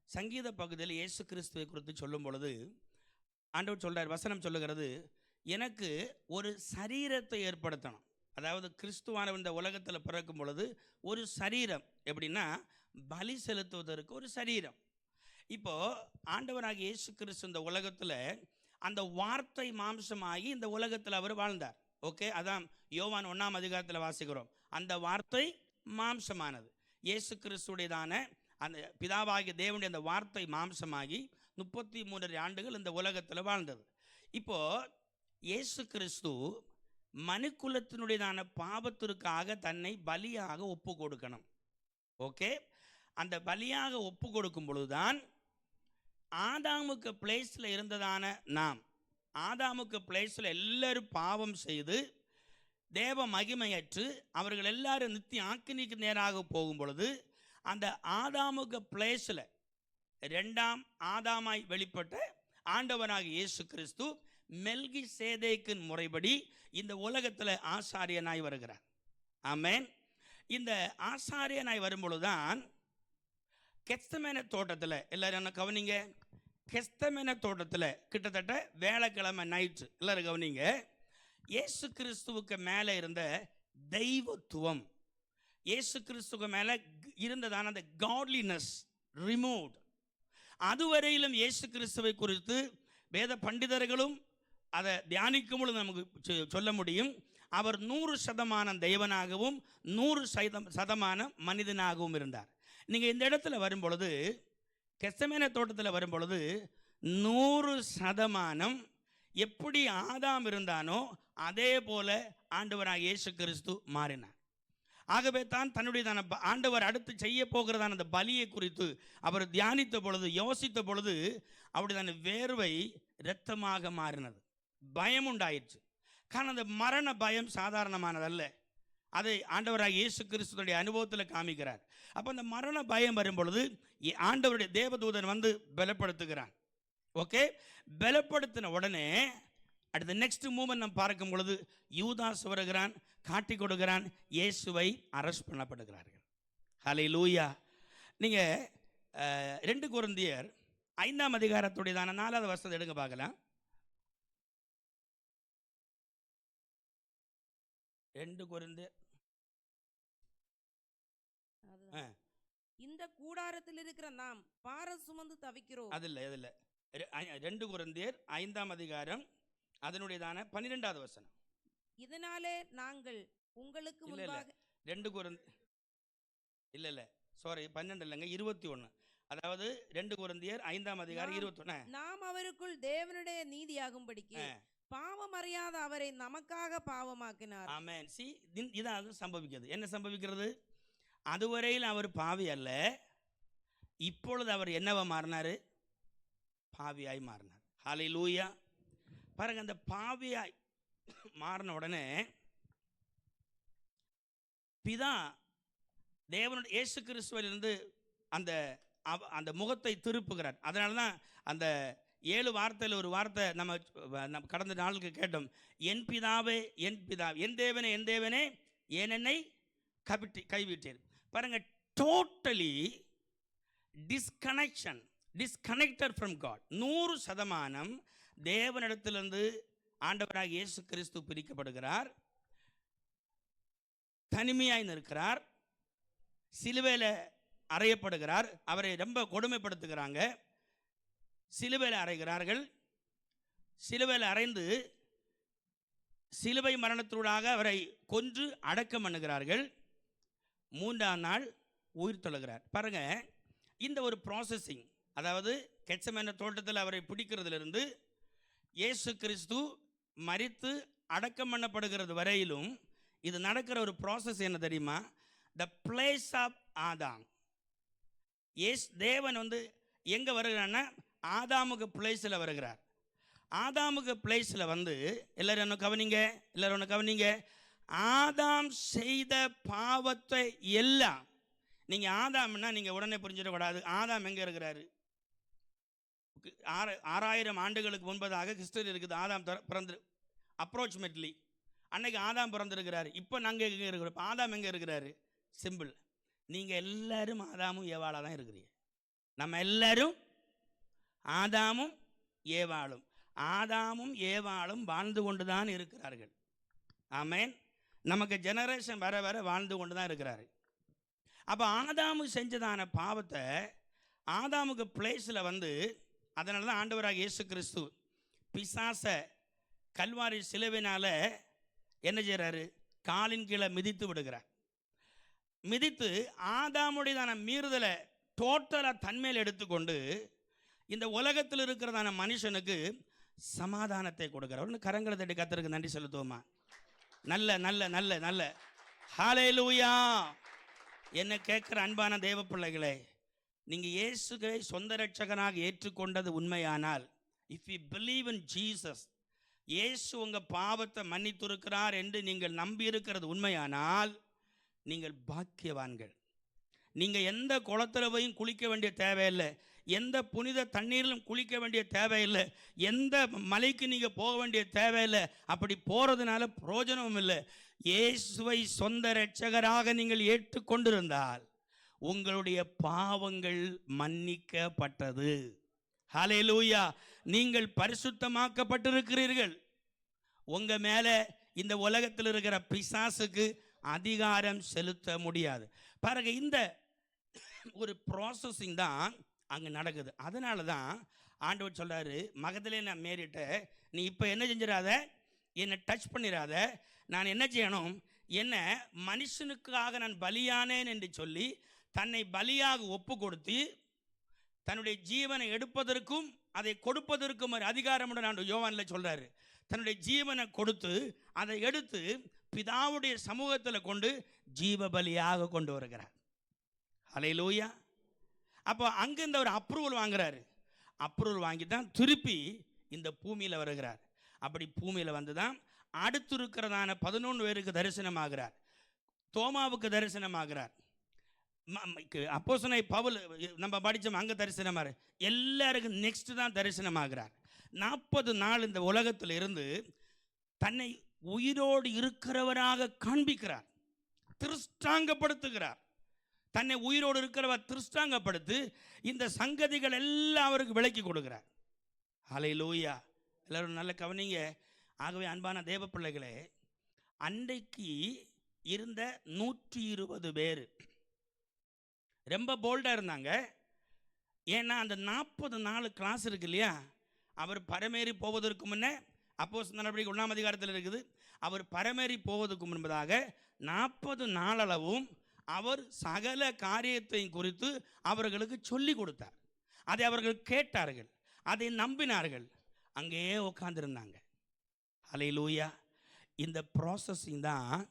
சங்கீத பகுதியில் இயேசு கிறிஸ்துவை குறித்து சொல்லும் பொழுது ஆண்டவர் சொல்றார், வசனம் சொல்லுகிறது, எனக்கு ஒரு சரீரத்தை ஏற்படுத்தணும். அதாவது கிறிஸ்துவானவர் இந்த உலகத்தில் பிறக்கும் பொழுது ஒரு சரீரம், எப்படின்னா பலி செலுத்துவதற்கு ஒரு சரீரம். இப்போ ஆண்டவராகிய இயேசு கிறிஸ்து இந்த உலகத்தில் அந்த வார்த்தை மாம்சமாகி இந்த உலகத்தில் அவர் வாழ்ந்தார். ஓகே, அதான் யோவான் 1ஆம் அதிகாரத்தில் வாசிக்கிறோம். அந்த வார்த்தை மாம்சமானது. இயேசு கிறிஸ்துடையதான அந்த பிதாவாகிய தேவனுடைய அந்த வார்த்தை மாம்சமாகி 33 ஆண்டுகள் இந்த உலகத்தில் வாழ்ந்தது. இப்போ இயேசு கிறிஸ்து மனுக்குலத்தினுடையதான பாவத்திற்காக தன்னை பலியாக ஒப்பு கொடுக்கணும். ஓகே, அந்த பலியாக ஒப்பு கொடுக்கும் பொழுதுதான் ஆதாமுக்கு பிளேஸில் இருந்ததான நாம், ஆதாமுக்கு பிளேஸில் எல்லாரும் பாவம் செய்து தேவ மகிமையற்று அவர்கள் எல்லாரும் நித்திய ஆக்கினிக்கு நேராக போகும் பொழுது அந்த ஆதாமுக்கு பிளேஸில் 2ஆம் ஆதாமாய் வெளிப்பட்ட ஆண்டவராகிய இயேசு கிறிஸ்து மெல்கி சேதேக்கின் முறைப்படி இந்த உலகத்தில் ஆசாரியனாய் வருகிறார். ஆமென். இந்த ஆசாரியனாய் வரும்பொழுதுதான் கெத்செமனே தோட்டத்தில், எல்லாரும் என்ன கவனிங்க, கெத்செமனே தோட்டத்தில் கிட்டத்தட்ட வேலைக்கிழமை நைட்டு, எல்லாரும் கவனிங்க, இயேசு கிறிஸ்துவுக்கு மேலே இருந்த தெய்வத்துவம், இயேசு கிறிஸ்துவுக்கு மேலே இருந்ததான அந்த காட்லினஸ் ரிமூவ்ட். அதுவரையிலும் இயேசு கிறிஸ்துவை குறித்து வேத பண்டிதர்களும் அதை தியானிக்கும் பொழுது நமக்கு சொல்ல முடியும், அவர் 100% தெய்வனாகவும் 100% மனிதனாகவும் இருந்தார். நீங்கள் இந்த இடத்துல வரும்பொழுது, கெத்செமனே தோட்டத்தில் வரும்பொழுது 100% எப்படி ஆதாம் இருந்தானோ அதே போல ஆண்டவராக இயேசு கிறிஸ்து மாறினார். ஆகவே தான் தன்னுடைய ஆண்டவர் அடுத்து செய்ய போகிறதான அந்த பலியை குறித்து அவர் தியானித்த பொழுது, யோசித்த பொழுது அவருடைய வேர்வை இரத்தமாக மாறினது. பயம் உண்டாயிற்று. காரணம் அந்த மரண பயம் சாதாரணமானதல்ல. அதை ஆண்டவராக இயேசு கிறிஸ்துடைய அனுபவத்தில் காமிக்கிறார். அப்போ அந்த மரண பயம் வரும் பொழுது ஆண்டவருடைய தேவதூதன் வந்து பலப்படுத்துகிறான். ஓகே, பலப்படுத்தின உடனே அடுத்த நெக்ஸ்ட் மூமெண்ட் நம்ம பார்க்கும் பொழுது யூதாஸ் வருகிறான், காட்டி கொடுக்கிறான், இயேசுவை அரெஸ்ட் பண்ணப்படுகிறார்கள். ஹல்லேலூயா. நீங்கள் 2 கொரிந்தியர் 5ஆம் அதிகாரத்துடையதான 4வது வசனத்தை எடுங்க பார்க்கலாம். 2 கொரிந்தியர் இந்த கூடாரத்தில் இருக்கிற நாம் பாரம் சுமந்து தவிக்கிறோம். அதில் 2 கொரிந்தியர் 5ஆம் அதிகாரம் அதனுடையதான 12வது வசனம். இதனாலே நாங்கள் உங்களுக்கு முன்பாக 2 கொரிந்தியர் இல்லை சாரி 12 இல்லைங்க 21. அதாவது 2 கொரிந்தியர் 5ஆம் அதிகாரம் 21. நாம் அவருக்குள் தேவனுடைய நீதியாகும்படிக்கு பாவம் அறியாத அவரை நமக்காக பாவமாக்கினார். ஆமென். இதான் சம்பவிக்கிறது. என்ன சம்பவிக்கிறது? அதுவரையில் அவர் பாவி அல்ல, இப்பொழுது அவர் என்னவா மாறினார்? பாவியாய் மாறினார். ஹல்லேலூயா. பாருங்க, அந்த பாவியாய் மாறின உடனே பிதா தேவனுடைய இயேசு கிறிஸ்துவிலிருந்து அந்த அந்த முகத்தை திருப்புகிறார். அதனால தான் அந்த 7 வார்த்தையில் ஒரு வார்த்தை நம்ம கடந்த நாளுக்கு கேட்டோம். என் பிதாவே என் பிதாவே, என் தேவனே என் தேவனே ஏன் என்னை கைவிட்டீர். பாருங்க, டோட்டலி டிஸ்கனெக்டட் ஃப்ரம் காட். 100% தேவனிடத்திலிருந்து ஆண்டவராக இயேசு கிறிஸ்து பிரிக்கப்படுகிறார். தனிமையாய் நிற்கிறார். சிலுவையில் அறையப்படுகிறார். அவரை ரொம்ப கொடுமைப்படுத்துகிறாங்க. சிலுவையில் அறைகிறார்கள். சிலுவையில் அறைந்து சிலுவை மரணத்தூடாக அவரை கொன்று அடக்கம் பண்ணுகிறார்கள். 3ஆம் நாள் உயிர் தொழுகிறார். பாருங்க, இந்த ஒரு ப்ராசஸிங், அதாவது கெத்செமனே தோட்டத்தில் அவரை பிடிக்கிறதுலேருந்து இயேசு கிறிஸ்து மரித்து அடக்கம் பண்ணப்படுகிறது வரையிலும் இது நடக்கிற ஒரு ப்ராசஸ் என்ன தெரியுமா? த பிளேஸ் ஆஃப் ஆதாம். தேவன் எங்கே வருகிறான்னா ஆதாமுக்கு பிளேஸில் வருகிறார். ஆதாமுக்கு பிளேஸில் எல்லாரும் ஒன்று கவனிங்க. ஆதாம் செய்த பாவத்தை எல்லாம், நீங்கள் ஆதாம்னா நீங்கள் உடனே புரிஞ்சிடக்கூடாது. ஆதாம் எங்கே இருக்கிறாரு? 6000 ஆண்டுகளுக்கு முன்பதாக ஹிஸ்டரி இருக்குது. ஆதாம் பிறந்து அப்ரோச்மெட்லி அன்னைக்கு ஆதாம் பிறந்திருக்கிறாரு. இப்போ நாங்கள் எங்கே இருக்கிறோம்? இப்போ ஆதாம் எங்கே இருக்கிறாரு? சிம்பிள். நீங்கள் எல்லாரும் ஆதாமும் ஏவாளாக தான் இருக்கிறீங்க. நம்ம எல்லாரும் ஆதாமும் ஏவாளும் வாழ்ந்து கொண்டு தான் இருக்கிறார்கள். ஆமேன். நமக்கு ஜெனரேஷன் வர வர வாழ்ந்து கொண்டு தான் இருக்கிறாரு. அப்போ ஆதாமு செஞ்சதான பாவத்தை ஆதாமுக்கு பிளேஸில் அதனால தான் ஆண்டவராக இயேசு கிறிஸ்து பிசாசை கல்வாரி சிலுவையினால் என்ன செய்கிறாரு? காலின் கீழே மிதித்து விடுகிறார். மிதித்து ஆதாமுடையதான மீறுதலை டோட்டலாக தன்மையில் எடுத்துக்கொண்டு இந்த உலகத்தில் இருக்கிறதான மனுஷனுக்கு சமாதானத்தை கொடுக்கிறார். ஒன்று கரங்களை தட்டி கர்த்தருக்கு நன்றி செலுத்துவோமா? நல்ல நல்ல நல்ல நல்ல ஹல்லேலூயா. என்ன கேட்குற அன்பான தேவ பிள்ளைகளே, நீங்கள் இயேசுவை சொந்த ரட்சகனாக ஏற்றுக்கொண்டது உண்மையானால், if you believe in Jesus, இயேசு உங்கள் பாவத்தை மன்னித்திருக்கிறார் என்று நீங்கள் நம்பி இருக்கிறது உண்மையானால், நீங்கள் பாக்கியவான்கள். நீங்கள் எந்த குளத்தில் போயும் குளிக்க வேண்டிய தேவையில்லை, எந்த புனித தண்ணீரிலும் குளிக்க வேண்டிய தேவையில்லை, எந்த மலைக்கு நீங்கள் போக வேண்டிய தேவையில்லை. அப்படி போகிறதுனால பிரயோஜனமும் இல்லை. இயேசுவை சொந்த இரட்சகராக நீங்கள் ஏற்றுக்கொண்டிருந்தால் உங்களுடைய பாவங்கள் மன்னிக்கப்பட்டது. ஹல்லேலூயா. நீங்கள் பரிசுத்தமாக்கப்பட்டிருக்கிறீர்கள். உங்கள் மேலே இந்த உலகத்தில் இருக்கிற பிசாசுக்கு அதிகாரம் செலுத்த முடியாது. பாருங்க, இந்த ஒரு ப்ராசஸிங் தான் அங்கே நடக்குது. அதனால தான் ஆண்டவர் சொல்கிறாரு, மகதலேனா மேரிட்ட, நீ இப்போ என்ன செஞ்சிடாத, என்னை டச் பண்ணிடாத. நான் என்ன செய்யணும்? என்ன மனுஷனுக்காக நான் பலியானேன் என்று சொல்லி தன்னை பலியாக ஒப்பு கொடுத்து தன்னுடைய ஜீவனை எடுப்பதற்கும் அதை கொடுப்பதற்கும் ஒரு அதிகாரமுடன் ஆண்டவர் யோவானில் சொல்கிறாரு. தன்னுடைய ஜீவனை கொடுத்து அதை எடுத்து பிதாவுடைய சமூகத்தில் கொண்டு ஜீவ பலியாக கொண்டு வருகிறார். ஹல்லேலூயா. அப்போ அங்கிருந்த ஒரு அப்ரூவல் வாங்குறாரு. அப்ரூவல் வாங்கி தான் திருப்பி இந்த பூமியில் வருகிறார். அப்படி பூமியில் வந்து தான் அடுத்து இருக்கிறதான 11 பேருக்கு தரிசனமாகிறார். தோமாவுக்கு தரிசனமாகிறார். அப்போஸ்தலனாகிய பவுல் நம்ம படித்தோம், அங்கே தரிசனமாக எல்லாருக்கும் நெக்ஸ்ட் தான் தரிசனமாகிறார். 40 நாள் இந்த உலகத்தில் இருந்து தன்னை உயிரோடு இருக்கிறவராக காண்பிக்கிறார், திருஷ்டாங்கப்படுத்துகிறார். தன்னை உயிரோடு இருக்கிறவர் திருஷ்டாங்கப்படுத்தி இந்த சங்கதிகள் எல்லாம் அவருக்கு விளக்கி கொடுக்கிறார். ஹல்லேலூயா. எல்லாரும் நல்ல கவனிங்க. ஆகவே அன்பான தேவ பிள்ளைகளே, அன்றைக்கு இருந்த 120 பேர் ரொம்ப போல்டாக இருந்தாங்க. ஏன்னா அந்த 40 நாள் கிளாஸ் இருக்கு இல்லையா, அவர் பரமேறி போவதற்கு முன்னே, அப்போஸ்தலர் நடவடிக்கை 1ஆம் அதிகாரத்தில் இருக்குது, அவர் பரமேறி போவதற்கு முன்பதாக 40 நாளளவும் அவர் சகல காரியத்தையும் குறித்து அவர்களுக்கு சொல்லி கொடுத்தார். அதை அவர்கள் கேட்டார்கள், அதை நம்பினார்கள், அங்கேயே உட்கார்ந்துருந்தாங்க. ஹல்லேலூயா. இந்த ப்ராசஸிங் தான்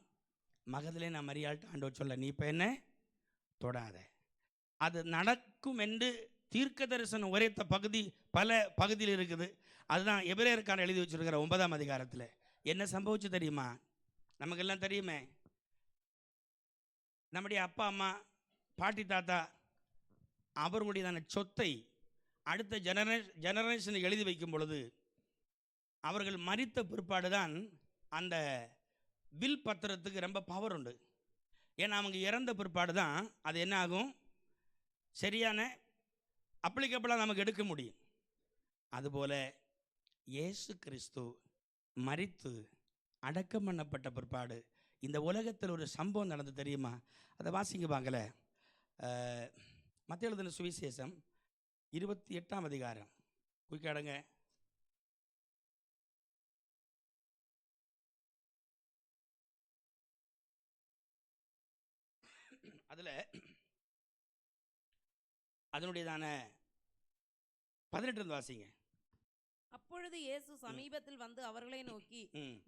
மகதலேனா மரியாள்கிட்ட ஆண்டவர் சொல்ல, நீ இப்போ என்ன தொடாத, அது நடக்கும் என்று தீர்க்க தரிசனம் உரைத்த பகுதி பல பகுதியில் இருக்குது. அதுதான் எபிரேயருக்கான எழுதி வச்சிருக்கிற 9ஆம் அதிகாரத்தில் என்ன சம்பவிச்சு தெரியுமா? நமக்கெல்லாம் தெரியுமே. நம்முடைய அப்பா அம்மா, பாட்டி தாத்தா அவர்களுடையதான சொத்தை அடுத்த ஜெனரேஷனுக்கு எழுதி வைக்கும் பொழுது அவர்கள் மரித்த பிற்பாடு தான் அந்த வில் பத்திரத்துக்கு ரொம்ப பவர் உண்டு. ஏன்னா அவங்க இறந்த பிற்பாடு தான் அது என்ன ஆகும், சரியான அப்ளிகபிளாக நமக்கு எடுக்க முடியும். அதுபோல் இயேசு கிறிஸ்து மரித்து அடக்கம் பண்ணப்பட்ட பிற்பாடு இந்த உலகத்தில் ஒரு சம்பவம் நடந்து தெரியுமா? அதை வாசிங்க வாங்கல. மத்திய எழுதின சுவிசேஷம் 28ஆம் அதிகாரம் குயிக்காடுங்க. அதில் அதனுடையதான 18 வாசிங்க. அப்பொழுது இயேசு சமீபத்தில் வந்து அவர்களை நோக்கி,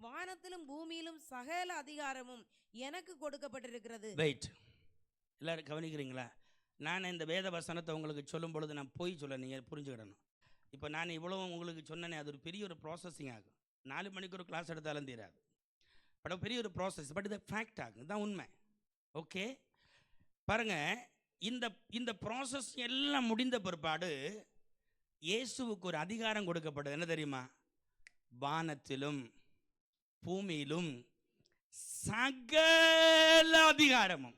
வானத்திலும் பூமியிலும் சகல அதிகாரமும் எனக்கு கொடுக்கப்பட்டிருக்கிறது. வெயிட், எல்லாரும் கவனிக்கிறீங்களா? நான் இந்த வேத வசனத்தை உங்களுக்கு சொல்லும் பொழுது நான் போய் சொல்ல நீங்கள் புரிஞ்சுக்கிடணும். இப்போ நான் இவ்வளவு உங்களுக்கு சொன்னேனே, அது ஒரு பெரிய ஒரு ப்ராசஸிங் ஆகும். 4 மணிக்கு ஒரு கிளாஸ் எடுத்தாலும் தீராது. பட் பெரிய ஒரு ப்ராசஸ், பட் இது ஃபேக்ட் ஆகும், இதுதான் உண்மை. ஓகே, பாருங்க, இந்த ப்ராசஸ் எல்லாம் முடிந்த பிற்பாடு இயேசுவுக்கு ஒரு அதிகாரம் கொடுக்கப்பட்டது. என்ன தெரியுமா? வானத்திலும் பூமியிலும் சகல அதிகாரமும்.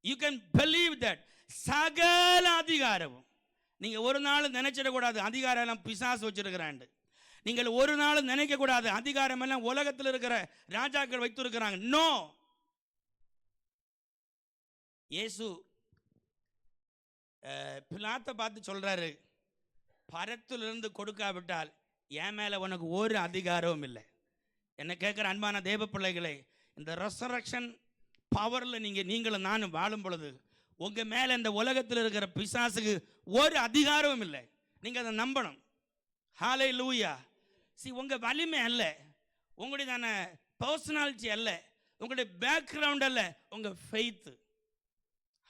You can believe that. சகல அதிகாரமும். நீங்க ஒரு நாள் நினைச்சிடக்கூடாது அதிகாரம் எல்லாம் பிசாசு வச்சிருக்கிறான். நீங்கள் ஒரு நாள் நினைக்க கூடாது அதிகாரம் எல்லாம் உலகத்தில் இருக்கிற ராஜாக்கள் வைத்திருக்கிறாங்க. நோ, இயேசு பிலாத்தை பார்த்து சொல்றாரு, பரத்திலிருந்து கொடுக்காவிட்டால் என் மேல உனக்கு ஒரு அதிகாரமும் இல்லை. என்ன கேட்குற அன்பான தேவ பிள்ளைகளே, இந்த ரெசரக்ஷன் பவரில் நீங்களும் நானும் வாழும் பொழுது உங்க மேல இந்த உலகத்தில் இருக்கிற பிசாசுக்கு ஒரு அதிகாரமும் இல்லை. நீங்க அதை நம்பணும். ஹல்லேலூயா. உங்க வலிமை அல்ல, உங்களுடையதான பர்சனாலிட்டி அல்ல, உங்களுடைய பேக்ரவுண்ட் அல்ல, உங்க ஃபெய்த்.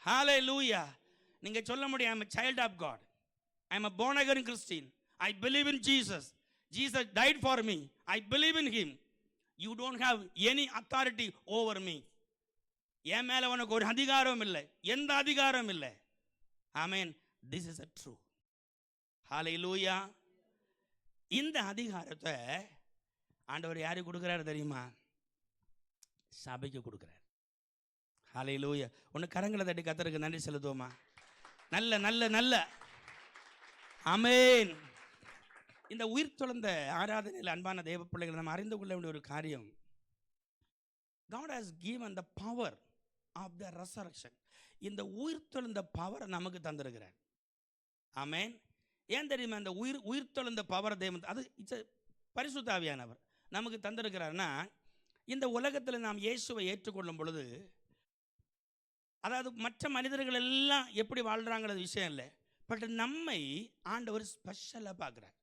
ஹல்லேலூயா. நீங்க சொல்ல முடியும், ஐ அம் a child of God, I am a born again Christian, I believe in Jesus, Jesus died for me, I believe in him, you don't have any authority over me. என் மேல உனக்கு ஒரு அதிகாரம் இல்லை, எந்த அதிகாரம் இல்லை. ஆமென். This is a true. ஹல்லேலூயா. இந்த அதிகாரத்தை ஆண்டவர் யாருக்கு கொடுக்குறாரு தெரியுமா? சபைக்கு கொடுக்குறார். ஹல்லேலூயா. ஒன்று கரங்களை தட்டி கர்த்தருக்கு நன்றி செலுத்துவோமா? நல்ல நல்ல நல்ல ஆமென். இந்த உயிர் தொழுந்த ஆராதனையில் அன்பான தேவ பிள்ளைகளை நம்ம அறிந்து கொள்ள வேண்டிய ஒரு காரியம், God has given the power of the resurrection. இந்த உயிர் தொழுந்த பவரை நமக்கு தந்திருக்கிறார். ஆமென். ஏன் தெரியுமா? இந்த உயிர் தொழுந்த பவர் தேவன் அது பரிசுத்த ஆவியானவர் நமக்கு தந்திருக்கிறார்னா, இந்த உலகத்தில் நாம் இயேசுவை ஏற்றுக்கொள்ளும் பொழுது, அதாவது மற்ற மனிதர்கள் எல்லாம் எப்படி வாழ்றாங்கிறது விஷயம் இல்லை, பட் நம்மை ஆண்டவர் ஸ்பெஷலாக பார்க்குறார்.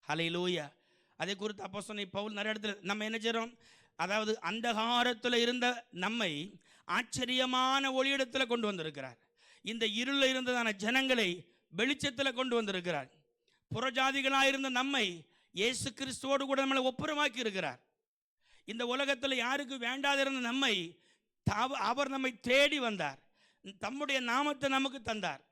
ஹல்லேலூயா. அதை குறித்து அப்போஸ்தலன் பவுல் நிறைய இடத்துல நம்ம என்ன செய்கிறோம், அதாவது அந்தகாரத்தில் இருந்த நம்மை ஆச்சரியமான ஒளியிடத்தில் கொண்டு வந்திருக்கிறார். இந்த இருளில் இருந்ததான ஜனங்களை வெளிச்சத்தில் கொண்டு வந்திருக்கிறார். புறஜாதிகளாக இருந்த நம்மை இயேசு கிறிஸ்துவோடு கூட நம்மளை ஒப்புரமாக்கி இருக்கிறார். இந்த உலகத்தில் யாருக்கு வேண்டாதிருந்த நம்மை அவர் நம்மை தேடி வந்தார், தம்முடைய நாமத்தை நமக்கு தந்தார்.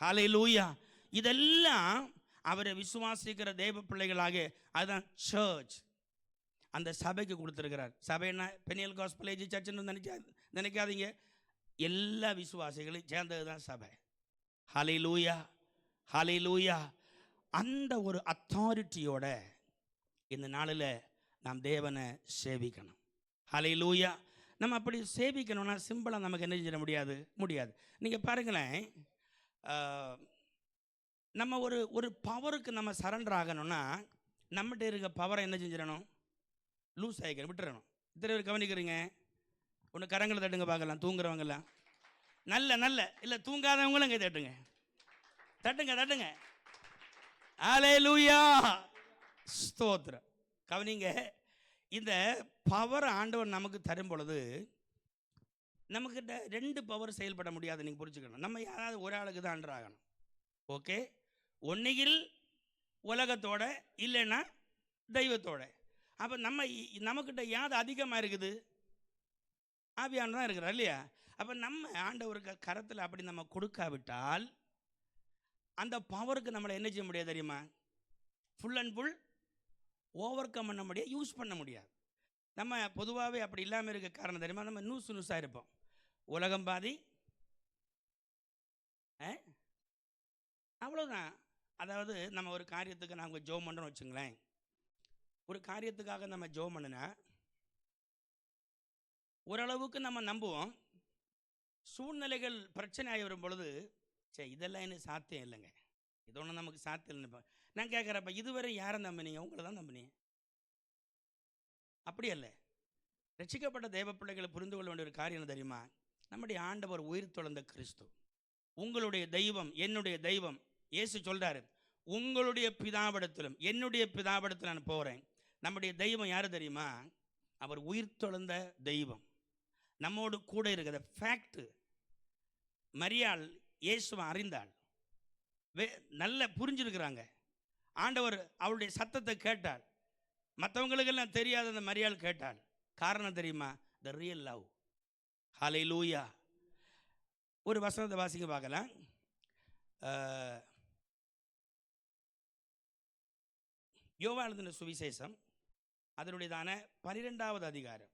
ஹல்லேலூயா. இதெல்லாம் அவரை விசுவாசிக்கிற தேவ பிள்ளைகளாக, அதுதான் சர்ச், அந்த சபைக்கு கொடுத்துருக்கிறார். சபைன்னா பெனியல் காஸ்பல் ஏஜ் சர்ச்சுன்னு நினைக்காதீங்க, எல்லா விசுவாசிகளையும் சேர்ந்தது தான் சபை. ஹல்லேலூயா. ஹல்லேலூயா. அந்த ஒரு அத்தாரிட்டியோட இந்த நாளில் நாம் தேவனை சேவிக்கணும். ஹல்லேலூயா. நம்ம அப்படி சேவிக்கணும்னா சிம்பிளாக நமக்கு என்ன செய்ய முடியாது. நீங்கள் பாருங்களேன், நம்ம ஒரு பவருக்கு நம்ம சரண்டர் ஆகணும்னா நம்மகிட்ட இருக்க பவரை என்ன செஞ்சிடணும்? லூஸ் ஆகிக்கணும், விட்டுறணும். இத்தனை பேர் கவனிக்கிறீங்க? ஒன்று கரங்களை தட்டுங்க பார்க்கலாம். தூங்குறவங்கெல்லாம் நல்ல நல்ல இல்லை, தூங்காதவங்களும் இங்கே தட்டுங்க, தட்டுங்க தட்டுங்க. ஹல்லேலூயா. ஸ்தோத்திரம். கவனிங்க, இந்த பவர் ஆண்டவர் நமக்கு தரும் பொழுது நமக்கிட்ட 2 பவர் செயல்பட முடியாது. நீங்கள் புரிஞ்சுக்கணும். நம்ம யாராவது ஒரு ஆளுக்கு தான் அண்டர் ஆகணும். ஓகே, ஒன்றையில் உலகத்தோட இல்லைன்னா தெய்வத்தோட. அப்போ நமக்கிட்ட யாவது அதிகமாக இருக்குது? ஆவியானவர் தான் இருக்கிறார் இல்லையா? அப்போ நம்ம ஆண்டவருக்கு கரத்தில் அப்படி நம்ம கொடுக்காவிட்டால் அந்த பவருக்கு நம்மளை என்ன செய்ய முடியாது தெரியுமா? Full and full over come பண்ண முடியாது, யூஸ் பண்ண முடியாது. நம்ம பொதுவாகவே அப்படி இல்லாமல் இருக்க காரணம் தெரியுமா? நம்ம நூசாக இருப்போம். உலகம் பாதி அவ்வளோதான். அதாவது நம்ம ஒரு காரியத்துக்கு நாங்கள் ஜோம் பண்ணுறோம் வச்சுங்களேன். ஒரு காரியத்துக்காக நம்ம ஜோம் பண்ணுனா ஓரளவுக்கு நம்ம நம்புவோம். சூழ்நிலைகள் பிரச்சனை ஆகி வரும் பொழுது சரி இதெல்லாம் என்ன சாத்தியம் இல்லைங்க, இது ஒன்றும் நமக்கு சாத்தியம் இல்லைன்னு நான் கேட்குறப்ப இதுவரை யாரை நம்பினீங்க? உங்களை தான் நம்பினீங்க. அப்படி அல்ல. ரட்சிக்கப்பட்ட தேவ பிள்ளைகளை புரிந்து கொள்ள வேண்டிய ஒரு காரியம் என்ன தெரியுமா? நம்முடைய ஆண்டவர் உயிர் தொழுந்த கிறிஸ்து. உங்களுடைய தெய்வம் என்னுடைய தெய்வம். இயேசு சொல்றாரு, உங்களுடைய பிதாவிடத்திலும் என்னுடைய பிதாவிடத்தில் நான் போகிறேன். நம்முடைய தெய்வம் யாரு தெரியுமா? அவர் உயிர் தொழுந்த தெய்வம், நம்மோடு கூட இருக்கிற ஃபேக்ட். மரியாள் இயேசுவை அறிந்தாள், நல்ல புரிஞ்சிருக்கிறாங்க. ஆண்டவர் அவளுடைய சத்தத்தை கேட்டாள். மற்றவங்களுக்கெல்லாம் தெரியாத அந்த மரியாள் கேட்டாள். காரணம் தெரியுமா? The real love. ஹல்லேலூயா. ஒரு வசனத்தை வாசிக்க பார்க்கலாம். யோவான் எழுதின சுவிசேஷம் அதனுடையதான 12வது அதிகாரம்.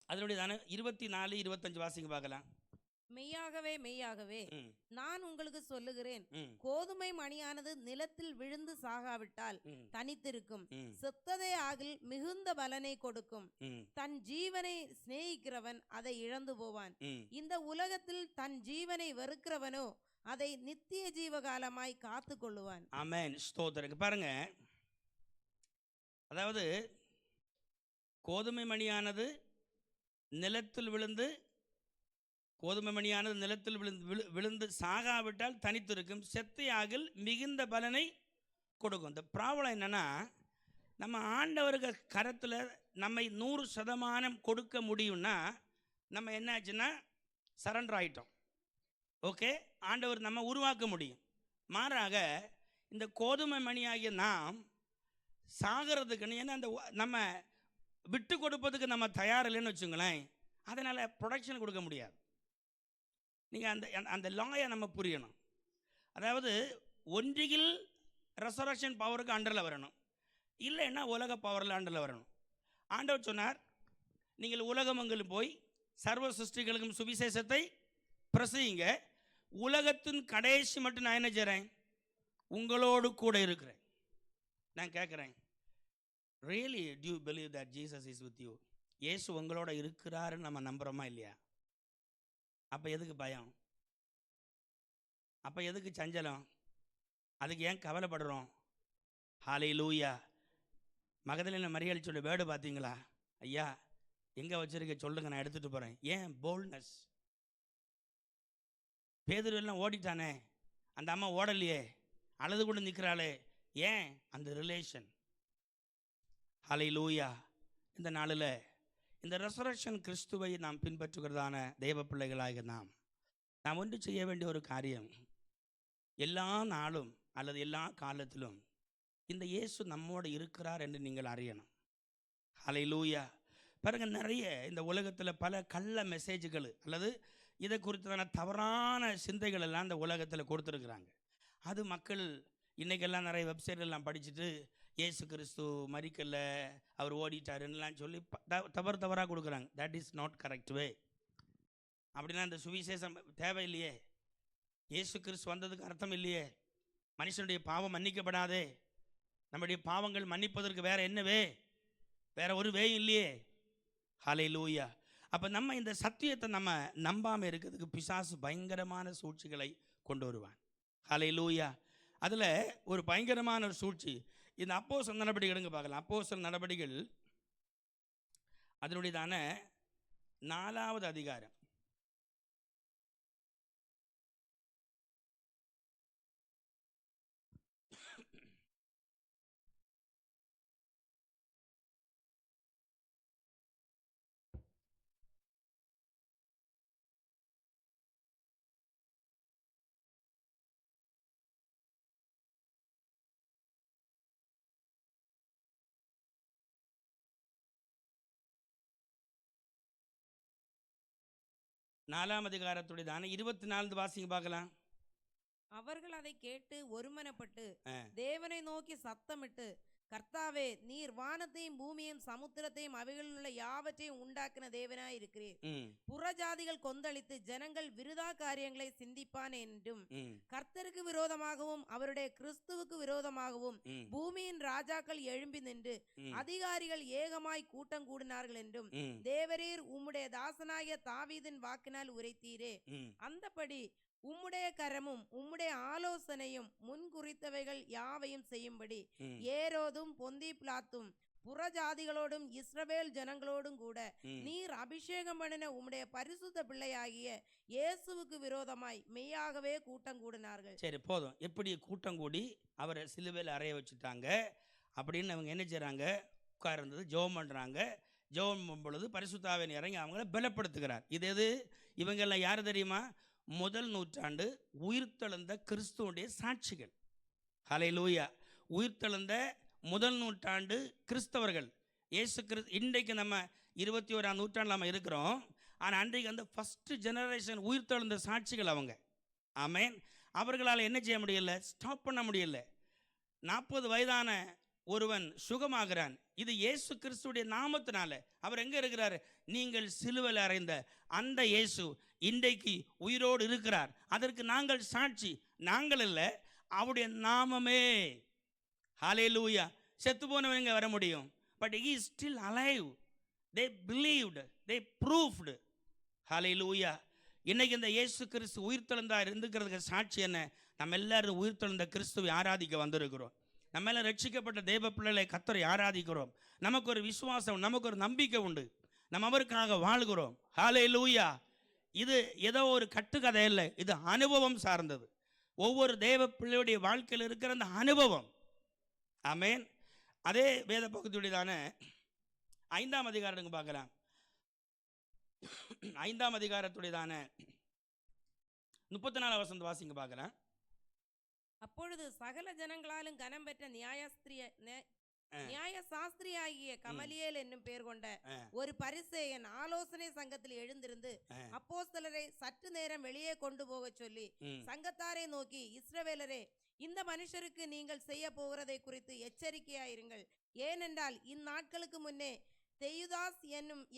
அதனுடையதான 24, 25 வாசிங்க பார்க்கலாம். மெய்யாகவே மெய்யாகவே நான் உங்களுக்கு சொல்லுகிறேன், கோதுமை மணியானது நிலத்தில் விழுந்து சாகாவிட்டால் தனித்திருக்கும், செத்ததே ஆகில் மிகுந்த பலனை கொடுக்கும். தன் ஜீவனை சிநேகிக்கிறவன் அதை இழந்து போவான். இந்த உலகத்தில் தன் ஜீவனை வெறுக்கிறவனோ அதை நித்திய ஜீவகாலமாய் காத்து கொள்ளுவான். ஆமென். ஸ்தோத்திரம். பாருங்க, அதாவது கோதுமை மணியானது நிலத்தில் விழுந்து விழுந்து சாகாவிட்டால் தனித்திருக்கும், செத்தையாகில் மிகுந்த பலனை கொடுக்கும். இந்த ப்ராப்ளம் என்னன்னா, நம்ம ஆண்டவருக்கு கரத்தில் நம்மை 100% கொடுக்க முடியும்னா நம்ம என்ன ஆச்சுன்னா சரண்டர் ஆகிட்டோம். ஓகே, ஆண்டவர் நம்ம உருவாக்க முடியும். மாறாக இந்த கோதுமை மணியாகிய நாம் சாகிறதுக்குன்னு, ஏன்னா அந்த நம்ம விட்டு கொடுப்பதுக்கு நம்ம தயார் இல்லைன்னு வச்சுங்களேன், அதனால் ப்ரொடக்ஷன் கொடுக்க முடியாது. நீங்கள் அந்த லாயை நம்ம புரியணும். அதாவது ஒன்றில் ரெசரக்ஷன் பவருக்கு அண்டரில் வரணும், இல்லைன்னா உலக பவரில் அண்டரில் வரணும். ஆண்டவர் சொன்னார், நீங்கள் உலகமெங்கிலும் போய் சர்வ சிருஷ்டிகளுக்கும் சுவிசேஷத்தை பிரசங்கிங்க, உலகத்தின் கடைசி மட்டும் நான் என்ன செய்கிறேன்? உங்களோடு கூட இருக்கிறேன். நான் கேட்குறேன், really do you believe that Jesus is with you? இயேசு உங்களோட இருக்கிறாருன்னு நம்ம நம்புகிறோமா இல்லையா? அப்போ எதுக்கு பயம்? அப்போ எதுக்கு சஞ்சலம்? அதுக்கு ஏன் கவலைப்படுறோம்? ஹல்லேலூயா. மகதலேனா மரியாள் சொல்ல வேர்டு பார்த்தீங்களா? ஐயா எங்கே வச்சிருக்க சொல்லுங்க, நான் எடுத்துகிட்டு போகிறேன். ஏன் போல்ட்னஸ்? பேதுரு எல்லாம் ஓடிட்டானே, அந்த அம்மா ஓடலையே, அழுது கொண்டு நிற்கிறாளே, ஏன்? அந்த ரிலேஷன். ஹல்லேலூயா. இந்த நாளில் இந்த ரெசரக்ஷன் கிறிஸ்துவை நாம் பின்பற்றுகிறதான தெய்வ பிள்ளைகளாக நாம் ஒன்று செய்ய வேண்டிய ஒரு காரியம், எல்லா நாளும் அல்லது எல்லா காலத்திலும் இந்த இயேசு நம்மோடு இருக்கிறார் என்று நீங்கள் அறியணும். ஹல்லேலூயா. பாருங்க, நிறைய இந்த உலகத்தில் பல கள்ள மெசேஜ்கள் அல்லது இதை குறித்ததான தவறான சிந்தைகள் எல்லாம் இந்த உலகத்தில் கொடுத்துருக்குறாங்க. அது மக்கள் இன்றைக்கெல்லாம் நிறைய வெப்சைட்லாம் படிச்சுட்டு இயேசு கிறிஸ்து மரிக்கல்ல, அவர் ஓடிட்டாருன்னெலாம் சொல்லி தவறாக கொடுக்குறாங்க. That is not correct way. அப்படின்னா இந்த சுவிசேஷம் தேவையில்லையே, இயேசு கிறிஸ்து வந்ததுக்கு அர்த்தம் இல்லையே, மனுஷனுடைய பாவம் மன்னிக்கப்படாதே, நம்முடைய பாவங்கள் மன்னிப்பதற்கு வேற என்ன வே? வேற ஒரு வே இல்லையே. ஹல்லேலூயா. அப்போ நம்ம இந்த சத்தியத்தை நம்ம நம்பாமல் இருக்கிறதுக்கு பிசாசு பயங்கரமான சூழ்ச்சிகளை கொண்டு வருவான். ஹல்லேலூயா. அதில் ஒரு பயங்கரமான ஒரு சூழ்ச்சி இந்த அப்போஸ்தலர் நடவடிக்கைகளுங்க பார்க்கலாம். அப்போஸ்தலர் நடவடிக்கைகள் அதனுடையதான 4வது அதிகாரம். 4ஆம் அதிகாரத்துடையதான 24 வாசிங்க பார்க்கலாம். அவர்கள் அதை கேட்டு ஒருமனப்பட்டு ஆ. தேவனை நோக்கி சத்தமிட்டு, கர்த்தாவே, நீர் வானத்தையும் பூமியையும் சமுத்திரத்தையும் அவைகளில் உள்ள யாவற்றையும் உண்டாக்கின தேவனாய் இருக்கிறீர். ம், புறஜாதிகள் கொந்தளித்து ஜனங்கள் விருதா காரியங்களை சிந்திப்பான் என்றும், ம், கர்த்தருக்கு விரோதமாகவும் அவருடைய கிறிஸ்துவுக்கு விரோதமாகவும் ம், பூமியின் ராஜாக்கள் எழும்பி நின்று ம், அதிகாரிகள் ஏகமாய் கூட்டம் கூடினார்கள் என்றும் ம், தேவரீர் உம்முடைய தாசனாகிய தாவீதின் வாக்கினால் உரைத்தீரே. ம். அந்தபடி உம்முடைய கரமும் உம்முடைய ஆலோசனையும் முன்குறித்தவைகள் யாவையும் செய்யும்படி ம், ஏரோதும் பொந்தி பிலாத்தும் புறஜாதிகளோடும் இஸ்ரவேல் ஜனங்களோடும் கூட ம். நீர் அபிஷேகம் பண்ணின உம்முடைய பரிசுத்த பிள்ளையாகிய இயேசுவுக்கு விரோதமாய் மெய்யாகவே கூட்டம் கூடினார்கள். சரி, போதும். எப்படி கூட்டம் கூடி அவரை சிலுவையில் அறைய வச்சுட்டாங்க அப்படின்னு அவங்க என்ன செய்கிறாங்க? உட்கார்ந்தது ஜெபம் பண்ணுறாங்க. ஜெபம் பண்ணும் பொழுது பரிசுத்த ஆவியானவர் இறங்கி அவங்கள பலப்படுத்துகிறார். இது எது? இவங்கெல்லாம் யார் தெரியுமா? முதல் நூற்றாண்டு உயிர்த்தெழுந்த கிறிஸ்துவுடைய சாட்சிகள். ஹல்லேலூயா. உயிர்த்தெழுந்த முதல் நூற்றாண்டு கிறிஸ்தவர்கள். இயேசு கிறிஸ்து இன்றைக்கு நம்ம 21ஆம் நூற்றாண்டு நம்ம இருக்கிறோம். ஆனால் அன்றைக்கு அந்த ஃபஸ்ட்டு ஜெனரேஷன் உயிர்த்தெழுந்த சாட்சிகள் அவங்க. ஆமென். அவர்களால் என்ன செய்ய முடியல? ஸ்டாப் பண்ண முடியல. 40 வயதான ஒருவன் சுகமாகிறான். இது இயேசு கிறிஸ்துடைய நாமத்தினால. அவர் எங்கே இருக்கிறார்? நீங்கள் சிலுவையில் அறைந்த அந்த இயேசு இன்றைக்கு உயிரோடு இருக்கிறார். அதற்கு நாங்கள் சாட்சி. நாங்கள் இல்லை, அவருடைய நாமமே. ஹல்லேலூயா. செத்து போனவங்க வர முடியும், but he is still alive. they believed, they proved. ஹல்லேலூயா. இன்னைக்கு இந்த இயேசு கிறிஸ்து உயிர்த்தெழுந்தா இருந்துக்கிறதுக்கு சாட்சி என்ன? நம்ம எல்லாரும் உயிர்த்தெழுந்த கிறிஸ்துவை ஆராதிக்க வந்திருக்கிறோம். நம்ம எல்லாம் ரட்சிக்கப்பட்ட தேவ பிள்ளைகளை கர்த்தரை ஆராதிக்கிறோம். நமக்கு ஒரு விசுவாசம், நமக்கு ஒரு நம்பிக்கை உண்டு. நம்ம அவருக்காக வாழ்கிறோம். ஹல்லேலூயா. இது ஏதோ ஒரு கட்டுக்கதை இல்லை, இது அனுபவம் சார்ந்தது. ஒவ்வொரு தேவ பிள்ளையுடைய வாழ்க்கையில் இருக்கிற அந்த அனுபவம். ஆமென். அதே வேத பகுதியுடையதான 5ஆம் அதிகாரத்துக்கு பார்க்கலாம். 5ஆம் அதிகாரத்துடையதான 34 வசனம் வாசிங்க பார்க்கலாம். அப்பொழுது சகல ஜனங்களாலும் கனம் பெற்ற நியாய சாஸ்திரியாகிய கமலியேல் என்னும் பேர் கொண்ட ஒரு பரிசேயன் ஆலோசனை சங்கத்தில் எழுந்திருந்து அப்போஸ்தலரை சற்று நேரம் வெளியே கொண்டு போக சொல்லி சங்கத்தாரை நோக்கி, இஸ்ரவேலரே, இந்த மனுஷருக்கு நீங்கள் செய்ய போகிறதை குறித்து எச்சரிக்கையாயிருங்கள். ஏனென்றால் இந்நாட்களுக்கு முன்னே தெயுதாஸ்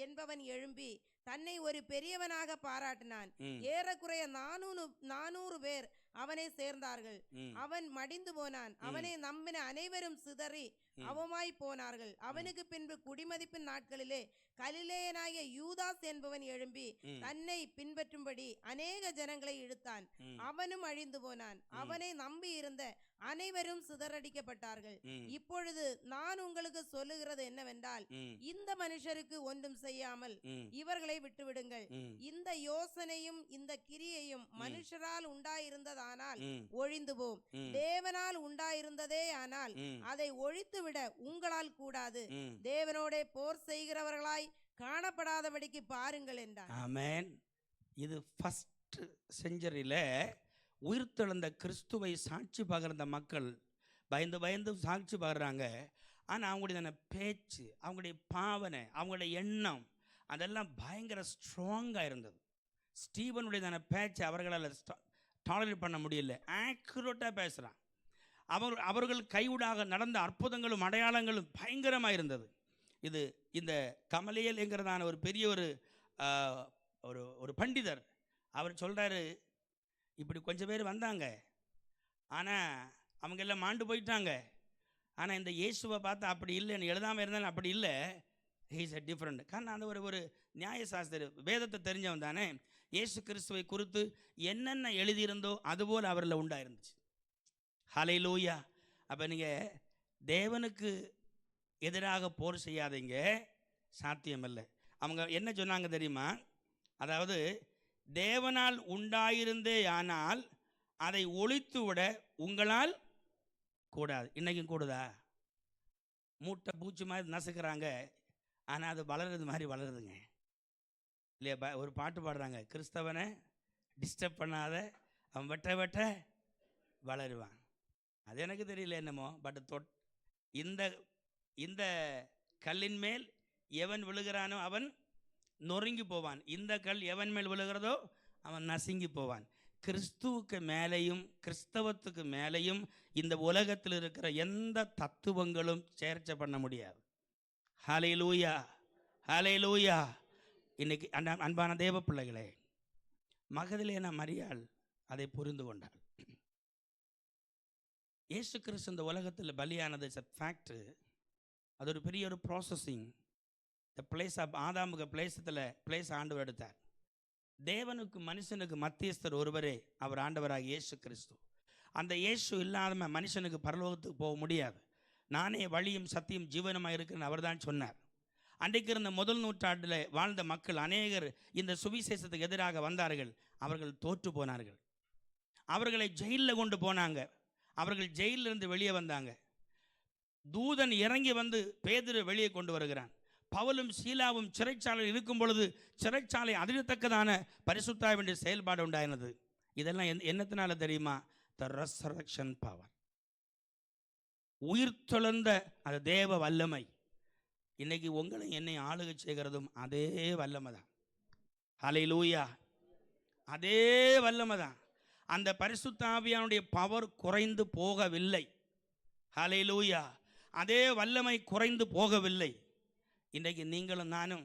என்பவன் எழும்பி தன்னை ஒரு பெரியவனாக பாராட்டினான். ஏறக்குறைய 400 பேர் அவனை சேர்ந்தார்கள். அவன் மடிந்து போனான். அவனை நம்பின அனைவரும் சிதறி அவமாய் போனார்கள். அவனுக்கு பின்பு குடிமதிப்பின் நாட்களிலே கலிலேயனாகிய யூதாஸ் என்பவன் எழும்பி தன்னை பின்பற்றும்படி அநேக ஜனங்களை இழுத்தான். அவனும் அழிந்து போனான். அவனை நம்பி இருந்த அனைவரும் சிதறடிக்கப்பட்டார்கள். இப்பொழுது நான் உங்களுக்கு சொல்லுகிறது என்னவென்றால், இந்த மனுஷருக்கு ஒன்றும் செய்யாமல் இவர்களை விட்டுவிடுங்கள். இந்த யோசனையும் இந்த கிரியையும் மனுஷரால் உண்டாயிருந்ததானால் ஒழிந்து போம். தேவனால் உண்டாயிருந்ததே ஆனால் அதை ஒழித்துவிட உங்களால் கூடாது. தேவனோட போர் செய்கிறவர்களாய் காணப்படாதபடிக்கு பாருங்கள் என்றார். ஆமென். இது ஃபர்ஸ்ட் செஞ்சுரியில் உயிர்த்தெழுந்த கிறிஸ்துவை சாட்சி பகிர்ந்த மக்கள் பயந்து பயந்து சாட்சி பகிர்றாங்க. ஆனால் அவங்களுடைய பேச்சு, அவங்களுடைய பாவனை, அவங்களுடைய எண்ணம் அதெல்லாம் பயங்கர ஸ்ட்ராங்காக இருந்தது. ஸ்டீவனுடைய பேச்சு அவர்களால் டாலரேட் பண்ண முடியல. ஆக்யூரேட்டாக பேசுகிறான். அவர்கள் கைவிடாக நடந்த அற்புதங்களும் அடையாளங்களும் பயங்கரமாக இருந்தது. இது இந்த கமலியேல் என்கிறதான ஒரு பெரிய ஒரு பண்டிதர் அவர் சொல்கிறாரு, இப்படி கொஞ்சம் பேர் வந்தாங்க, ஆனால் அவங்க எல்லாம் மாண்டு போயிட்டாங்க. ஆனால் இந்த இயேசுவை பார்த்தா அப்படி இல்லைன்னு எழுதாமல் இருந்தாலும் அப்படி இல்லை. He's a different. காரணம் அந்த ஒரு நியாயசாஸ்திரி வேதத்தை தெரிஞ்சவன் தானே. இயேசு கிறிஸ்துவை குறித்து என்னென்ன எழுதியிருந்தோ அதுபோல் அவரில் உண்டாயிருந்துச்சு. ஹல்லேலூயா. அப்போ நீங்கள் தேவனுக்கு எதிராக போர் செய்யாதீங்க, சாத்தியமில்லை. அவங்க என்ன சொன்னாங்க தெரியுமா? அதாவது தேவனால் உண்டாயிருந்தே ஆனால் அதை ஒழித்து விட உங்களால் கூடாது. இன்றைக்கும் கூடுதா? மூட்டை பூச்சி மாதிரி நசுக்கிறாங்க, ஆனால் அது வளருது மாதிரி வளருதுங்க இல்லையா? ஒரு பாட்டு பாடுறாங்க, கிறிஸ்தவனை டிஸ்டர்ப் பண்ணாத, அவன் வெட்ட வெட்ட வளருவான். அது எனக்கு தெரியல என்னமோ. பட் இந்த கல்லின் மேல் எவன் விழுகிறானோ அவன் நொறுங்கி போவான். இந்த கல் எவன் மேல் விழுகிறதோ அவன் நசுங்கி போவான். கிறிஸ்துவுக்கு மேலேயும் கிறிஸ்தவத்துக்கு மேலேயும் இந்த உலகத்தில் இருக்கிற எந்த தத்துவங்களும் சேர்ச்சை பண்ண முடியாது. ஹல்லேலூயா, ஹல்லேலூயா. இன்னைக்கு அன்பான தேவ பிள்ளைகளே, மகதலேனா மரியாள் அதை புரிந்து கொண்டாள். இயேசு கிறிஸ்து இந்த உலகத்தில் பலியானது ஃபேக்ட். அது ஒரு பெரிய ஒரு ப்ராசஸிங். இந்த பிளேஸ் ஆதாமுக பிளேஸ் ஆண்டவர் எடுத்தார். தேவனுக்கு மனுஷனுக்கு மத்தியஸ்தர் ஒருவரே, அவர் ஆண்டவராக இயேசு கிறிஸ்து. அந்த இயேசு இல்லாத மனுஷனுக்கு பரலோகத்துக்கு போக முடியாது. நானே வழியும் சத்தியம் ஜீவனமாக இருக்கிறேன்னு அவர் தான் சொன்னார். அன்றைக்கு இருந்த முதல் நூற்றாண்டில் வாழ்ந்த மக்கள் அநேகர் இந்த சுவிசேஷத்துக்கு எதிராக வந்தார்கள். அவர்கள் தோற்று போனார்கள். அவர்களை ஜெயிலில் கொண்டு போனாங்க. அவர்கள் ஜெயிலிருந்து வெளியே வந்தாங்க. தூதன் இறங்கி வந்து பேதுரு வெளியே கொண்டு வருகிறான். பவுலும் சீலாவும் சிறைச்சாலையில் இருக்கும் பொழுது சிறைச்சாலை அதிரத்தக்கதான பரிசுத்தாவின் செயல்பாடு உண்டாயினது. இதெல்லாம் என்னத்தினால தெரியுமா? த ரெசரக்ஷன் பவர், உயிர் தொழந்த அது தேவ வல்லமை. இன்னைக்கு உங்களை என்னை ஆளுகை செய்கிறதும் அதே வல்லமை தான். ஹல்லேலூயா, அதே வல்லமை தான். அந்த பரிசுத்த ஆவியானுடைய பவர் குறைந்து போகவில்லை. ஹல்லேலூயா, அதே வல்லமை குறைந்து போகவில்லை. இன்றைக்கு நீங்களும் நானும்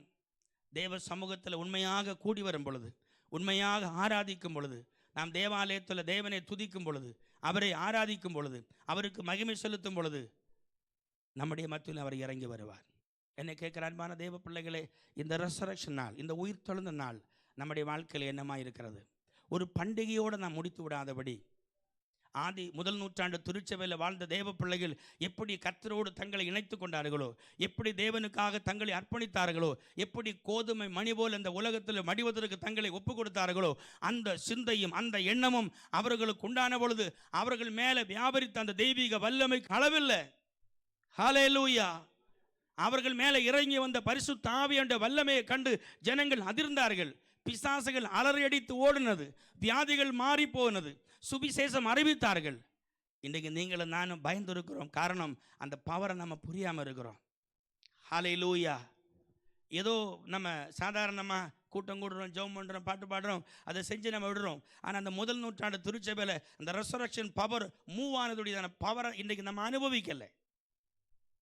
தேவ சமூகத்தில் உண்மையாக கூடி வரும் பொழுது, உண்மையாக ஆராதிக்கும் பொழுது, நாம் தேவாலயத்தில் தேவனை துதிக்கும் பொழுது, அவரை ஆராதிக்கும் பொழுது, அவருக்கு மகிமை செலுத்தும் பொழுது நம்முடைய மத்தியில் அவர் இறங்கி வருவார். என்னை கேட்கிற அன்பான தேவ பிள்ளைகளே, இந்த ரெசரக்ஷன் நாள், இந்த உயிர் தெழுந்த நாள் நம்முடைய வாழ்க்கையில் என்னமாக இருக்கிறது? ஒரு பண்டிகையோடு நாம் முடித்து விடாதபடி, ஆதி முதல் நூற்றாண்டு திருச்சபையில் வாழ்ந்த தேவ பிள்ளைகள் எப்படி கர்த்தரோடு தங்களை இணைத்து கொண்டார்களோ, எப்படி தேவனுக்காக தங்களை அர்ப்பணித்தார்களோ, எப்படி கோதுமை மணி போல் இந்த உலகத்தில் மடிவதற்கு தங்களை ஒப்பு கொடுத்தார்களோ, அந்த சிந்தையும் அந்த எண்ணமும் அவர்களுக்கு உண்டான பொழுது அவர்கள் மேலே வியாபரித்த அந்த தெய்வீக வல்லமை அளவில்லை. ஹல்லேலூயா. அவர்கள் மேலே இறங்கி வந்த பரிசுத்த ஆவியாண்ட வல்லமையை கண்டு ஜனங்கள் அதிர்ந்தார்கள். பிசாசுகள் அலறியடித்து ஓடினது, வியாதிகள் மாறி போனது, சுவிசேஷம் அறிவித்தார்கள். இன்றைக்கு நீங்களும் நானும் பயந்து இருக்கிறோம். காரணம், அந்த பவரை நம்ம புரியாமல் இருக்கிறோம். ஹல்லேலூயா. ஏதோ நம்ம சாதாரணமாக கூட்டம் கூடுறோம், ஜெபம் பண்ணுறோம், பாட்டு பாடுறோம், அதை செஞ்சு நம்ம விடுறோம். ஆனால் அந்த முதல் நூற்றாண்டு திருச்சபையில் அந்த ரெசரக்ஷன் பவர் மூவ் ஆனதுடைய பவரை இன்றைக்கு நம்ம அனுபவிக்கலை.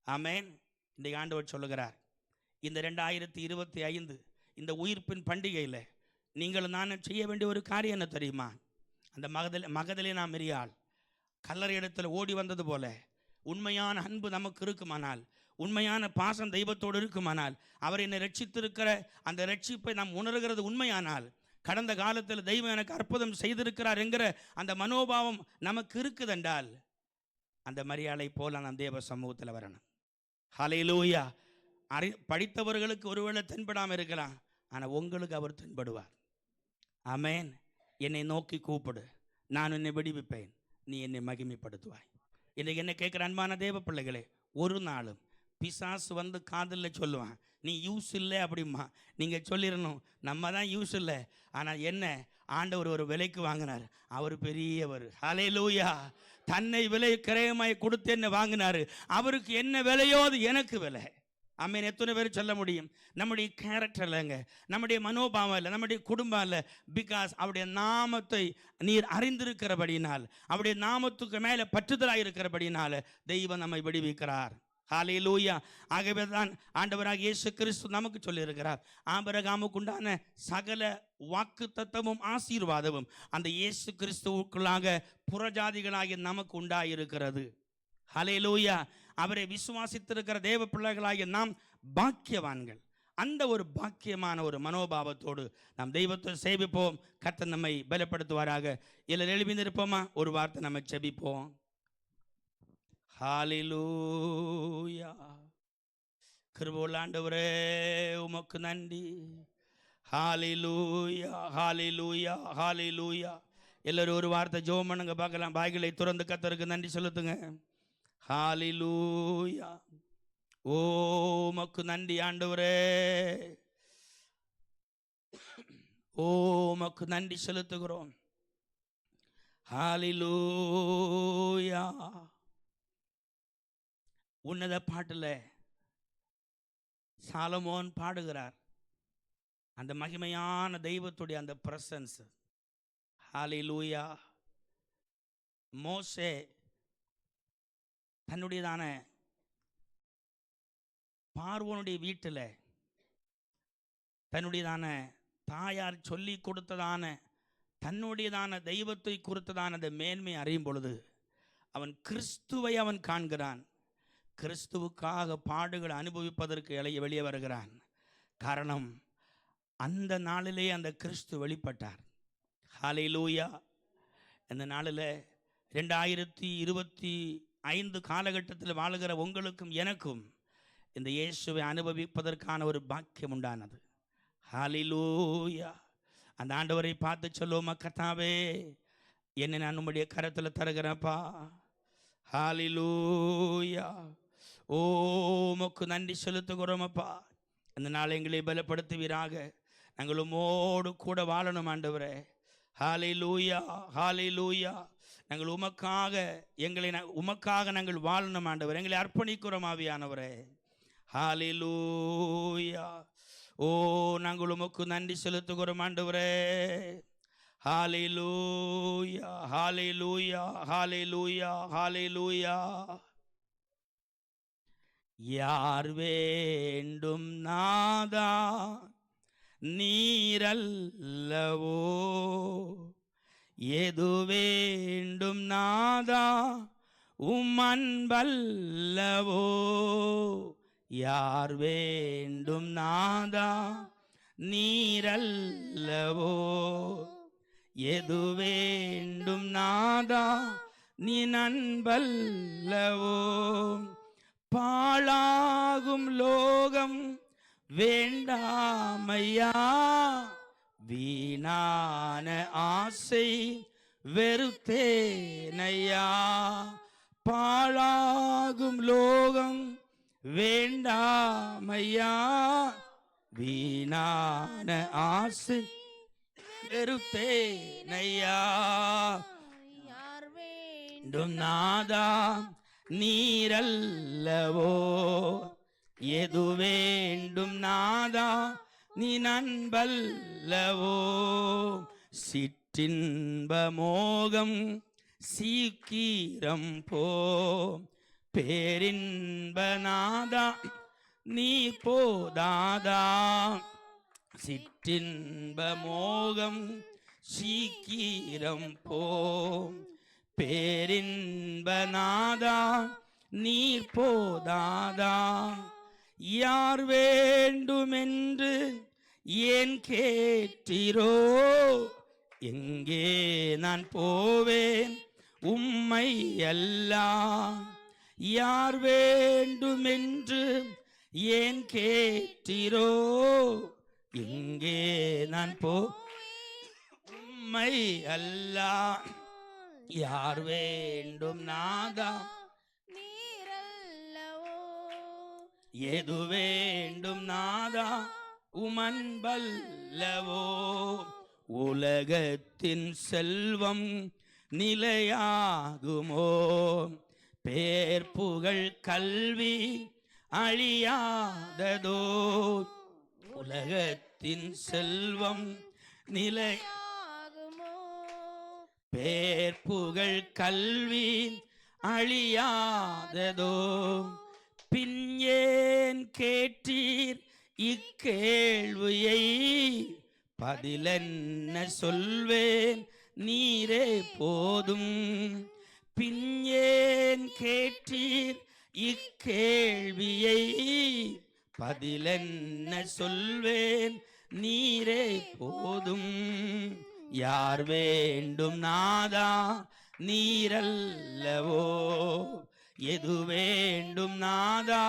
ஆமேன். இன்றைக்கு ஆண்டவர் சொல்லுகிறார், இந்த 2025 இந்த உயிர்ப்பின் பண்டிகையில் நீங்களும் நானும் செய்ய வேண்டிய ஒரு காரியம் என்ன தெரியுமா? அந்த மகதலேனா மரியாள் கல்லறை இடத்துல ஓடி வந்தது போல உண்மையான அன்பு நமக்கு இருக்குமானால், உண்மையான பாசம் தெய்வத்தோடு இருக்குமானால், அவர் என்னை ரட்சித்திருக்கிற அந்த ரட்சிப்பை நாம் உணர்கிறது உண்மையானால், கடந்த காலத்தில் தெய்வம் எனக்கு அற்புதம் செய்திருக்கிறார் என்கிற அந்த மனோபாவம் நமக்கு இருக்குதென்றால், அந்த மரியாளை போல நாம் தேவ சமூகத்தில் வரணும். ஹல்லேலூயா. படித்தவர்களுக்கு ஒருவேளை தென்படாமல் இருக்கலாம், ஆனால் உங்களுக்கு அவர் தென்படுவார். ஆமேன். என்னை நோக்கி கூப்பிடு, நான் என்னை விடுவிப்பேன், நீ என்னை மகிமைப்படுத்துவாய். இன்றைக்கு என்ன கேட்குற அன்பான தேவ பிள்ளைகளே, ஒரு நாளும் பிசாசு வந்து காதலில் சொல்லுவான், நீ யூஸ் இல்லை அப்படிமா. நீங்கள் சொல்லிடணும், நம்ம தான் யூஸ் இல்லை. ஆனால் என்ன, ஆண்டவர் ஒரு விலைக்கு வாங்கினார், அவர் பெரியவர். ஹல்லேலூயா. தன்னை விலை கிரயமாய் கொடுத்து என்ன வாங்கினார், அவருக்கு என்ன விலையோ அது எனக்கு விலை. ஆமேன். எத்தனை பேர் சொல்ல முடியும்? நம்முடைய கேரக்டர் இல்லைங்க, நம்முடைய மனோபாவம் இல்லை, நம்முடைய குடும்பம் இல்லை. பிகாஸ் அவருடைய நாமத்தை நீர் அறிந்திருக்கிறபடினால், அவருடைய நாமத்துக்கு மேலே பற்றுதலாக இருக்கிறபடினால தெய்வம் நம்மை விடுவிக்கிறார். ஹல்லேலூயா. ஆகவே தான் ஆண்டவராக இயேசு கிறிஸ்து நமக்கு சொல்லியிருக்கிறார், ஆபிரகாமுக்கு உண்டான சகல வாக்கு தத்தமும் ஆசீர்வாதமும் அந்த இயேசு கிறிஸ்துவுக்குள்ளாக புறஜாதிகளாகிய நமக்கு உண்டாயிருக்கிறது. ஹல்லேலூயா. அவரை விசுவாசித்திருக்கிற தேவ பிள்ளைகளாகிய நாம் பாக்கியவான்கள். அந்த ஒரு பாக்கியமான ஒரு மனோபாவத்தோடு நாம் தெய்வத்தை சேவிப்போம். கர்த்தர் நம்மை பலப்படுத்துவாராக. இல்லை எழுப்பியிருப்போமா? ஒரு வார்த்தை நம்ம செபிப்போம். ஹல்லேலூயா. கிருபையுள்ள ஆண்டவரே, உமக்கு நன்றி. ஹல்லேலூயா, ஹல்லேலூயா, ஹல்லேலூயா. எல்லாரும் ஒரு வார்த்தை ஜெபம் பண்ணுங்க பார்க்கலாம். பாய்களை துறந்து கர்த்தருக்கு நன்றி செலுத்துங்க. ஹல்லேலூயா. ஓ உமக்கு நன்றி ஆண்டவரே, ஓ உமக்கு நன்றி செலுத்துகிறோம். ஹல்லேலூயா. உன்னத பாட்டில் சாலமோன் பாடுகிறார், அந்த மகிமையான தெய்வத்துடைய அந்த பிரசன்ஸ். ஹல்லேலூயா. மோசே தன்னுடையதான பார்வோனுடைய வீட்டில் தன்னுடையதான தாயார் சொல்லி கொடுத்ததான தன்னுடையதான தெய்வத்தை குறித்ததான அந்த மேன்மை அறியும் பொழுது அவன் கிறிஸ்துவை அவன் காண்கிறான். கிறிஸ்துவுக்காக பாடுகளை அனுபவிப்பதற்கு வெளியே வருகிறான். காரணம், அந்த நாளிலே அந்த கிறிஸ்து வெளிப்பட்டார். ஹல்லேலூயா. இந்த நாளில் 2025 காலகட்டத்தில் வாழுகிற உங்களுக்கும் எனக்கும் இந்த இயேசுவை அனுபவிப்பதற்கான ஒரு பாக்கியம் உண்டானது. ஹல்லேலூயா. அந்த ஆண்டவரை பார்த்து சொல்லுவோமா, கர்த்தாவே என்னை நான் உம்முடைய கரத்தில் தருகிறேன்ப்பா. ஹல்லேலூயா. ஓ உமக்கு நன்றி செலுத்துகிறோமப்பா. இந்த நாள் எங்களை பலப்படுத்துவீராக. நாங்கள் உம்மோடு கூட வாழணும் ஆண்டவரே. ஹல்லேலூயா, ஹல்லேலூயா. நாங்கள் உமக்காக நாங்கள் வாழணும் ஆண்டவரே. எங்களை அர்ப்பணிக்கிறோம் ஆவியானவரே. ஹல்லேலூயா. ஓ நாங்கள் உமக்கு நன்றி செலுத்துகிறோம் ஆண்டவரே. ஹல்லேலூயா, ஹல்லேலூயா, ஹல்லேலூயா, ஹல்லேலூயா. யார் வேண்டும் நாதா நீரல்லவோ, எது வேண்டும் நாதா உம்மன்பல்லவோ. யார் வேண்டும் நாதா நீரல்லவோ, எது வேண்டும் நாதா நீ நண்பல்லவோ. பாழாகும் லோகம் வேண்டாமையா, வீணான ஆசை வெறுத்தேனையா. பாழாகும் லோகம் வேண்டாமையா, வீணான ஆசை வெறுத்தேனையா. யார் வேண்டும் நாதா நீரல்லவோ, எது வேண்டும் நாதா நீ நண்பல்லவோ. சிற்றின்ப மோகம் சீக்கிரம் போ, பேரின்ப நாதா நீ போதாதா. சிற்றின்ப மோகம் சீக்கிரம் போ, பேரின்ப நாதா நீர் போதாதா. யார் வேண்டுமென்று ஏன் கேட்டீரோ, எங்கே நான் போவேன் உம்மை எல்லாம். யார் வேண்டுமென்று ஏன் கேட்டீரோ, எங்கே நான் உம்மை எல்லாம். யார் வேண்டும் நாதா நீரல்லவோ, எது வேண்டும் நாதா உமன்பல்லவோ. உலகத்தின் செல்வம் நிலையாகுமோ, பேர் புகழ் கல்வி அழியாததோ. உலகத்தின் செல்வம் ஆகுமோ, பேர் புகழ் கல்வி அழியாததோ. பின் ஏன் கேட்டீர் இக்கேள்வியை, பதிலென்ன சொல்வேன் நீரே போதும். பின் ஏன் கேட்டீர் இக்கேள்வியை, பதிலென்ன சொல்வேன் நீரே போதும். யார் வேண்டும் நாதா நீரல்லவோ, எது வேண்டும் நாதா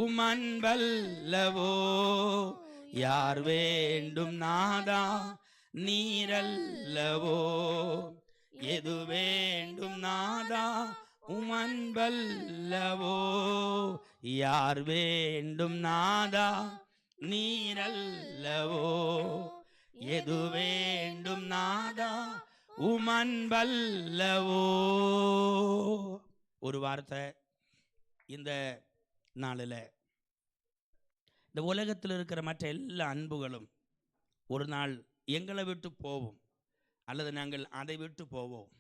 உமன்பல்லவோ. யார் வேண்டும் நாதா நீரல்லவோ, எது வேண்டும் நாதா உமன்பல்லவோ. யார் வேண்டும் நாதா நீரல்லவோ, எது வேண்டும் நாதா உமன்பல்லவோ. ஒரு வார்த்தை இந்த நாளில் இந்த உலகத்தில் இருக்கிற மற்ற எல்லா அன்புகளும் ஒரு நாள் எங்களை விட்டு போவோம், அல்லது நாங்கள் அதை விட்டு போவோம்.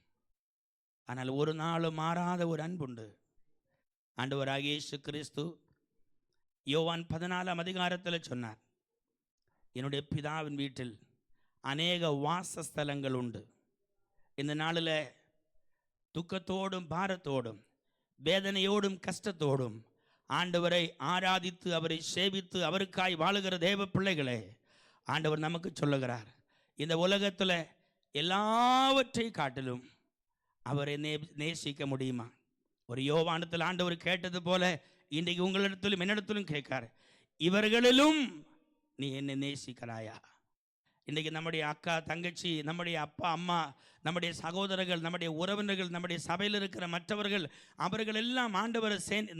ஆனால் ஒரு நாளும் மாறாத ஒரு அன்புண்டு. ஆண்டவராகிய இயேசு கிறிஸ்து யோவான் 14 அதிகாரத்தில் சொன்னார், என்னுடைய பிதாவின் வீட்டில் அநேக வாசஸ்தலங்கள் உண்டு. இந்த நாளில் துக்கத்தோடும் பாரத்தோடும் வேதனையோடும் கஷ்டத்தோடும் ஆண்டவரை ஆராதித்து அவரை சேவித்து அவருக்காய் வாழுகிற தேவ பிள்ளைகளே, ஆண்டவர் நமக்கு சொல்லுகிறார், இந்த உலகத்தில் எல்லாவற்றை காட்டிலும் அவரை நேசிக்க முடியுமா? ஒரு யோவானத்தில் ஆண்டவர் கேட்டது போல இன்றைக்கு உங்களிடத்திலும் என்னிடத்திலும் கேட்கார், இவர்களிலும் நீ என்னை நேசிக்கிறாயா? இன்றைக்கு நம்முடைய அக்கா தங்கச்சி, நம்முடைய அப்பா அம்மா, நம்முடைய சகோதரர்கள், நம்முடைய உறவினர்கள், நம்முடைய சபையில் இருக்கிற மற்றவர்கள், அவர்கள் எல்லாம் ஆண்டவரை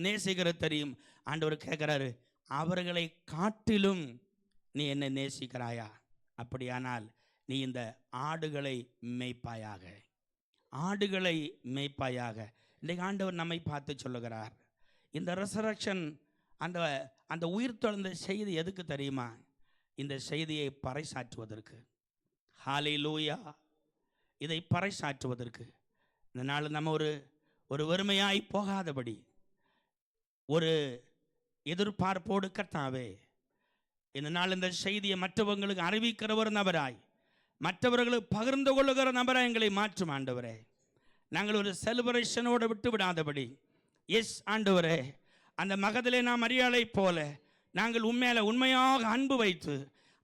நேசிக்கிறது தெரியும். ஆண்டவர் கேட்குறாரு, அவர்களை காட்டிலும் நீ என்னை நேசிக்கிறாயா? அப்படியானால் நீ இந்த ஆடுகளை மேய்ப்பாயாக, ஆடுகளை மேய்ப்பாயாக. இன்றைக்கு ஆண்டவர் நம்மை பார்த்து சொல்லுகிறார், இந்த ரெசரக்ஷன், அந்த உயிர் தொழுந்த செய்தி எதுக்கு தெரியுமா? இந்த செய்தியை பறைசாற்றுவதற்கு. ஹல்லேலூயா! இதை பறைசாற்றுவதற்கு. இந்த நாள் நம்ம ஒரு வெறுமையாய் போகாதபடி, ஒரு எதிர்பார்ப்போடு கர்த்தாவே, இந்த நாள் இந்த செய்தியை மற்றவங்களுக்கு அறிவிக்கிற ஒரு நபராய், மற்றவர்களுக்கு பகிர்ந்து கொள்ளுகிற நபராய் எங்களை மாற்றும் ஆண்டவரே. நாங்கள் ஒரு செலிப்ரேஷனோடு விட்டு விடாதபடி, எஸ் ஆண்டவரே, அந்த மகதிலே நாம் மரியாதை போல நாங்கள் உண்மையாக அன்பு வைத்து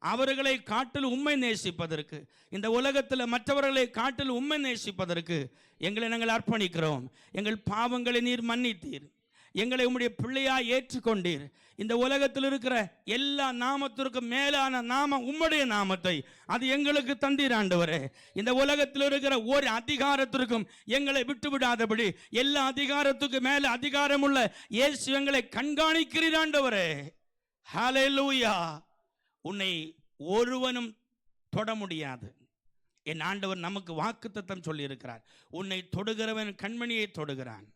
அவர்களை காட்டில் உண்மை நேசிப்பதற்கு, இந்த உலகத்தில் மற்றவர்களை காட்டில் உண்மை நேசிப்பதற்கு எங்களை நாங்கள் அர்ப்பணிக்கிறோம். எங்கள் பாவங்களை நீர் மன்னித்தீர், எங்களை உம்முடைய பிள்ளையாய் ஏற்றுக்கொண்டீர். இந்த உலகத்தில் இருக்கிற எல்லா நாமத்திற்கும் மேலான நாமம் உம்முடைய நாமத்தை அது எங்களுக்கு தந்தீர் ஆண்டவரே. இந்த உலகத்தில் இருக்கிற ஒரு அதிகாரத்திற்கும் எங்களை விட்டுவிடாதபடி, எல்லா அதிகாரத்துக்கும் மேலே அதிகாரமுள்ள இயேசு எங்களை கண்காணிக்கிறீர் ஆண்டவரே. ஹல்லேலூயா! உன்னை ஒருவனும் தொட முடியாது. என் ஆண்டவர் நமக்கு வாக்குத்தத்தம் சொல்லியிருக்கிறார், உன்னை தொடுகிறவன் கண்மணியை தொடுகிறான்.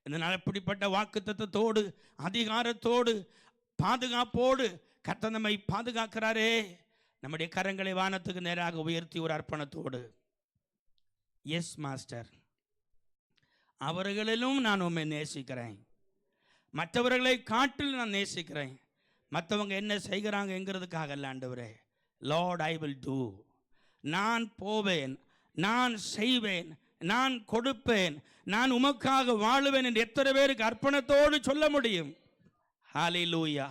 இதனால் அப்படிப்பட்ட வாக்குத்தத்தத்தோடு, அதிகாரத்தோடு, பாதுகாப்போடு கர்த்தர் நம்மை பாதுகாக்கிறாரே. நம்முடைய கரங்களை வானத்துக்கு நேராக உயர்த்தி ஒரு அர்ப்பணத்தோடு, எஸ் மாஸ்டர், அவர்களிலும் நான் உண்மை நேசிக்கிறேன், மற்றவர்களை காட்டில் நான் நேசிக்கிறேன். மற்றவங்க என்ன செய்கிறாங்கங்கிறதுக்காக அல்ல ஆண்டவரே. Lord, I will do. நான் போவேன், நான் செய்வேன், நான் கொடுப்பேன், நான் உமக்காக வாழுவேன் என்று எத்தனை பேருக்கு அர்ப்பணத்தோடு சொல்ல முடியும்? ஹல்லேலூயா!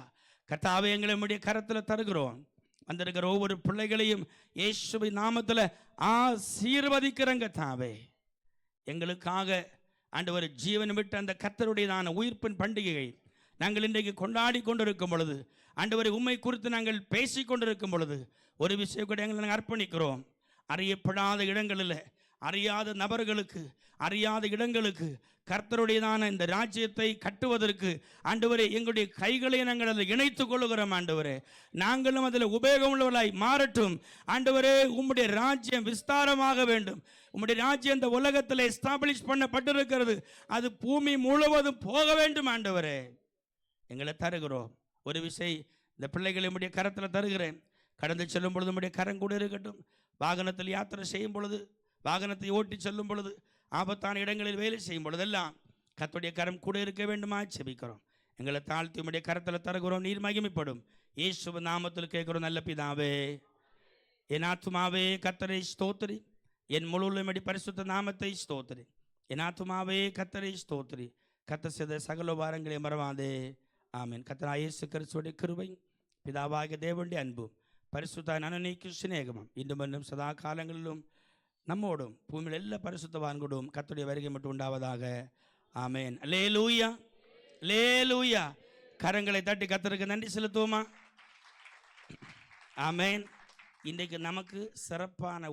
கர்த்தாவே, எங்களை உம்முடைய கரத்தில் தருகிறோம். வந்திருக்கிற ஒவ்வொரு பிள்ளைகளையும் இயேசுவின் நாமத்தில் ஆசீர்வதிக்கிறங்க தாவே. எங்களுக்காக ஆண்டவர் ஜீவன் விட்டு அந்த கர்த்தருடையதான உயிர்ப்பின் பண்டிகையை நாங்கள் இன்றைக்கு கொண்டாடி கொண்டிருக்கும் பொழுது, ஆண்டவரை உம்மை குறித்து நாங்கள் பேசி கொண்டிருக்கும் பொழுது, ஒரு விஷயம் கூட எங்களை நாங்கள் அர்ப்பணிக்கிறோம். அறியப்படாத இடங்களில், அறியாத நபர்களுக்கு, அறியாத இடங்களுக்கு கர்த்தருடையதான இந்த ராஜ்யத்தை கட்டுவதற்கு ஆண்டவரே எங்களுடைய கைகளை நாங்கள் அதில் இணைத்துக் கொள்ளுகிறோம். ஆண்டவரே, நாங்களும் அதில் உபயோகமுள்ளவர்களாய் மாறட்டும். ஆண்டவரே, உம்முடைய ராஜ்யம் விஸ்தாரமாக வேண்டும். உம்முடைய ராஜ்யம் இந்த உலகத்தில் எஸ்டாப்ளிஷ் பண்ணப்பட்டிருக்கிறது, அது பூமி முழுவதும் போக வேண்டும். ஆண்டவரே, எங்களை தருகிறோம். ஒரு விஷயம், இந்த பிள்ளைகளை உம்முடைய கரத்தில் தருகிறேன். கடந்து செல்லும் பொழுது உம்முடைய கரம் கூட இருக்கட்டும். வாகனத்தில் யாத்திரை செய்யும் பொழுது, வாகனத்தை ஓட்டி செல்லும் பொழுது, ஆபத்தான இடங்களில் வேலை செய்யும் பொழுதெல்லாம் கர்த்தருடைய கரம் கூட இருக்க வேண்டுமா செபிக்கிறோம். எங்களை தாழ்த்தி உம்முடைய கரத்தில் தருகிறோம். நீர் மகிமைப்படும். இயேசுவின் நாமத்தில் கேட்கிறோம் நல்ல பிதாவே. என் ஆத்துமாவே கர்த்தரை ஸ்தோத்திரி, என் முழு பரிசுத்த நாமத்தை ஸ்தோத்திரி. என் ஆத்துமாவே கர்த்தரை ஸ்தோத்திரி, கர்த்தர் செய்த சகல உபகாரங்களை மறவாதே. ஆமென். கர்த்தராகிய இயேசு கிறிஸ்துவின் கிருபை, பிதாவாகிய தேவனுடைய அன்பும், பரிசுத்த அன்னைக்கும் சிநேகமும் இன்றும் என்றும் சதா காலங்களிலும் நம்மோடும் பூமியில் எல்லா பரிசுத்தவான்களோடும் கர்த்தருடைய வருகை மட்டும் உண்டாவதாக. ஆமென். அல்லேலூயா, அல்லேலூயா. கரங்களை தட்டி கர்த்தருக்கு நன்றி செலுத்துவோமா? ஆமென். இன்றைக்கு நமக்கு சிறப்பான